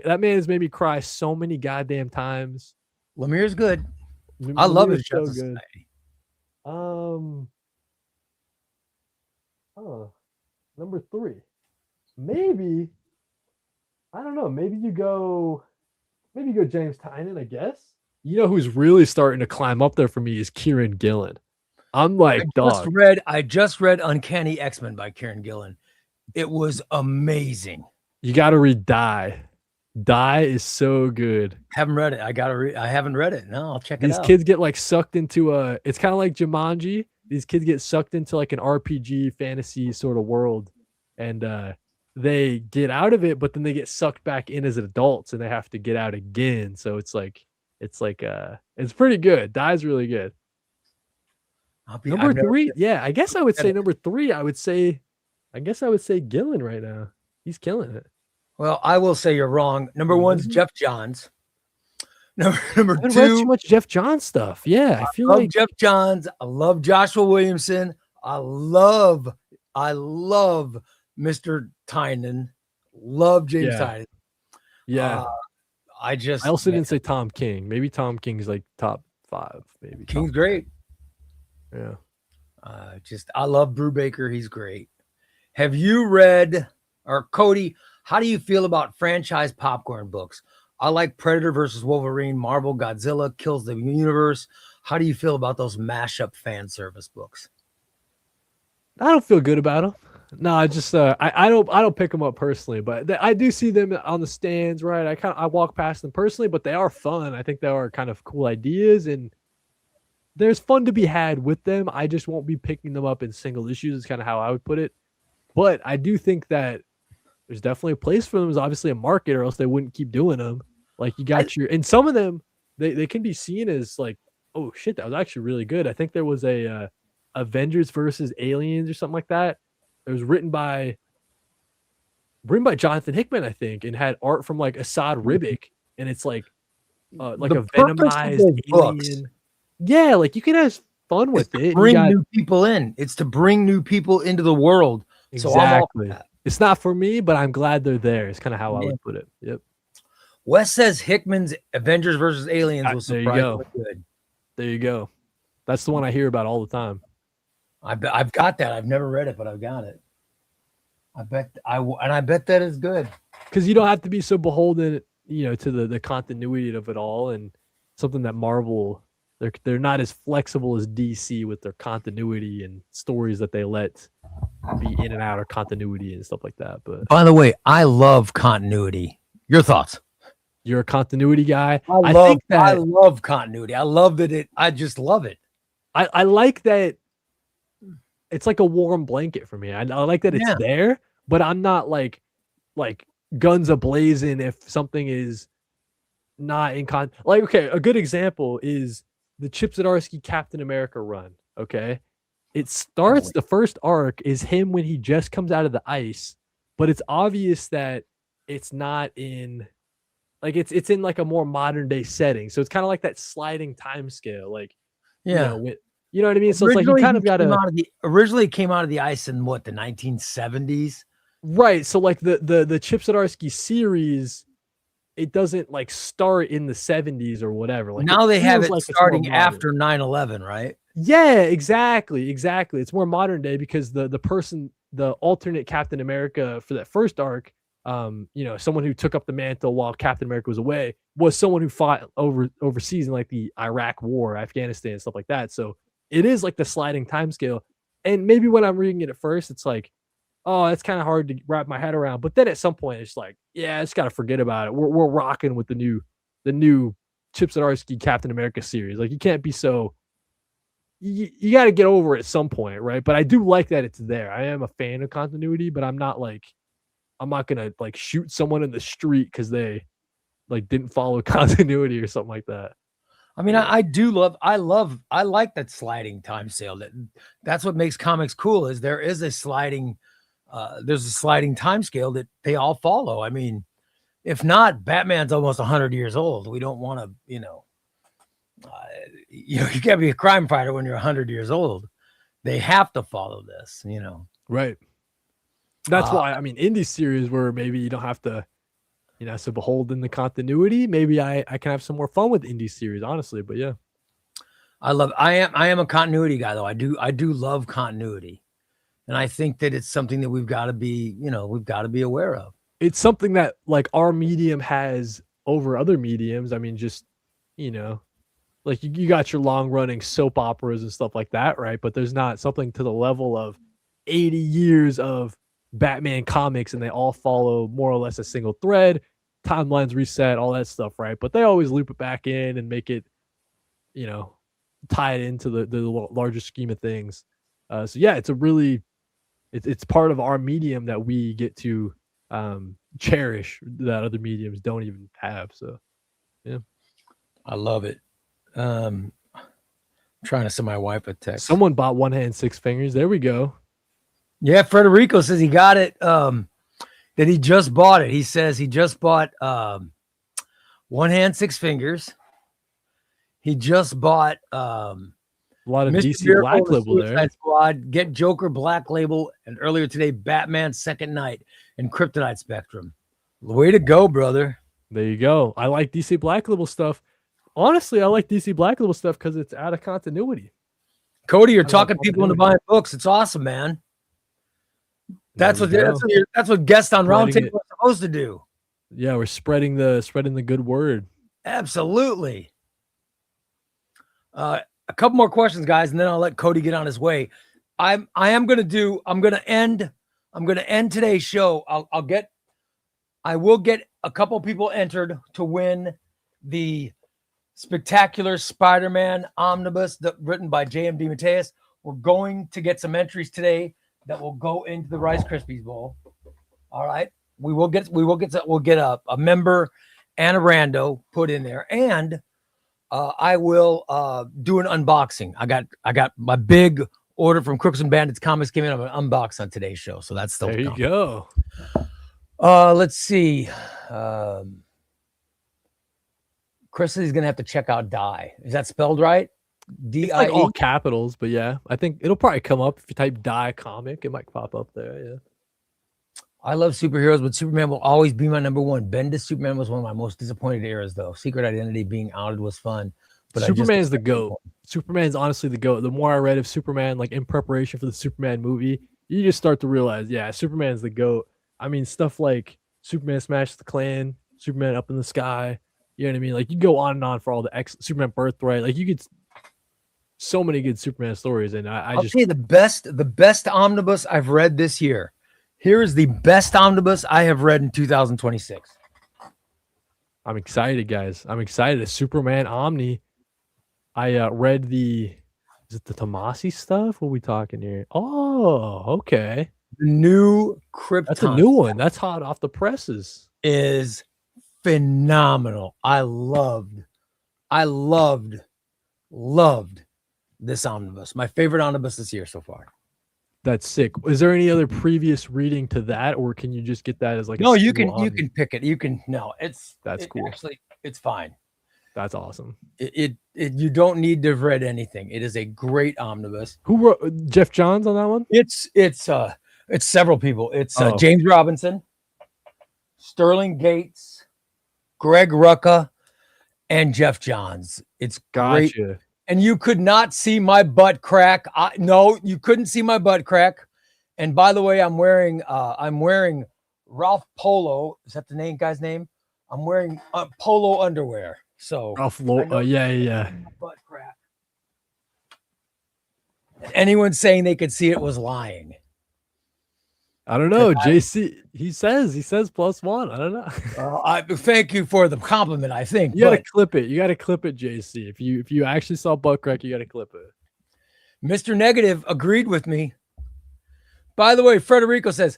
That man has made me cry so many goddamn times. Lemire's good. I love his Justice Society. Number 3. Maybe, I don't know. Maybe you go James Tynion, I guess. You know who's really starting to climb up there for me is Kieran Gillen. I'm like, dog. I just read Uncanny X-Men by Kieran Gillen. It was amazing. You got to read Die. Die is so good. Haven't read it. I haven't read it. No, I'll check it out. These kids get like sucked into it's kind of like Jumanji. These kids get sucked into like an RPG fantasy sort of world, and they get out of it, but then they get sucked back in as adults and they have to get out again. So it's pretty good. Die's really good. Number 3, yeah, I guess I would say number 3. I guess I would say Gillen right now. He's killing it. Well, I will say you're wrong. Number one's Jeff Johns. Number I two, read too much Jeff Johns stuff. Yeah, I feel like Jeff Johns. I love Joshua Williamson. I love Mr. Tynan. Love James Tynan. Yeah. I also didn't say Tom King. Maybe Tom King's like top 5. Maybe King's great. Yeah. I love Brubaker. He's great. Have you read, or Cody, how do you feel about franchise popcorn books? I like Predator versus Wolverine, Marvel, Godzilla, Kills the Universe. How do you feel about those mashup fan service books? I don't feel good about them. No, I just I don't pick them up personally, but I do see them on the stands, right? I walk past them personally, but they are fun. I think they are kind of cool ideas, and there's fun to be had with them. I just won't be picking them up in single issues. Is kind of how I would put it. But I do think that there's definitely a place for them. There's obviously a market, or else they wouldn't keep doing them. Like you got and some of them they can be seen as like, oh shit, that was actually really good. I think there was a Avengers versus Aliens or something like that. It was written by Jonathan Hickman, I think, and had art from like Assad Ribic, and it's like a venomized alien. Yeah, like you can have fun with it. Bring new people in. It's to bring new people into the world. Exactly. So it's not for me, but I'm glad they're there. It's kind of how I would put it. Yep. Wes says Hickman's Avengers versus Aliens was surprisingly good. There you go. That's the one I hear about all the time. I've got that. I've never read it, but I've got it. I bet that is good. Because you don't have to be so beholden, to the continuity of it all, and something that Marvel they're not as flexible as DC with their continuity and stories that they let be in and out of continuity and stuff like that. But by the way, I love continuity. Your thoughts? You're a continuity guy. I love continuity. I love that I just love it. I like that. It's like a warm blanket for me. I like that it's there, but I'm not like guns a-blazing if something is not in okay, a good example is the Chip Zdarsky Captain America run. Okay, it starts, the first arc is him when he just comes out of the ice, but it's obvious that it's not in it's in like a more modern day setting. So it's kind of like that sliding time scale. Like, you know what I mean? So it's like you kind of got to originally came out of the ice in the 1970s. Right. So like the Chip Zdarsky series, it doesn't like start in the 70s or whatever. Like now they have it like starting after 9/11, right? Yeah, exactly. It's more modern day because the alternate Captain America for that first arc, someone who took up the mantle while Captain America was away was someone who fought overseas in like the Iraq War, Afghanistan, stuff like that. So it is like the sliding time scale. And maybe when I'm reading it at first, it's like, oh, that's kind of hard to wrap my head around. But then at some point, it's like, yeah, I just got to forget about it. We're rocking with the new Chip Zdarsky Captain America series. Like you can't be so. You got to get over it at some point, right? But I do like that it's there. I am a fan of continuity, but I'm not gonna like shoot someone in the street because they like didn't follow continuity or something like that. I mean, I like that sliding time scale. That's what makes comics cool. Is there is a sliding. There's a sliding time scale that they all follow. I mean, if not, Batman's almost 100 years old. We don't want to, you can't be a crime fighter when you're 100 years old. They have to follow this, Right. That's why, I mean, indie series where maybe you don't have to, so beholden the continuity. Maybe I can have some more fun with indie series, honestly. But yeah, I am a continuity guy though. I do love continuity. And I think that it's something that we've got to be aware of. It's something that like our medium has over other mediums. I mean, just, like you got your long running soap operas and stuff like that, right? But there's not something to the level of 80 years of Batman comics, and they all follow more or less a single thread, timelines reset, all that stuff, right? But they always loop it back in and make it, tie it into the larger scheme of things. So yeah, it's part of our medium that we get to cherish that other mediums don't even have. So yeah, I love it. Trying to send my wife a text. Someone bought One Hand Six Fingers. There we go. Yeah, Frederico says he got it. That he just bought it. He says he just bought One Hand Six Fingers. He just bought a lot of Mr. DC Miracle, Black Label there. Squad, Get Joker Black Label, and earlier today, Batman Second Night and Kryptonite Spectrum. Way to go, brother. There you go. I like DC Black Label stuff. Honestly, I like DC Black Label stuff because it's out of continuity. Cody, you're talking people into buying books. It's awesome, man. That's what guests on Roundtable are supposed to do. Yeah, we're spreading the good word. Absolutely. A couple more questions, guys, and then I'll let Cody get on his way. I'm gonna end today's show. I will get a couple people entered to win the Spectacular Spider-Man Omnibus written by J.M.D. Mateus. We're going to get some entries today that will go into the Rice Krispies Bowl. All right. We'll get a member and a rando put in there, and I will do an unboxing. I got my big order from Crooks and Bandits Comics came in. I'm gonna unbox on today's show, so that's still there. You go. Let's see. Chris says he's gonna have to check out Die. Is that spelled right? D-I-E? Like all capitals, but yeah, I think it'll probably come up if you type Die comic. It might pop up there. Yeah. I love superheroes, but Superman will always be my number one. Bendis Superman was one of my most disappointed eras, though. Secret Identity being outed was fun, but Superman's the GOAT. Superman's honestly the GOAT. The more I read of Superman, like in preparation for the Superman movie, you just start to realize, yeah, Superman's the GOAT. I mean, stuff like Superman Smash the Klan, Superman Up in the Sky. You know what I mean? Like you go on and on for all the Superman Birthright. Like you get so many good Superman stories, and I'll tell you the best omnibus I've read this year. Here is the best omnibus I have read in 2026. I'm excited, guys. I'm excited. A Superman Omni. I read is it the Tomasi stuff? What are we talking here? Oh, okay. The new Krypton. That's a new one. That's hot off the presses. Is phenomenal. I loved this omnibus. My favorite omnibus this year so far. That's sick. Is there any other previous reading to that, or can you just get that as like no? You can pick it. That's cool. Actually, it's fine. That's awesome. It you don't need to have read anything. It is a great omnibus. Who wrote Jeff Johns on that one? It's several people. It's James Robinson, Sterling Gates, Greg Rucka, and Jeff Johns. It's great. Gotcha. And you could not see my butt crack. No, you couldn't see my butt crack. And by the way, I'm wearing Ralph Polo. Is that the guy's name? I'm wearing polo underwear. So Ralph yeah. Butt crack. And anyone saying they could see it was lying. I don't know. JC, he says +1. I don't know. I thank you for the compliment. I think you got to clip it. You got to clip it, JC. If you actually saw butt crack, you got to clip it. Mr. Negative agreed with me. By the way, Frederico says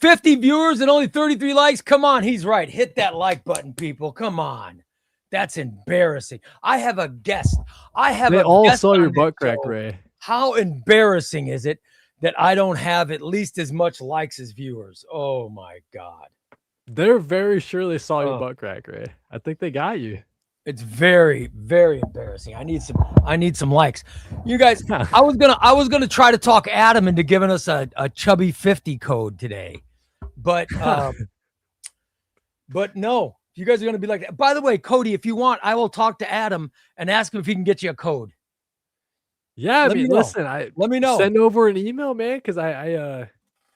50 viewers and only 33 likes. Come on, he's right. Hit that like button, people. Come on. That's embarrassing. I have a guest. They all saw your butt crack, Ray. How embarrassing is it that I don't have at least as much likes as viewers? Oh my God. They're very sure they saw your butt crack, Ray. I think they got you. It's very, very embarrassing. I need some likes. You guys, I was gonna try to talk Adam into giving us a chubby 50 code today. But but no, you guys are gonna be like that. By the way, Cody, if you want, I will talk to Adam and ask him if he can get you a code. Yeah, let me know. Send over an email, man, because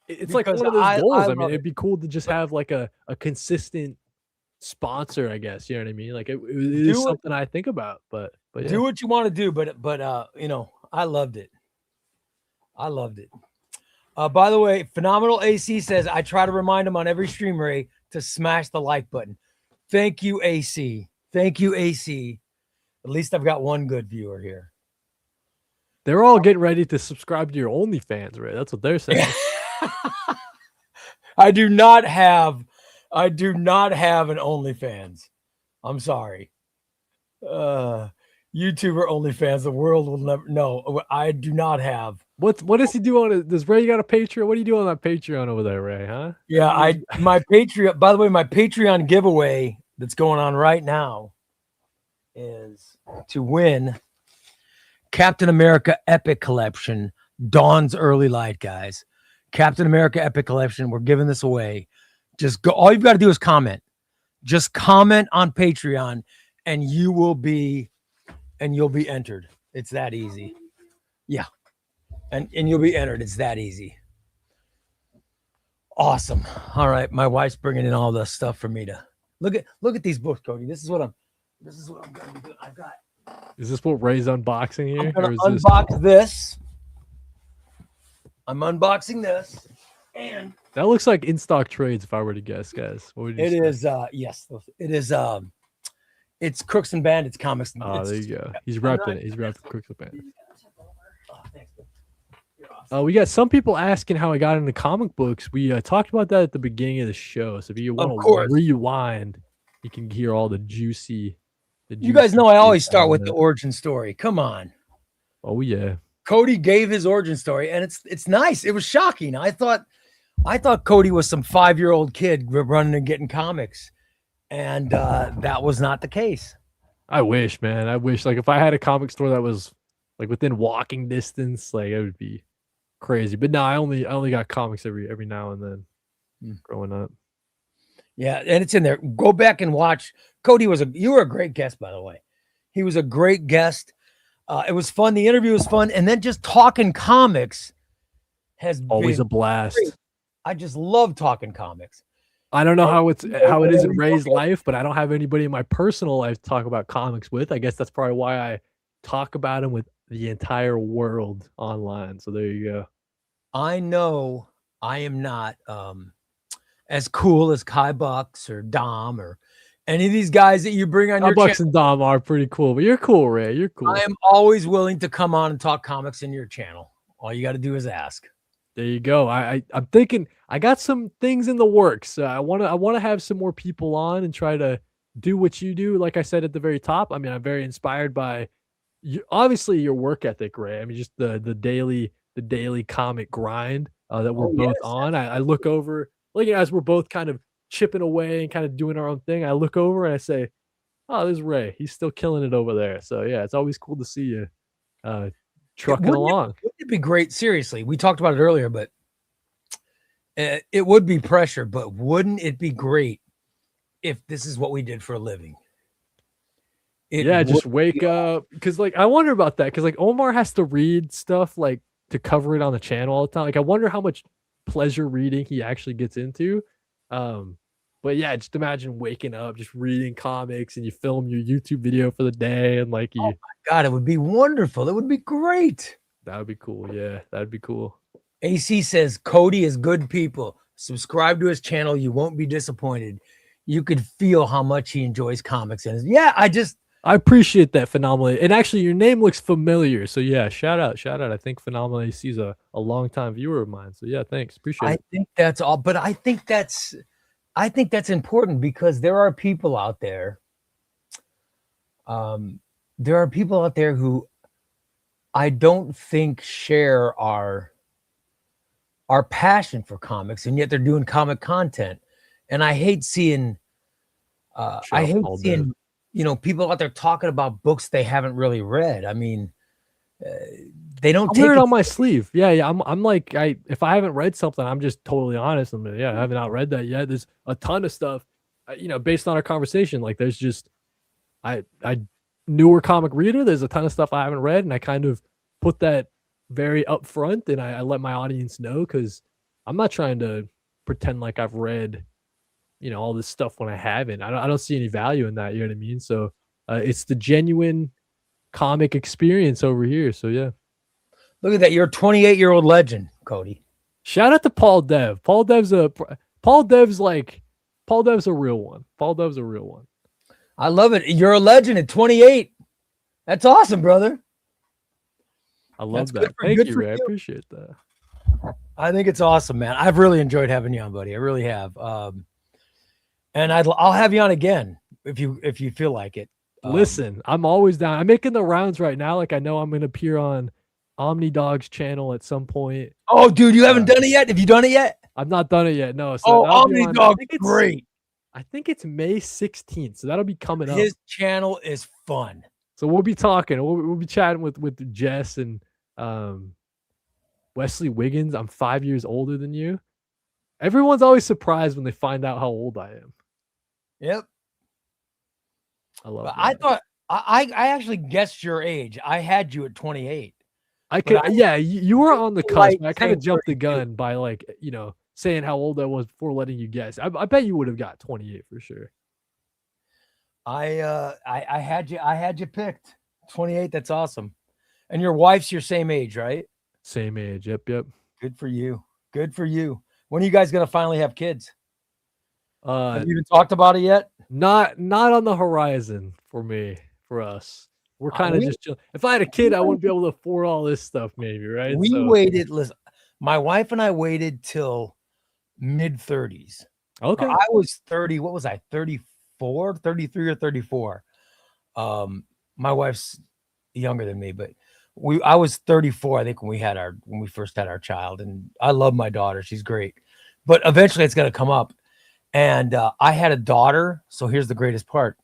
it's like one of those goals. I mean, it'd be cool to just have like a consistent sponsor, I guess. You know what I mean? Like it is something I think about, but yeah. Do what you want to do, but I loved it. I loved it. By the way, Phenomenal AC says I try to remind him on every stream, Ray, to smash the like button. Thank you, AC. Thank you, AC. At least I've got one good viewer here. They're all getting ready to subscribe to your OnlyFans, Ray. That's what they're saying. I do not have an OnlyFans. I'm sorry. YouTuber OnlyFans, the world will never know. I do not have. What does he do on it? Does Ray got a Patreon? What do you do on that Patreon over there, Ray? Huh? Yeah, my Patreon. By the way, my Patreon giveaway that's going on right now is to win Captain America Epic Collection, Dawn's Early Light, guys. Captain America Epic Collection. We're giving this away. Just go. All you've got to do is comment. Just comment on Patreon, and you'll be entered. It's that easy. Yeah. And you'll be entered. It's that easy. Awesome. All right. My wife's bringing in all the stuff for me to look at these books, Cody. This is what I'm going to be doing. I've got. Is this what Ray's unboxing here? I'm going to unbox this. I'm unboxing this. And that looks like in stock trades if I were to guess, guys. What would you say? Is yes. It is it's Crooks and Bandits comics. Oh, there you go. He's repping it. He's repping Crooks and Bandits. Oh, thanks, man. Awesome. We got some people asking how I got into comic books. We talked about that at the beginning of the show. So if you want to rewind, you can hear all the juicy. You guys know I always start with the origin story. Come on. Oh yeah. Cody gave his origin story, and it's nice. It was shocking. I thought Cody was some 5-year-old kid running and getting comics, and that was not the case. I wish, man. I wish, like, if I had a comic store that was like within walking distance, like it would be crazy. But no, I only got comics every now and then growing up. Yeah, and it's in there. Go back and watch. Cody you were a great guest, by the way. He was a great guest. It was fun. The interview was fun, and then just talking comics has always a blast. Great. I just love talking comics. I don't know how it is in Ray's life, but I don't have anybody in my personal life to talk about comics with. I guess that's probably why I talk about them with the entire world online. So there you go. I know I am not as cool as Kai Bucks or Dom or any of these guys that you bring on your channel. Bucks and Dom are pretty cool, but you're cool, Ray. You're cool. I am always willing to come on and talk comics in your channel. All you got to do is ask. There you go. I'm thinking I got some things in the works. I want to have some more people on and try to do what you do. Like I said at the very top, I mean, I'm very inspired by obviously your work ethic, Ray. I mean, just the daily comic grind that we're both on. I look over, like, as we're both kind of chipping away and kind of doing our own thing. I look over and I say, "Oh, there's Ray. He's still killing it over there." So yeah, it's always cool to see you trucking along. Wouldn't it be great? Seriously, we talked about it earlier, but it would be pressure. But wouldn't it be great if this is what we did for a living? Just wake up, because like I wonder about that, because like Omar has to read stuff like to cover it on the channel all the time. Like I wonder how much pleasure reading he actually gets into. But yeah, just imagine waking up, just reading comics, and you film your YouTube video for the day, and like oh my God, it would be wonderful. It would be great. That would be cool. Yeah, that'd be cool. AC says Cody is good people. Subscribe to his channel. You won't be disappointed. You could feel how much he enjoys comics. And yeah, I appreciate that, Phenomenal. And actually, your name looks familiar. So yeah, shout out. I think Phenomenal AC is a longtime viewer of mine. So yeah, thanks. Appreciate it. I think that's all, but I think that's important, because there are people out there. There are people out there who I don't think share our passion for comics, and yet they're doing comic content. And I hate seeing people out there talking about books they haven't really read. I mean, they don't wear it on my sleeve. Yeah. I'm like, if I haven't read something, I'm just totally honest. I haven't not read that yet. There's a ton of stuff, based on our conversation. Like there's just, I newer comic reader. There's a ton of stuff I haven't read, and I kind of put that very upfront, and I let my audience know, because I'm not trying to pretend like I've read all this stuff when I haven't. I don't see any value in that. You know what I mean? So it's the genuine comic experience over here. So yeah. Look at that. You're a 28-year-old legend, Cody. Shout out to Paul Dev. Paul Dev's a real one. Paul Dev's a real one. I love it. You're a legend at 28. That's awesome, brother. I love that. Thank you, Ray. I appreciate that. I think it's awesome, man. I've really enjoyed having you on, buddy. I really have. And I'll have you on again if you feel like it. Listen, I'm always down. I'm making the rounds right now. Like I know I'm going to appear on Omni Dog's channel at some point. Oh, dude, you haven't done it yet? Have you done it yet? I've not done it yet. No. So Omni Dog, great. I think it's May 16th. So that'll be coming up. His channel is fun. So we'll be talking. We'll be chatting with Jess and Wesley Wiggins. I'm 5 years older than you. Everyone's always surprised when they find out how old I am. Yep. I love that. I thought I actually guessed your age. I had you at 28. You were on the cusp. I kind of jumped the gun by saying how old I was before letting you guess. I bet you would have got 28 for sure. I had you picked 28. That's awesome. And your wife's your same age, right? Same age. Yep. Good for you. Good for you. When are you guys gonna finally have kids? Have you even talked about it yet? Not on the horizon for us. We're kind of just chill. If I had a kid, I wouldn't be able to afford all this stuff, maybe, right? We waited. Listen, my wife and I waited till mid-30s. Okay. I was 30. What was I? 34, 33 or 34. My wife's younger than me, but I was 34, I think, when we first had our child. And I love my daughter. She's great. But eventually it's gonna come up. And I had a daughter. So here's the greatest part.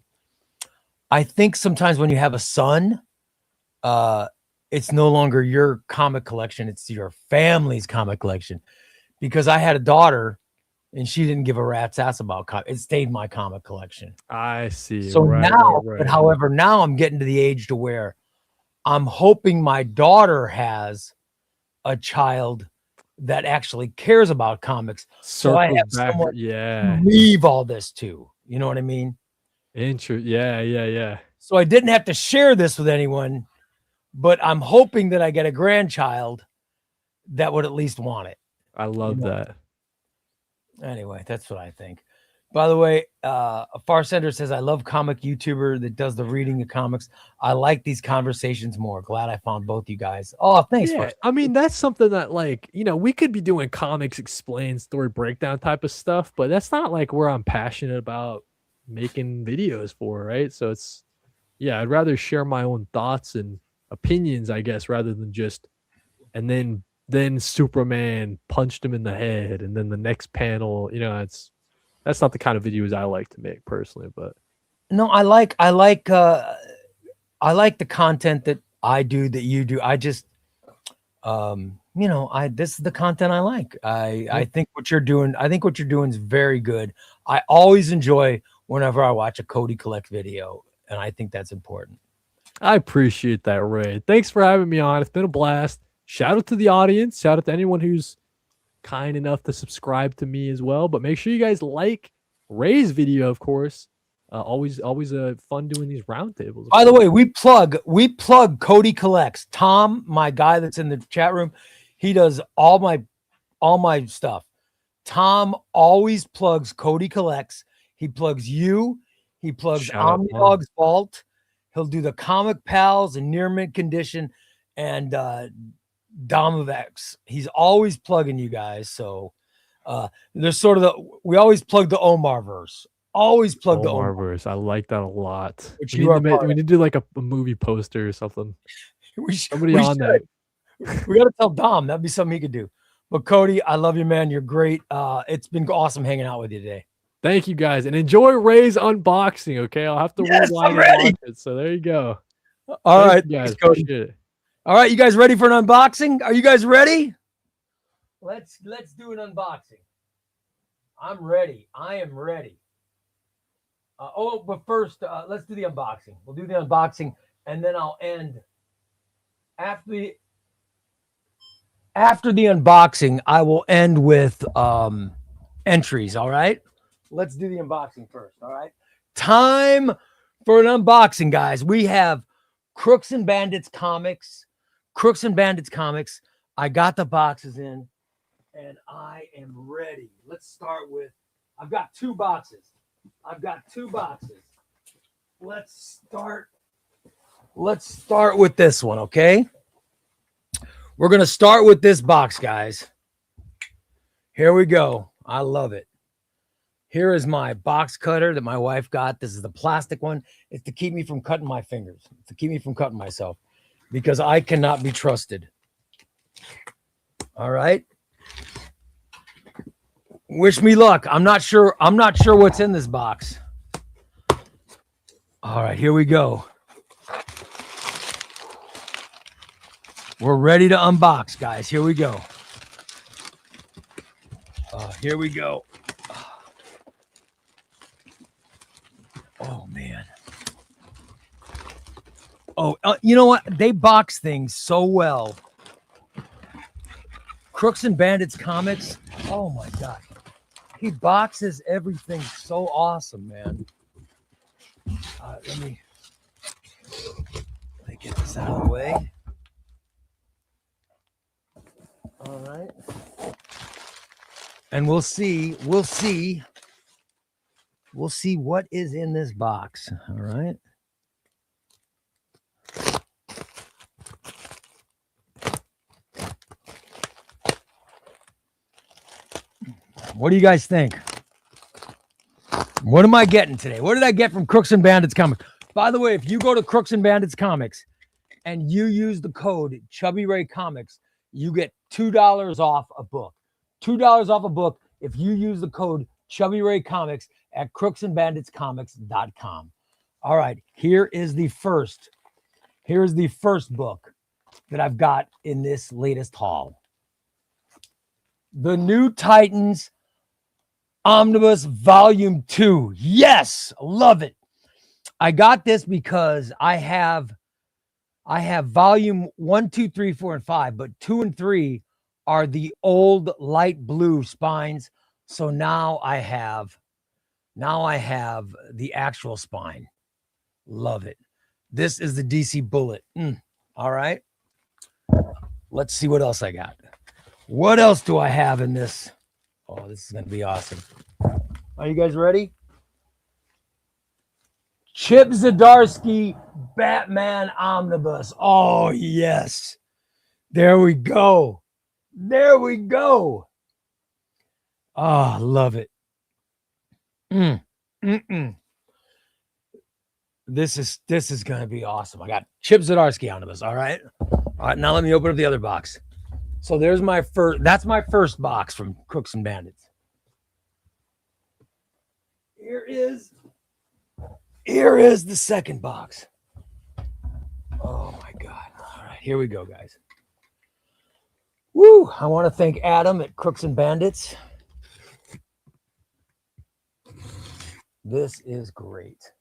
I think sometimes when you have a son, it's no longer your comic collection, it's your family's comic collection. Because I had a daughter and she didn't give a rat's ass about it stayed in my comic collection. I see. So but however, now I'm getting to the age to where I'm hoping my daughter has a child that actually cares about comics. So I have someone to leave all this to. You know what I mean? Yeah. So I didn't have to share this with anyone, but I'm hoping that I get a grandchild that would at least want it. I love that. Anyway, that's what I think. By the way, Far Sender says, I love comic YouTuber that does the reading of comics. I like these conversations more. Glad I found both you guys. Oh, thanks. Yeah, I mean, that's something that we could be doing comics explain, story breakdown type of stuff, but that's not like where I'm passionate about making videos for, right? So I'd rather share my own thoughts and opinions, I guess, rather than just, and then Superman punched him in the head, and then the next panel, that's not the kind of videos I like to make personally. But no, I like the content that I do, that you do. I just, this is the content I like. I think what you're doing is very good. I always enjoy whenever I watch a Cody Collect video, and I think that's important. I appreciate that, Ray. Thanks for having me on. It's been a blast. Shout out to the audience. Shout out to anyone who's kind enough to subscribe to me as well. But make sure you guys like Ray's video, of course. Always fun doing these roundtables. By the way, we plug Cody Collects. Tom, my guy that's in the chat room, he does all my stuff. Tom always plugs Cody Collects. He plugs you. He plugs Omnidog's Vault. He'll do the Comic Pals and Near Mint Condition and Dom of X. He's always plugging you guys. So there's sort of we always plug the Omar verse. Always plug the Omar verse. I like that a lot. We need to do like a movie poster or something. Somebody on that. We got to tell Dom. That'd be something he could do. But Cody, I love you, man. You're great. It's been awesome hanging out with you today. Thank you, guys, and enjoy Ray's unboxing. Okay, I'll have to rewind and watch it. So there you go. All right, guys. All right, you guys ready for an unboxing? Are you guys ready? Let's do an unboxing. I'm ready. I am ready. But first, let's do the unboxing. We'll do the unboxing, and then I'll end after the unboxing. I will end with entries. All right. let's do the unboxing first. All right. Time for an unboxing, guys. We have Crooks and Bandits comics. Crooks and Bandits comics. I got the boxes in and I am ready. Let's start with, I've got 2 boxes. Let's start with this one, okay? We're going to start with this box, guys. Here we go. I love it. Here is my box cutter that my wife got. This is the plastic one. It's to keep me from cutting my fingers, to keep me from cutting myself, because I cannot be trusted. All right. Wish me luck. I'm not sure what's in this box. All right, here we go. We're ready to unbox, guys. Here we go. Here we go. Oh, man. Oh, you know what? They box things so well. Crooks and Bandits comics. Oh, my God. He boxes everything so awesome, man. Let me get this out of the way. All right. And we'll see what is in this box. All right. What do you guys think? What am I getting today? What did I get from Crooks and Bandits Comics? By the way, if you go to Crooks and Bandits Comics and you use the code ChubbyRay Comics, you get $2 off a book. $2 off a book if you use the code ChubbyRay Comics at crooksandbanditscomics.com. All right, here's the first book that I've got in this latest haul. The New Titans Omnibus Volume 2. Yes, love it. I got this because I have volume 1, 2, 3, 4, and 5, but 2 and 3 are the old light blue spines. So now I have the actual spine. Love it. This is the DC Bullet. All right. Let's see what else I got. What else do I have in this? Oh, this is going to be awesome. Are you guys ready? Chip Zdarsky Batman Omnibus. Oh, yes. There we go. Oh, love it. This is going to be awesome. I got Chip Zdarsky Omnibus. All right. Now let me open up the other box. So there's that's my first box from Crooks and Bandits. Here is the second box. Oh my God. All right, here we go, guys. Woo! I want to thank Adam at Crooks and Bandits. This is great.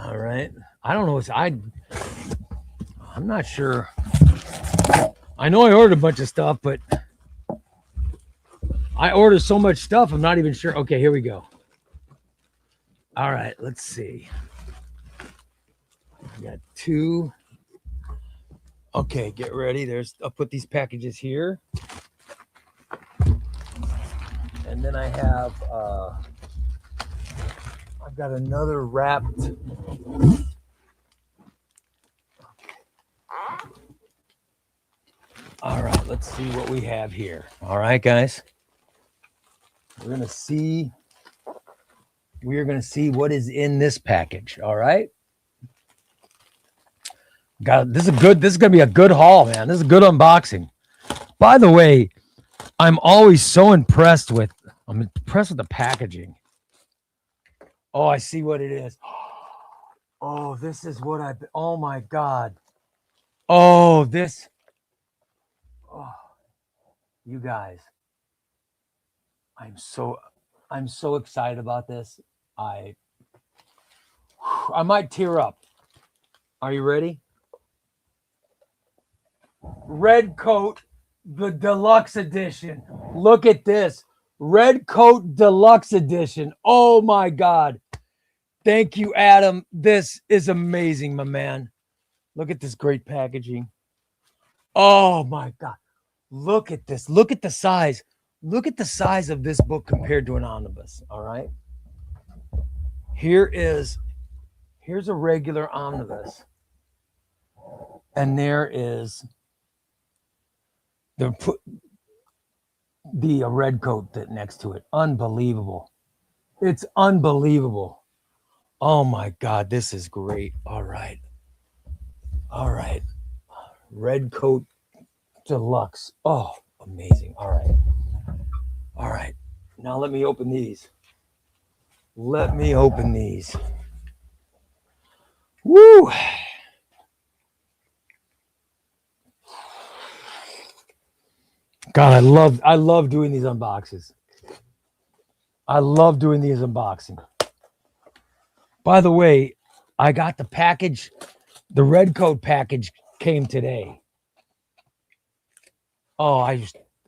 All right. I don't know. I'm not sure. I know I ordered a bunch of stuff, but I ordered so much stuff, I'm not even sure. Okay, here we go. All right, let's see. I got 2. Okay, get ready. I'll put these packages here. And then I have I've got another wrapped. All right, let's see what we have here. All right, guys. We're going to see what is in this package. All right. This is going to be a good haul, man. This is a good unboxing. By the way, I'm always so impressed with the packaging. Oh, I see what it is. Oh, this is what oh my God. Oh, this. Oh, you guys. I'm so excited about this. I might tear up. Are you ready? Red Coat, the deluxe edition. Look at this. Red Coat deluxe edition. Oh my God. Thank you, Adam. This is amazing, my man. Look at this great packaging. Oh my God. Look at this. Look at the size. Look at the size of this book compared to an omnibus. All right. Here's a regular omnibus. And there is the red coat that next to it. Unbelievable. It's unbelievable. Oh my God, this is great. All right. All right. Red Coat Deluxe. Oh, amazing. All right. All right. Now let me open these. Let me open these. Woo! God, I love doing these unboxings. I love doing these unboxings. By the way, I got the package. The Red Coat package came today. Oh,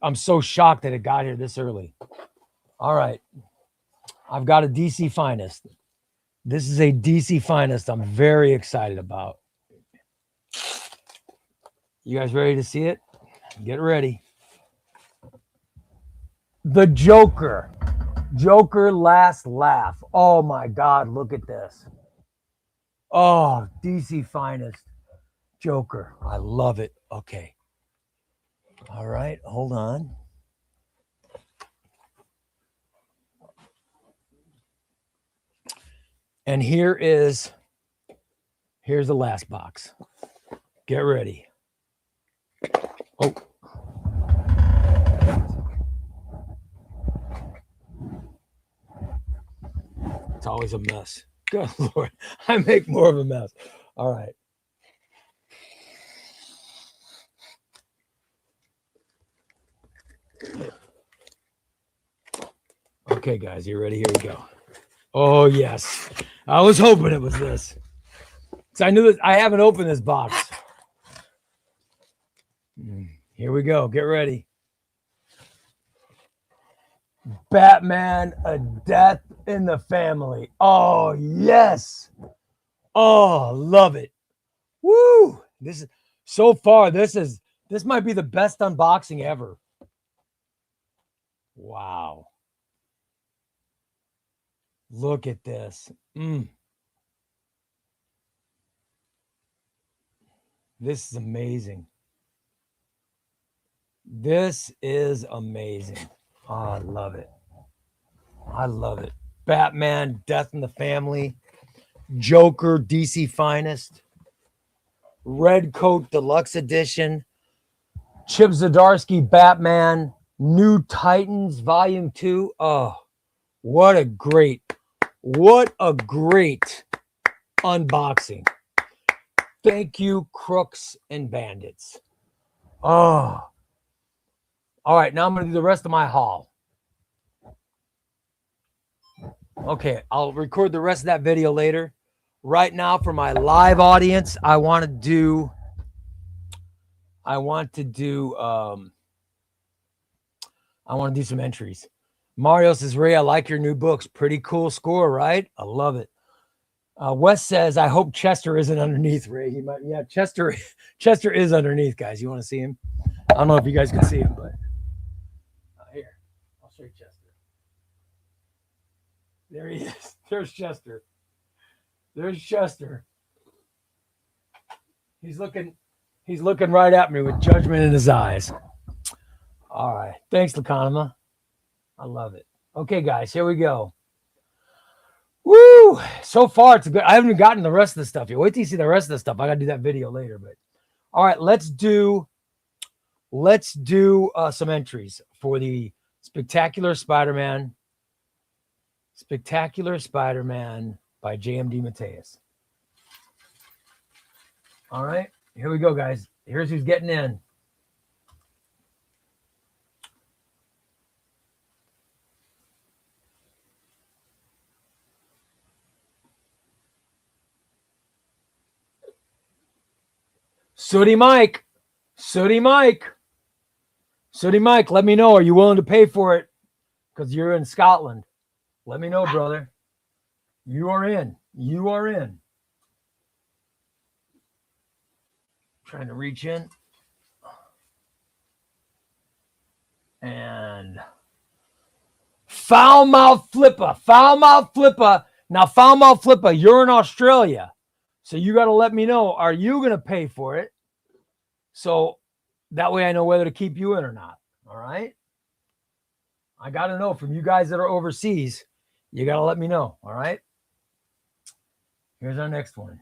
I'm so shocked that it got here this early. All right. I've got a DC Finest. This is a DC Finest I'm very excited about. You guys ready to see it? Get ready. The Joker. Joker Last Laugh. Oh my God, look at this. Oh, DC Finest Joker. I love it. Okay. All right, hold on. And here's the last box. Get ready. Oh. It's always a mess. Good Lord. I make more of a mess. All right. Okay, guys, you ready? Here we go. Oh, yes. I was hoping it was this. So I knew that I haven't opened this box. Here we go. Get ready. Batman, A Death in the Family. Oh, yes. Oh, love it. Woo. This is so far. This might be the best unboxing ever. Wow. Look at this. This is amazing. This is amazing. Oh, I love it. I love it. Batman, Death in the Family, Joker, DC Finest, Red Coat Deluxe Edition, Chip Zdarsky, Batman, New Titans, Volume 2. Oh, what a great unboxing. Thank you, Crooks and Bandits. Oh. All right, now I'm going to do the rest of my haul. Okay, I'll record the rest of that video later. Right now, for my live audience, I want to do some entries. Mario says, Ray, I like your new books. Pretty cool score, right? I love it. Wes says, I hope Chester isn't underneath, Ray. He might. Yeah, Chester is underneath, guys. You want to see him? I don't know if you guys can see him, but here, I'll show you Chester. There he is. There's Chester. There's Chester. He's looking right at me with judgment in his eyes. All right. Thanks, Lakanama. I love it. Okay, guys, here we go. Woo! So far, it's good. I haven't even gotten the rest of the stuff yet. Wait till you see the rest of the stuff. I got to do that video later. But all right, let's do some entries for the Spectacular Spider-Man by JMD Mateus. All right, here we go, guys. Here's who's getting in. Sooty Mike. Sooty Mike. Sooty Mike, let me know. Are you willing to pay for it? Because you're in Scotland. Let me know, brother. You are in. You are in. Trying to reach in. And Foul Mouth Flipper. Foul Mouth Flipper. Now, Foul Mouth Flipper, you're in Australia. So you got to let me know. Are you going to pay for it? So that way I know whether to keep you in or not. All right. I got to know from you guys that are overseas. You got to let me know. All right. Here's our next one.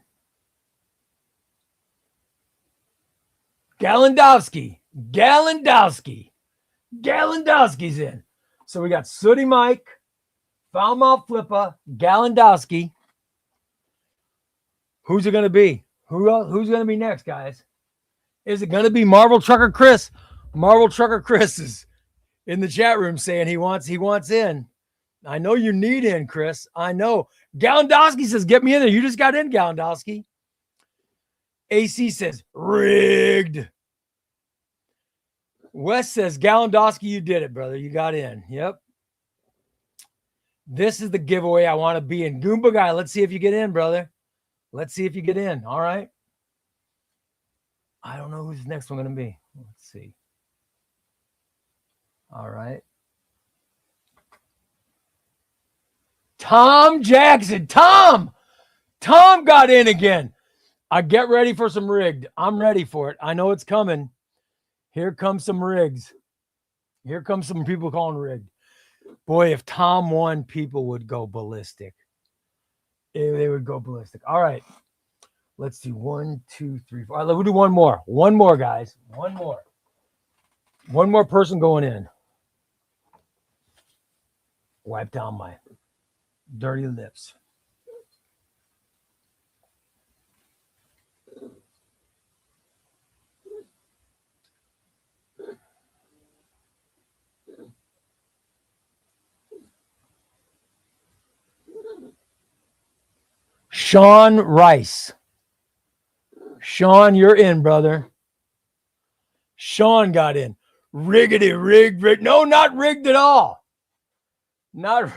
Galandowski. Galandowski's in. So we got Sooty Mike, Foul Mouth Flipper, Galandowski. Who's it going to be? Who's going to be next, guys? Is it going to be Marvel Trucker Chris? Marvel Trucker Chris is in the chat room saying he wants in. I know you need in, Chris. I know. Galandowski says, get me in there. You just got in, Galandowski. AC says, rigged. Wes says, Galandowski, you did it, brother. You got in. Yep. This is the giveaway I want to be in. Goomba Guy, let's see if you get in, brother. Let's see if you get in. All right. I don't know who's the next one going to be. Let's see. All right. Tom Jackson. Tom got in again. I get ready for some rigged. I'm ready for it. I know it's coming. Here comes some rigs. Here comes some people calling rigged. Boy, if Tom won, people would go ballistic. They would go ballistic. All right. Let's do 1, 2, 3, 4. All right, we'll do one more. One more, guys. One more. One more person going in. Wipe down my dirty lips. Sean Rice. Sean, you're in, brother. Sean got in. Riggedy, rigged. No, not rigged at all. Not.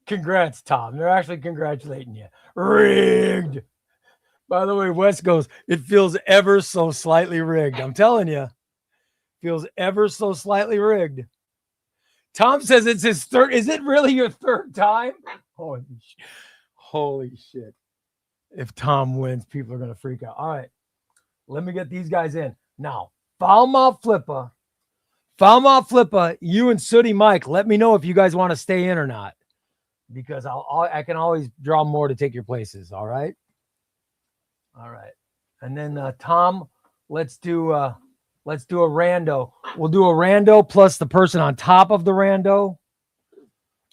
Congrats, Tom. They're actually congratulating you. Rigged. By the way, Wes goes, it feels ever so slightly rigged. I'm telling you. Feels ever so slightly rigged. Tom says it's his third. Is it really your third time? Holy shit. If Tom wins, people are going to freak out. All right. Let me get these guys in. Now, Foul Mouth Flipper, you and Sooty Mike, let me know if you guys want to stay in or not. Because I can always draw more to take your places. All right. All right. And then Tom, let's do a rando. We'll do a rando plus the person on top of the rando.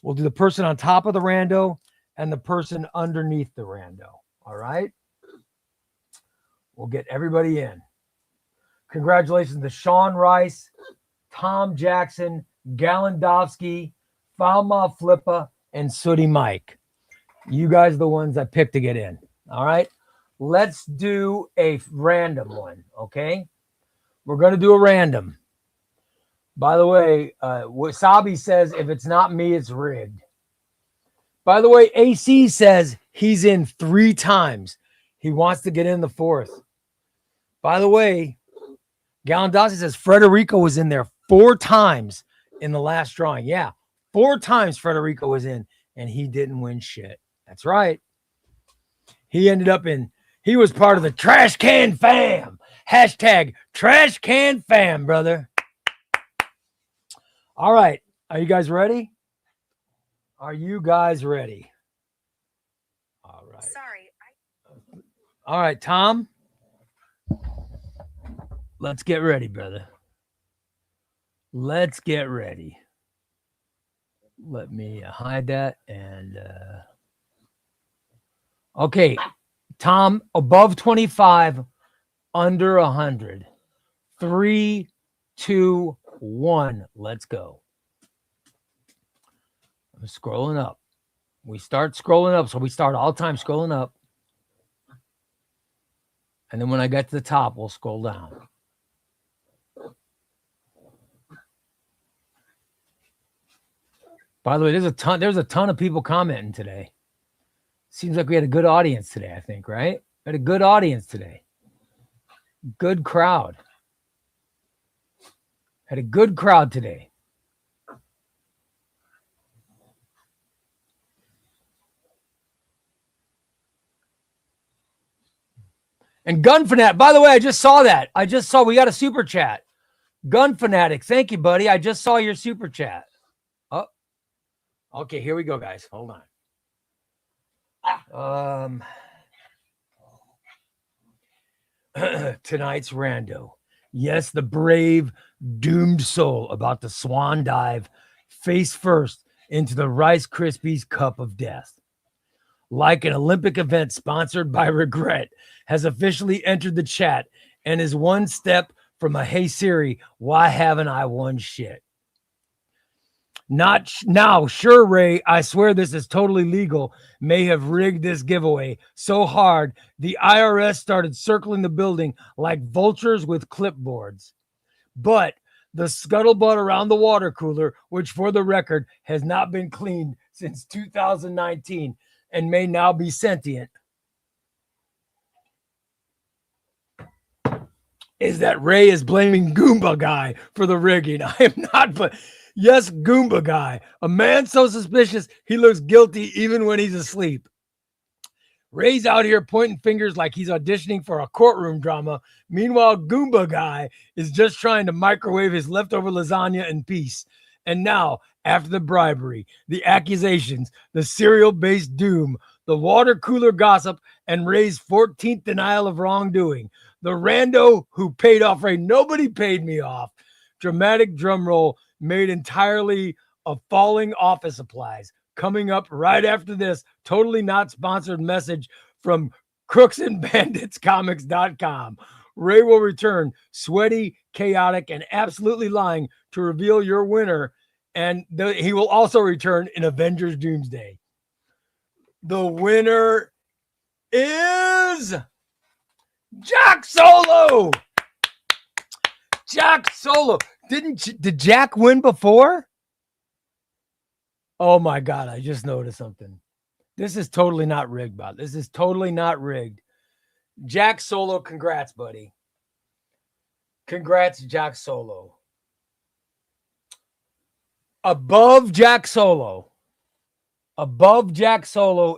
We'll do the person on top of the rando and the person underneath the rando. All right. We'll get everybody in. Congratulations to Sean Rice, Tom Jackson, Galandowski, Foul Mouth Flipper, and Sooty Mike. You guys are the ones I picked to get in. All right. Let's do a random one. Okay. We're going to do a random. By the way, Wasabi says, if it's not me, it's rigged. By the way, AC says he's in 3 times. He wants to get in the 4th. By the way, Galandowski says Frederico was in there 4 times in the last drawing. Yeah, 4 times Frederico was in, and he didn't win shit. That's right. He ended up he was part of the Trash Can Fam. Hashtag Trash Can Fam, brother. All right. Are you guys ready? Are you guys ready? All right. Sorry. All right, Tom. Let's get ready, brother. Let's get ready. Let me hide that. And okay, Tom, above 25, under 100. 3, 2, 1. Let's go. I'm scrolling up. We start scrolling up, so we start all the time scrolling up. And then when I get to the top, we'll scroll down. By the way, there's a ton of people commenting today. Seems like we had a good audience today, I think, right? We had a good audience today. Good crowd. Had a good crowd today. And Gun Fanatic, by the way, I just saw that. We got a super chat. Gun Fanatic, thank you, buddy. I just saw your super chat. Oh, okay, here we go, guys. Hold on. Tonight's rando. Yes, the brave, doomed soul about to swan dive face first into the Rice Krispies cup of death. Like an Olympic event sponsored by Regret, has officially entered the chat and is one step from a "Hey Siri, why haven't I won shit?" Not now, sure, Ray. I swear this is totally legal. May have rigged this giveaway so hard the IRS started circling the building like vultures with clipboards. But the scuttlebutt around the water cooler, which for the record has not been cleaned since 2019 and may now be sentient, is that Ray is blaming Goomba Guy for the rigging. I am not, but yes, Goomba Guy, a man so suspicious he looks guilty even when he's asleep. Ray's out here pointing fingers like he's auditioning for a courtroom drama. Meanwhile, Goomba Guy is just trying to microwave his leftover lasagna in peace. And now, after the bribery, the accusations, the cereal-based doom, the water cooler gossip, and Ray's 14th denial of wrongdoing, the rando who paid off Ray, nobody paid me off, dramatic drum roll made entirely of falling office supplies. Coming up right after this totally not sponsored message from crooksandbanditscomics.com. Ray will return sweaty, chaotic, and absolutely lying to reveal your winner. And he will also return in Avengers Doomsday. The winner is Jack Solo. Jack Solo. Did Jack win before? Oh my God, I just noticed something. This is totally not rigged, bud. This is totally not rigged. Jack Solo, congrats, buddy. Congrats, Jack Solo. Above Jack Solo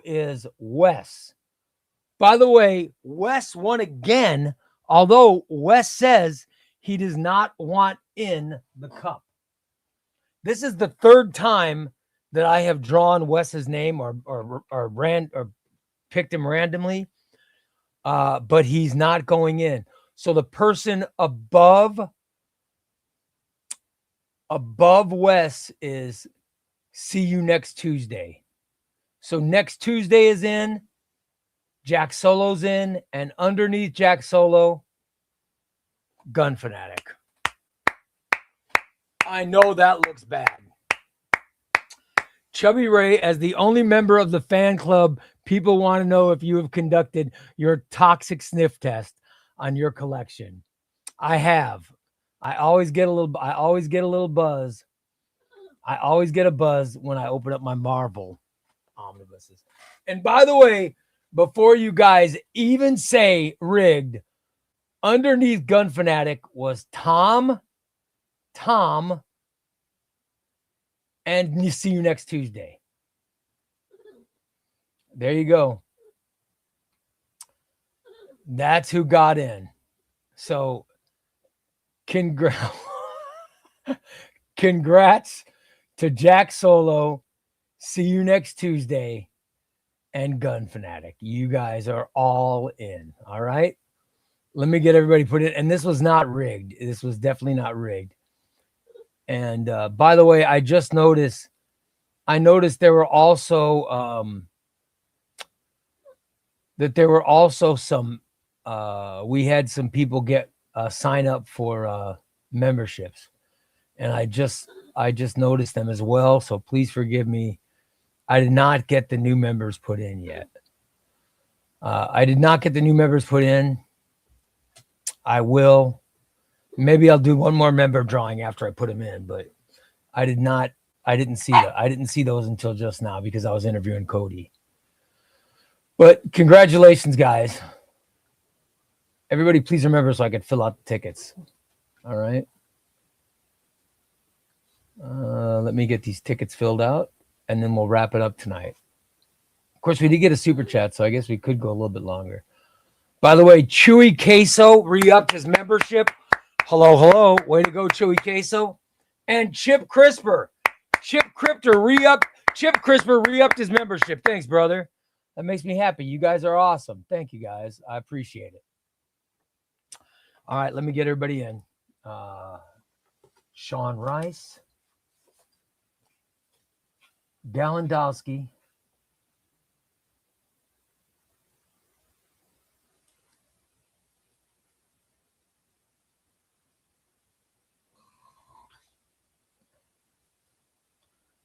is Wes. By the way, Wes won again, although Wes says he does not want in the cup. This is the third time that I have drawn Wes's name or picked him randomly, but he's not going in. So the person above Wes is see you next Tuesday. So next Tuesday is in, Jack Solo's in, and underneath Jack Solo, Gun Fanatic. I know that looks bad. Chubby Ray, as the only member of the fan club, people want to know if you have conducted your toxic sniff test on your collection. I have. I always get a little buzz. I always get a buzz when I open up my Marvel omnibuses. And by the way, before you guys even say rigged, underneath Gun Fanatic was Tom, and you see you next Tuesday. There you go. That's who got in. So congrats to Jack Solo. See you next Tuesday. And Gun Fanatic. You guys are all in. All right. Let me get everybody put in. And this was not rigged. This was definitely not rigged. And by the way, I noticed there were also some we had some people get sign up for memberships, and I just noticed them as well. So please forgive me. I did not get the new members put in yet. I will. Maybe I'll do one more member drawing after I put them in, but I didn't see that. I didn't see those until just now because I was interviewing Cody. But congratulations, guys. Everybody, please remember so I could fill out the tickets. All right. Let me get these tickets filled out, and then we'll wrap it up tonight. Of course, we did get a super chat, so I guess we could go a little bit longer. By the way, Chewy Queso re-upped his membership. Hello. Way to go, Chewy Queso. And Chip Crisper. Chip Crisper re-upped his membership. Thanks, brother. That makes me happy. You guys are awesome. Thank you, guys. I appreciate it. All right, let me get everybody in. Sean Rice. Galandowski.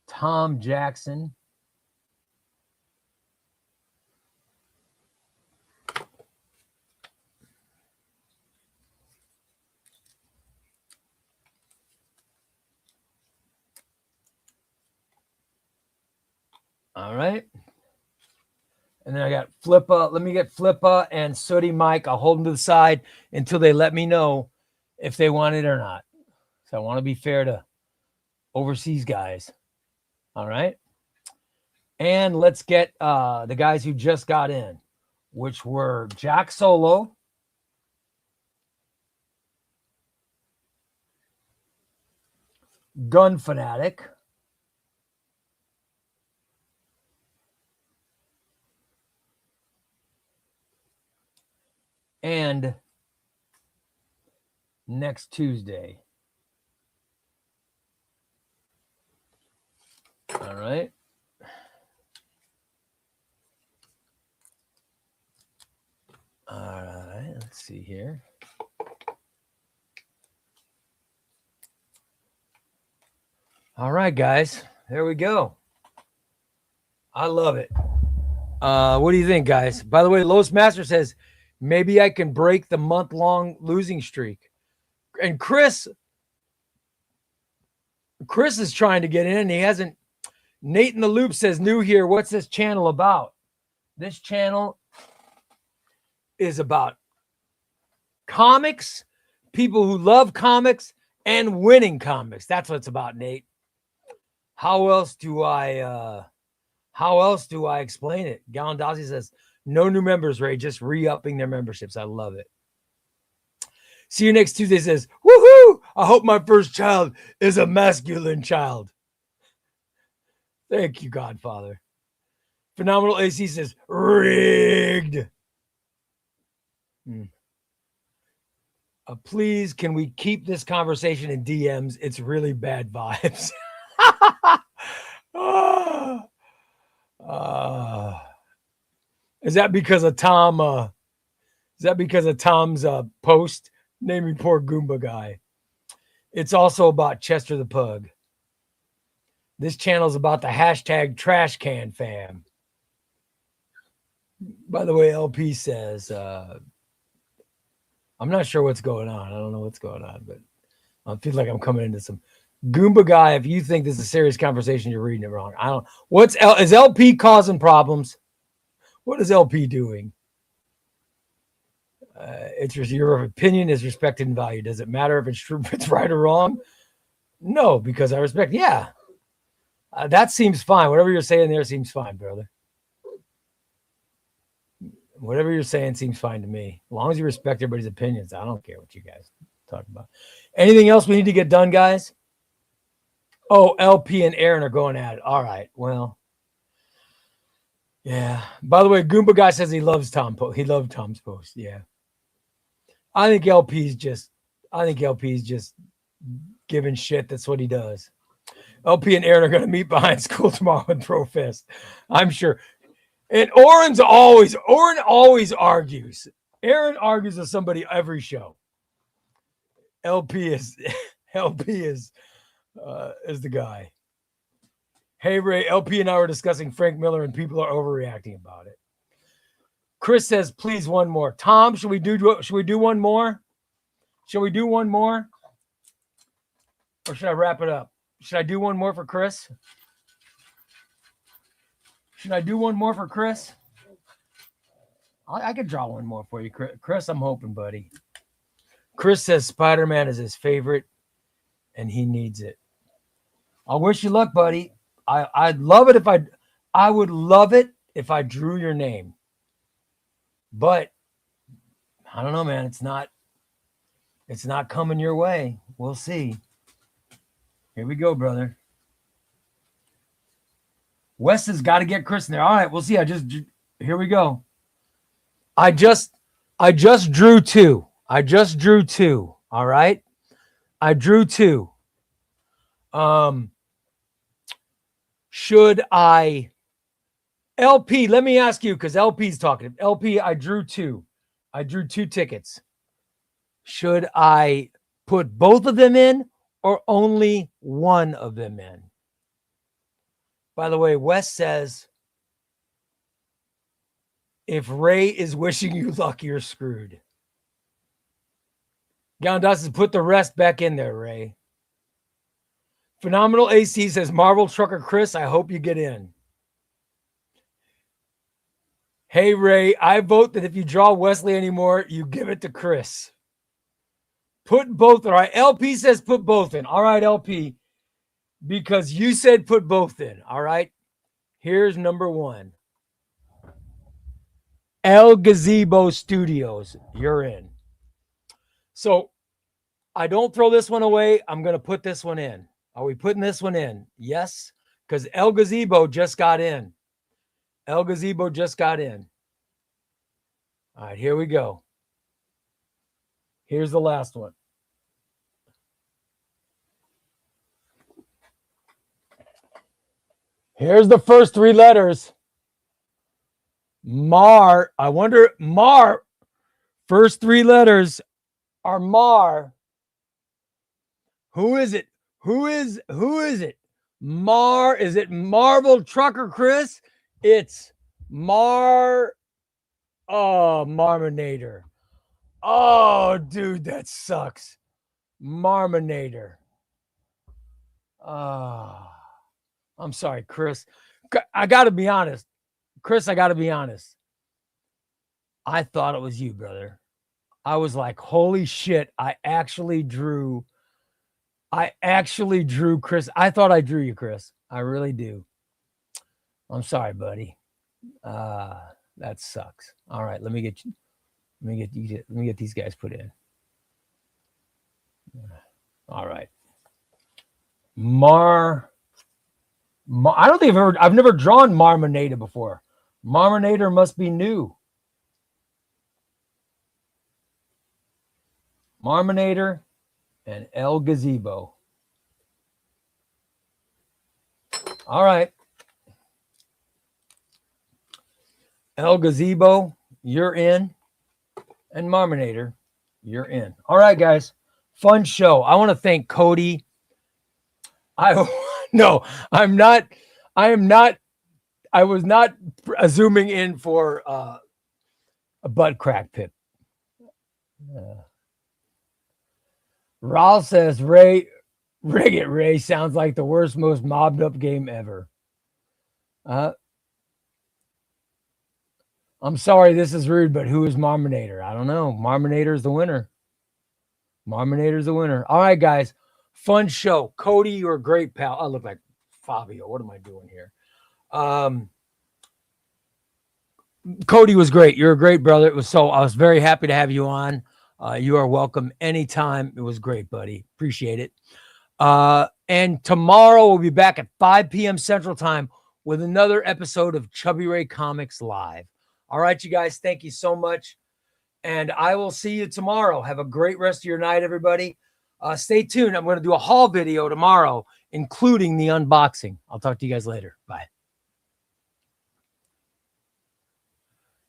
Tom Jackson. All right. And then I got Flippa. Let me get Flippa and Sooty Mike. I'll hold them to the side until they let me know if they want it or not. So I want to be fair to overseas guys. All right. And let's get the guys who just got in, which were Jack Solo, Gun Fanatic, and next Tuesday. All right. All right. Let's see here. All right, guys. There we go. I love it. What do you think, guys? By the way, Los Master says, maybe I can break the month-long losing streak. And Chris is trying to get in. He hasn't. Nate in the Loop says, new here. What's this channel about? This channel is about comics, people who love comics, and winning comics. That's what it's about, Nate. How else do I explain it? Galandazzi says, no new members, Ray, just re-upping their memberships. I love it. See you next Tuesday says, woohoo! I hope my first child is a masculine child. Thank you, Godfather. Phenomenal AC says, rigged. Please, can we keep this conversation in DMs? It's really bad vibes. Is that because of Tom? Is that because of Tom's post naming poor Goomba guy? It's also about Chester the Pug. This channel is about the hashtag trash can fam. By the way, LP says, I'm not sure what's going on. I don't know what's going on, but I feel like I'm coming into some Goomba guy. If you think this is a serious conversation, you're reading it wrong. I don't. Is LP causing problems? What is LP doing? It's your opinion is respected and valued. Does it matter if it's true, if it's right or wrong? No, because I respect. Yeah, that seems fine. Whatever you're saying there seems fine, brother. Whatever you're saying seems fine to me. As long as you respect everybody's opinions, I don't care what you guys talk about. Anything else we need to get done, guys? Oh, LP and Aaron are going at it. All right. Well, yeah. By the way, Goomba guy says he loves Tom. He loved Tom's post. Yeah. I think LP's just giving shit. That's what he does. LP and Aaron are going to meet behind school tomorrow and throw fists. I'm sure. And Oren always argues. Aaron argues with somebody every show. LP is the guy. Hey Ray, LP and I were discussing Frank Miller and people are overreacting about it. Chris says, please one more. Tom, should we do one more? Shall we do one more? Or should I wrap it up? Should I do one more for Chris? Should I do one more for Chris? I could draw one more for you, Chris. I'm hoping, buddy. Chris says Spider-Man is his favorite, and he needs it. I wish you luck, buddy. I'd love it if I would love it if I drew your name. But I don't know, man. It's not coming your way. We'll see. Here we go, brother. Wes has got to get Chris in there. All right, we'll see. Here we go. I just drew two. All right. I drew two. Should I LP? Let me ask you, because LP's talking. LP, I drew two. I drew two tickets. Should I put both of them in or only one of them in? By the way, Wes says, if Ray is wishing you luck, you're screwed. Gowndas says, put the rest back in there, Ray. Phenomenal AC says, Marvel Trucker Chris, I hope you get in. Hey, Ray, I vote that if you draw Wesley anymore, you give it to Chris. Put both. All right. LP says put both in. All right, LP. Because you said put both in. All right. Here's number one. El Gazebo Studios. You're in. So I don't throw this one away. I'm going to put this one in. Are we putting this one in? Yes. Because El Gazebo just got in. El Gazebo just got in. All right. Here we go. Here's the last one. Here's the first three letters. Mar. I wonder, Mar. First three letters are Mar. Who is it? Who is it? Mar. Is it Marvel Trucker Chris? It's Mar. Oh, Marminator. Oh, dude, that sucks. Marminator. I'm sorry, Chris. I got to be honest. Chris, I got to be honest. I thought it was you, brother. I was like, holy shit, I actually drew Chris. I thought I drew you, Chris. I really do. I'm sorry, buddy. That sucks. All right, let me get these guys put in. All right. I don't think I've never drawn Marminator before. Marminator must be new. Marminator and El Gazebo. All right. El Gazebo, you're in. And Marminator, you're in. All right, guys. Fun show. I want to thank Cody. No, I'm not. I am not. I was not zooming in for a butt crack pip. Raul says, Ray sounds like the worst, most mobbed up game ever. I'm sorry, this is rude, but who is Marminator? I don't know. Marminator's the winner. Marminator's the winner. All right, guys. Fun show. Cody, you're a great pal. I look like Fabio. What am I doing here? Cody was great. You're a great brother. I was very happy to have you on. You are welcome anytime. It was great, buddy. Appreciate it. And tomorrow we'll be back at 5 p.m. Central Time with another episode of ChubbyRay Comics Live. All right, you guys. Thank you so much. And I will see you tomorrow. Have a great rest of your night, everybody. Stay tuned. I'm going to do a haul video tomorrow, including the unboxing. I'll talk to you guys later. Bye.